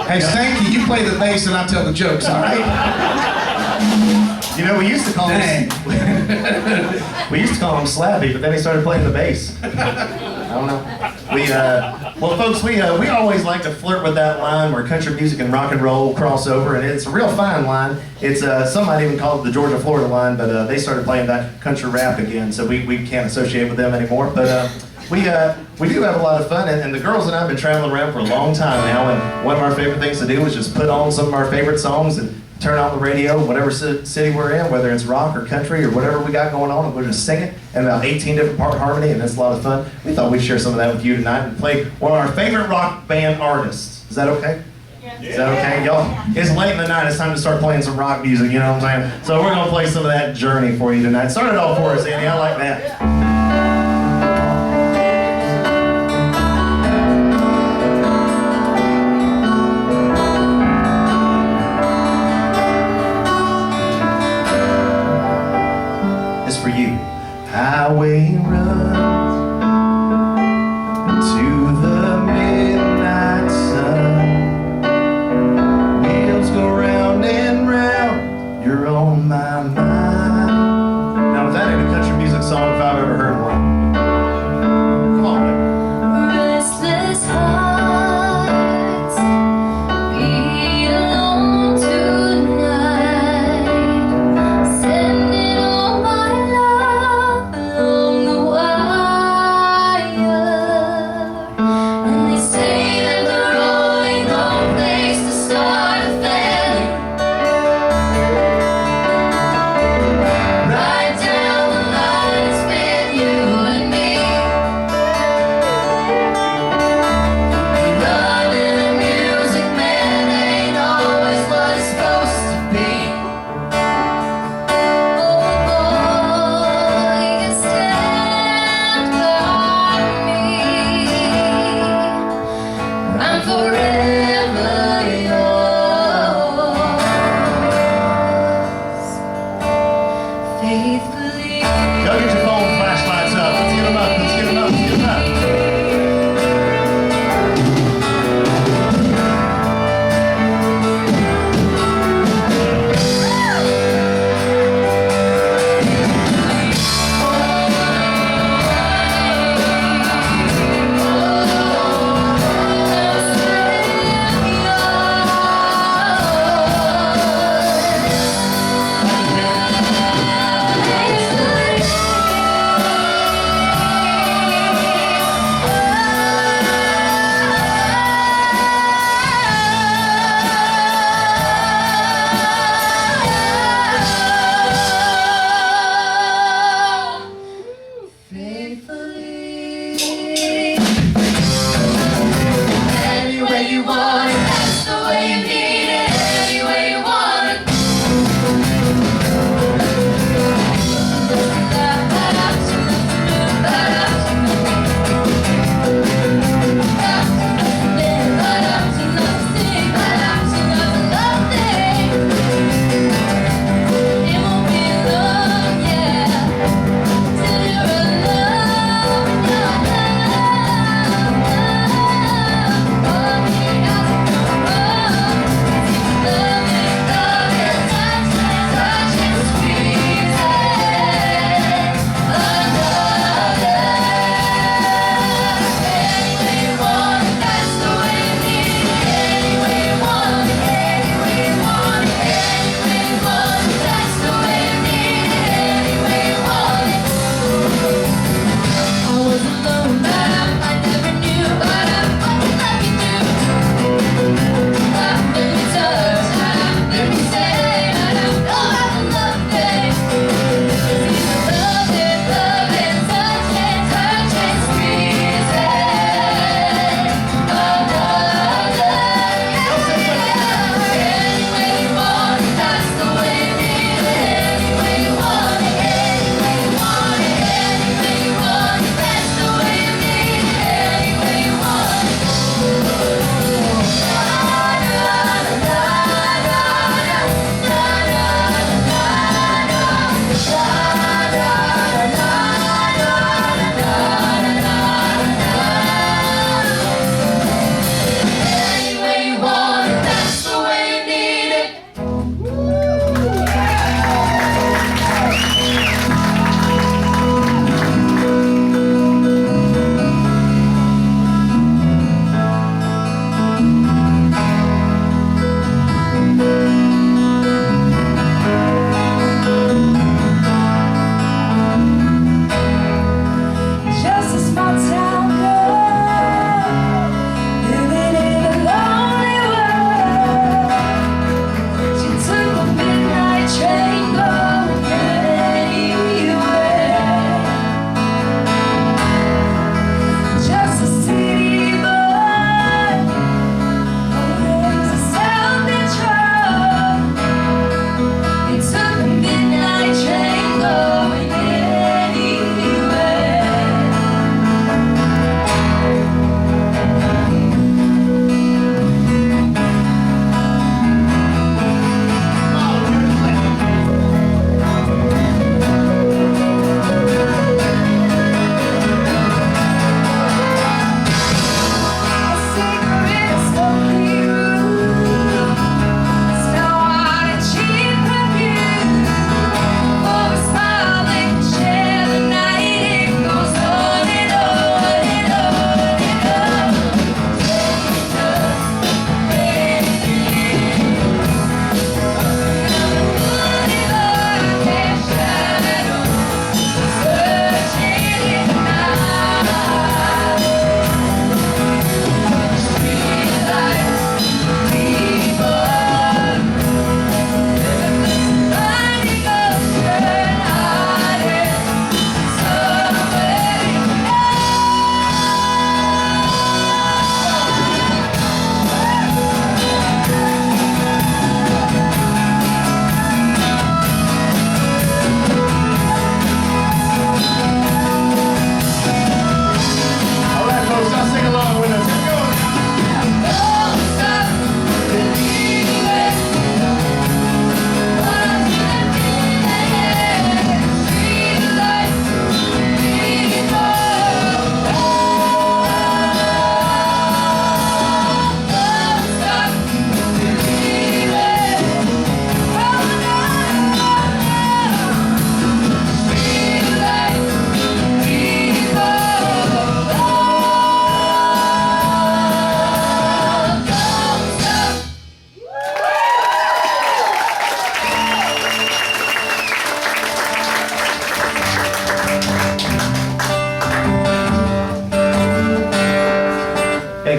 [SPEAKER 6] Hey, Stanky, you play the bass and I tell the jokes, all right?
[SPEAKER 4] You know, we used to call him Slappy, but then he started playing the bass. I don't know. Well, folks, we always like to flirt with that line where country music and rock and roll cross over, and it's a real fine line. It's some might even call it the Georgia-Florida line, but they started playing that country rap again, so we can't associate with them anymore. But we do have a lot of fun, and the girls and I have been traveling around for a long time now, and one of our favorite things to do is just put on some of our favorite songs and turn on the radio, whatever city we're in, whether it's rock or country or whatever we got going on, and we'll just sing it in about 18 different part harmony, and it's a lot of fun. We thought we'd share some of that with you tonight and play one of our favorite rock band artists. Is that okay? Yeah. Is that okay? Y'all, it's late in the night, it's time to start playing some rock music, you know what I'm saying? So we're gonna play some of that Journey for you tonight. Start it off for us, Andy, I like that. For you. Highway runs into the midnight sun. Wheels go round and round. You're on my mind. Now, is that ain't a country music song if I've ever heard one? Come on, man.
[SPEAKER 3] Restless hearts beat alone tonight, sending all my love along the wire, and they say that the rolling don't place to start a family. Right down the line, it's been you and me. Love and the music, man, ain't always what it's supposed to be. Oh boy, you can stand by me. I'm forever yours, faithfully.
[SPEAKER 4] Y'all get your phone flashlights up. Let's get them up. Let's get them up. Let's get them up.
[SPEAKER 3] Faithfully. Any way you want it, that's the way you need it. Any way you want it. It won't be long, yeah, till you're alone.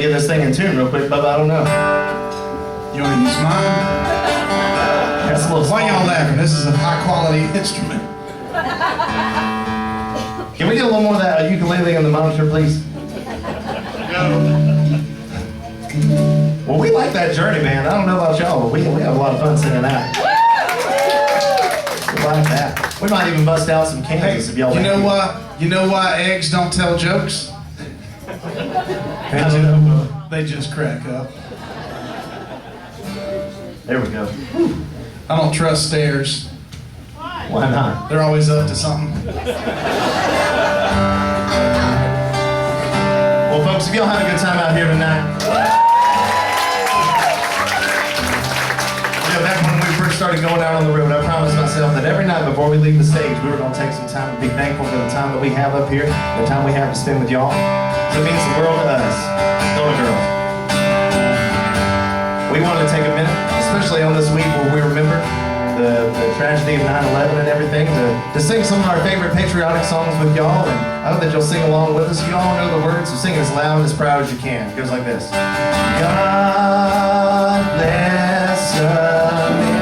[SPEAKER 4] get this thing in tune real quick, Bubba. I don't know.
[SPEAKER 6] You want to use mine?
[SPEAKER 4] That's a little
[SPEAKER 6] Why y'all laughing? This is a high quality instrument.
[SPEAKER 4] Can we get a little more of that ukulele in the monitor, please? Well, we like that journey, man. I don't know about y'all, but we have a lot of fun singing that. We like that. We might even bust out some Kansas if y'all
[SPEAKER 6] You
[SPEAKER 4] like.
[SPEAKER 6] know why? You know why eggs don't tell jokes? They just crack up.
[SPEAKER 4] There we go.
[SPEAKER 6] I don't trust stairs.
[SPEAKER 4] Why not?
[SPEAKER 6] They're always up to something.
[SPEAKER 4] Well, folks, if y'all had a good time out here tonight, back when we first started going out on the road, I promised myself that every night before we leave the stage, we were going to take some time to be thankful for the time that we have up here, the time we have to spend with y'all. So it means the world to us, don't it, girls? We wanted to take a minute, especially on this week where we remember the tragedy of 9/11 and everything, to sing some of our favorite patriotic songs with y'all, and I hope that you'll sing along with us. You all know the words, so sing as loud and as proud as you can. It goes like this. God bless America,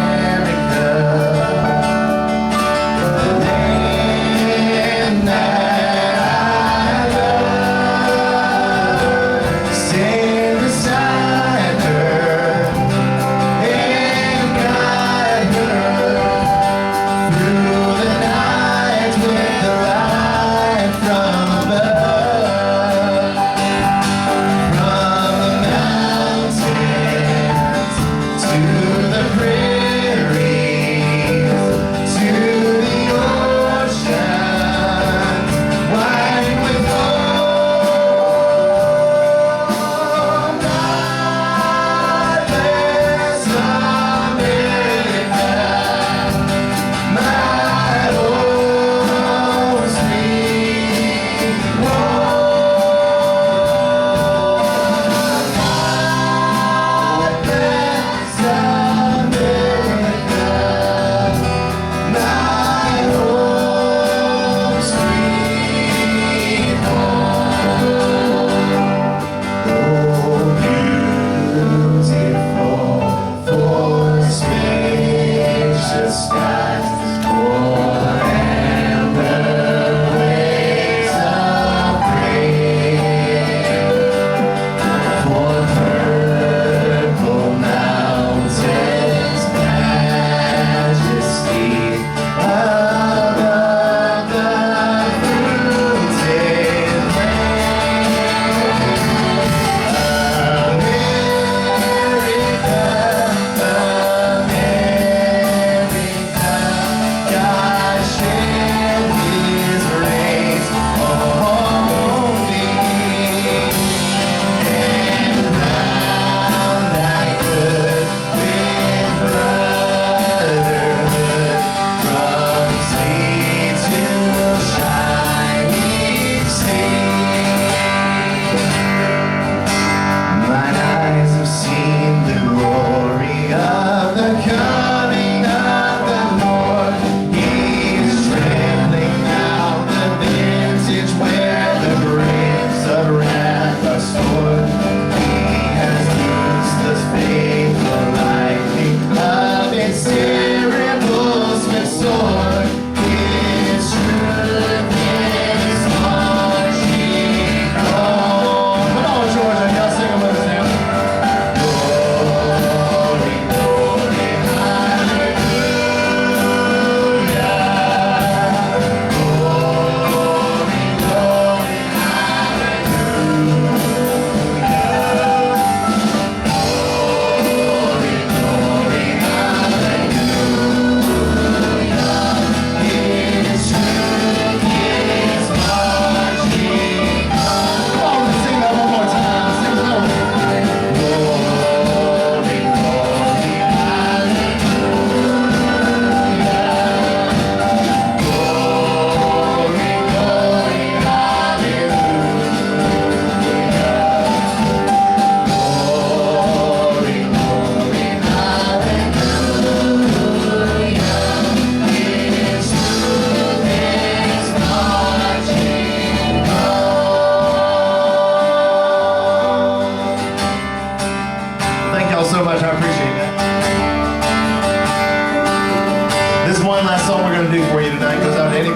[SPEAKER 4] the land that I love. Stand beside her and guide her through the night with the light from above. From the mountains to the prairie.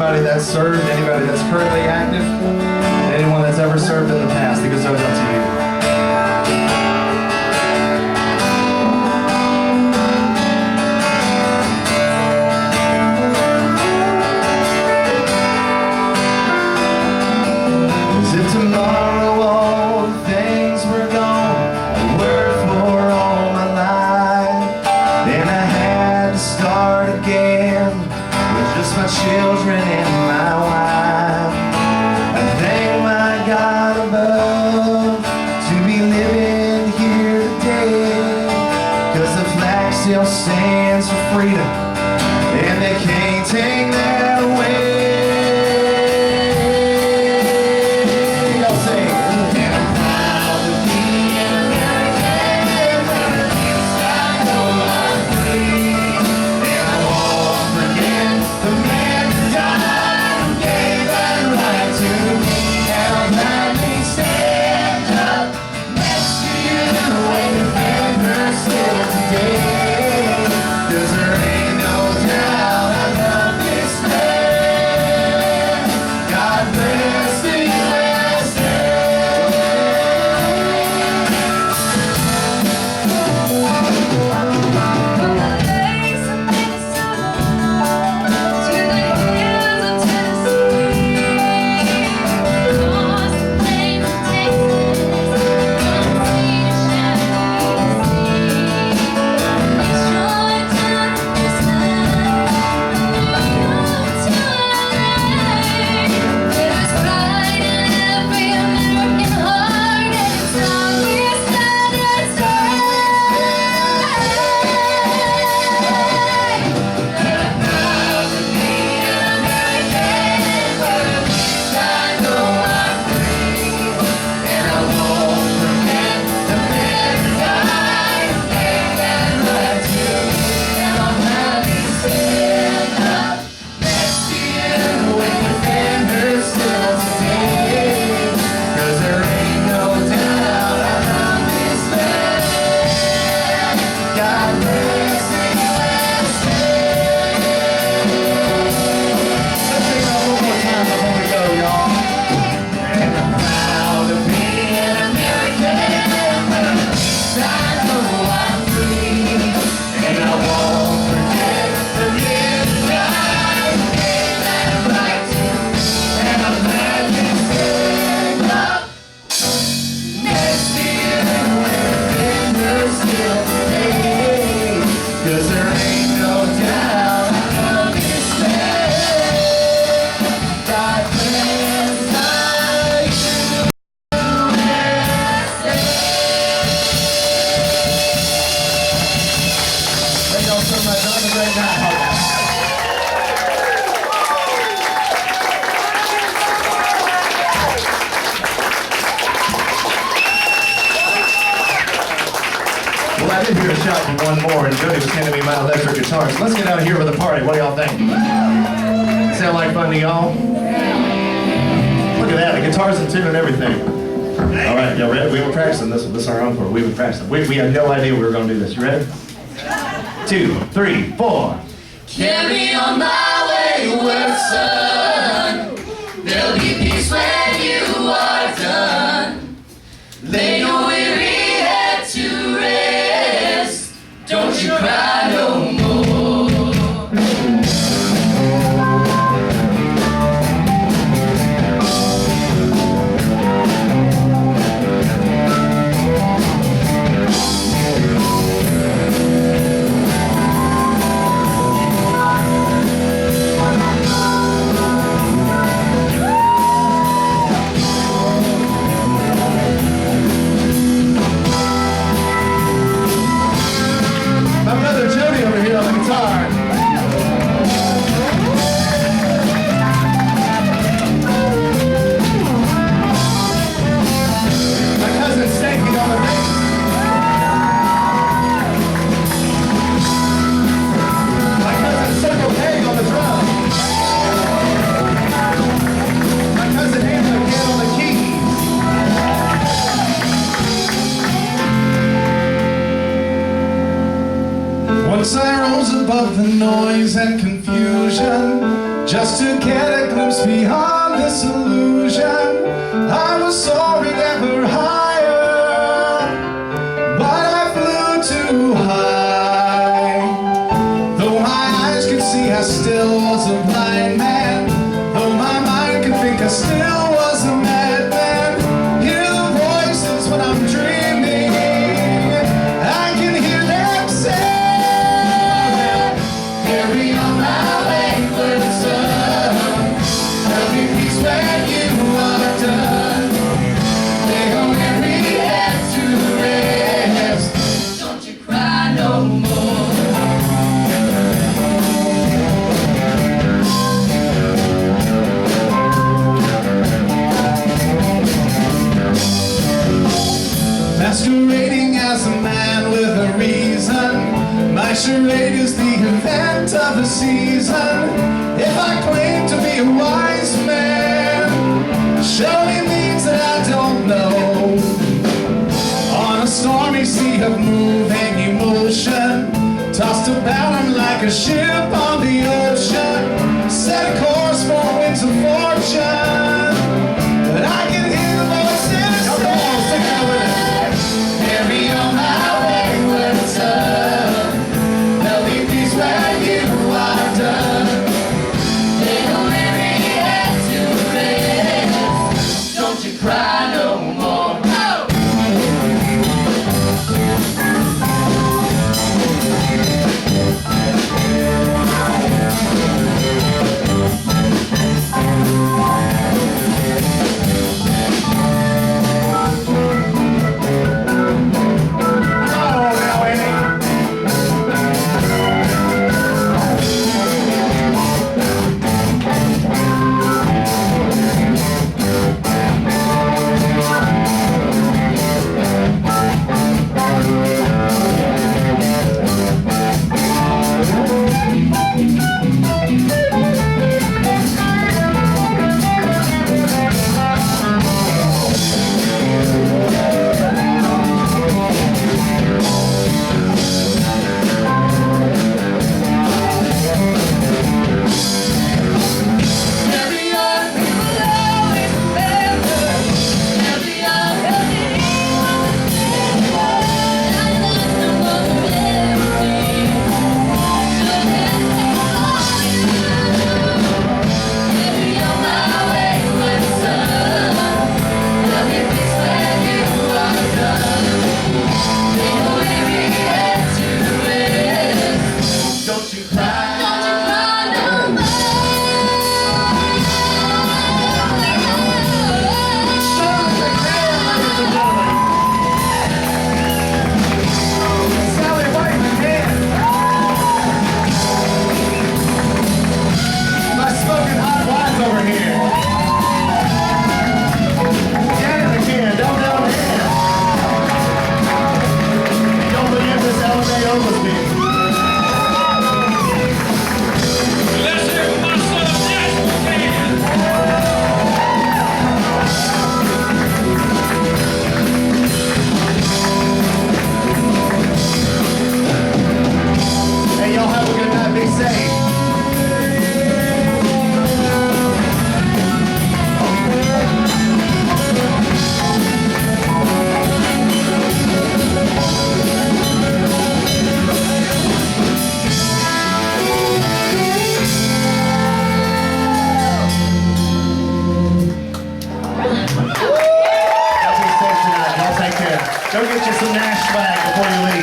[SPEAKER 4] anybody that's served, anybody that's currently active, and anyone that's ever served in the past. It goes out to you. Tomorrow all the things were gone, I worked for all my life, and I had to start again with just my children and my wife. I thank my God above to be living here today, 'cause the flag still stands for freedom, and they can't take that away. Well, I did hear a shout from one more, and Jody was handing me my electric guitar. So let's get out of here with a party. What do y'all think? Sound like fun to y'all? Look at that, the guitar's in tune and everything. All right, y'all ready? We were practicing this. This is our own part. We were practicing. We had no idea we were going to do this. You ready? 2, 3, 4.
[SPEAKER 3] Carry on my wayward son. There'll be peace when you are done. Lay your weary head to rest. Don't you cry no more.
[SPEAKER 6] Once I rose above the noise and confusion, just to get a glimpse beyond this illusion. I was soaring ever higher, but I flew too high. Though my eyes could see, I still was a blind man. Though my mind could think, I still was a madman. Hear the voices when I'm dreaming, I can hear them say, carry on my wayward son. There'll be peace when you are done. Lay on every head to rest. Don't you cry no more. Masquerading as a man with a reason, my charade is the event of the season. If I claim to be a wise man, surely means that I don't know. On a stormy sea of moving emotion, tossed about I'm like a ship on the ocean, set a course for winds of fortune. But I can hear the voices say, carry on my wayward son. There'll be peace when you are done. Lay on every head to rest. Don't you cry no more. No!
[SPEAKER 8] Let's hear for my son, Nash McCan.
[SPEAKER 4] Hey, y'all have a good night. Be safe. Y'all be safe tonight. Y'all take care. Go get you some Nash swag before you leave.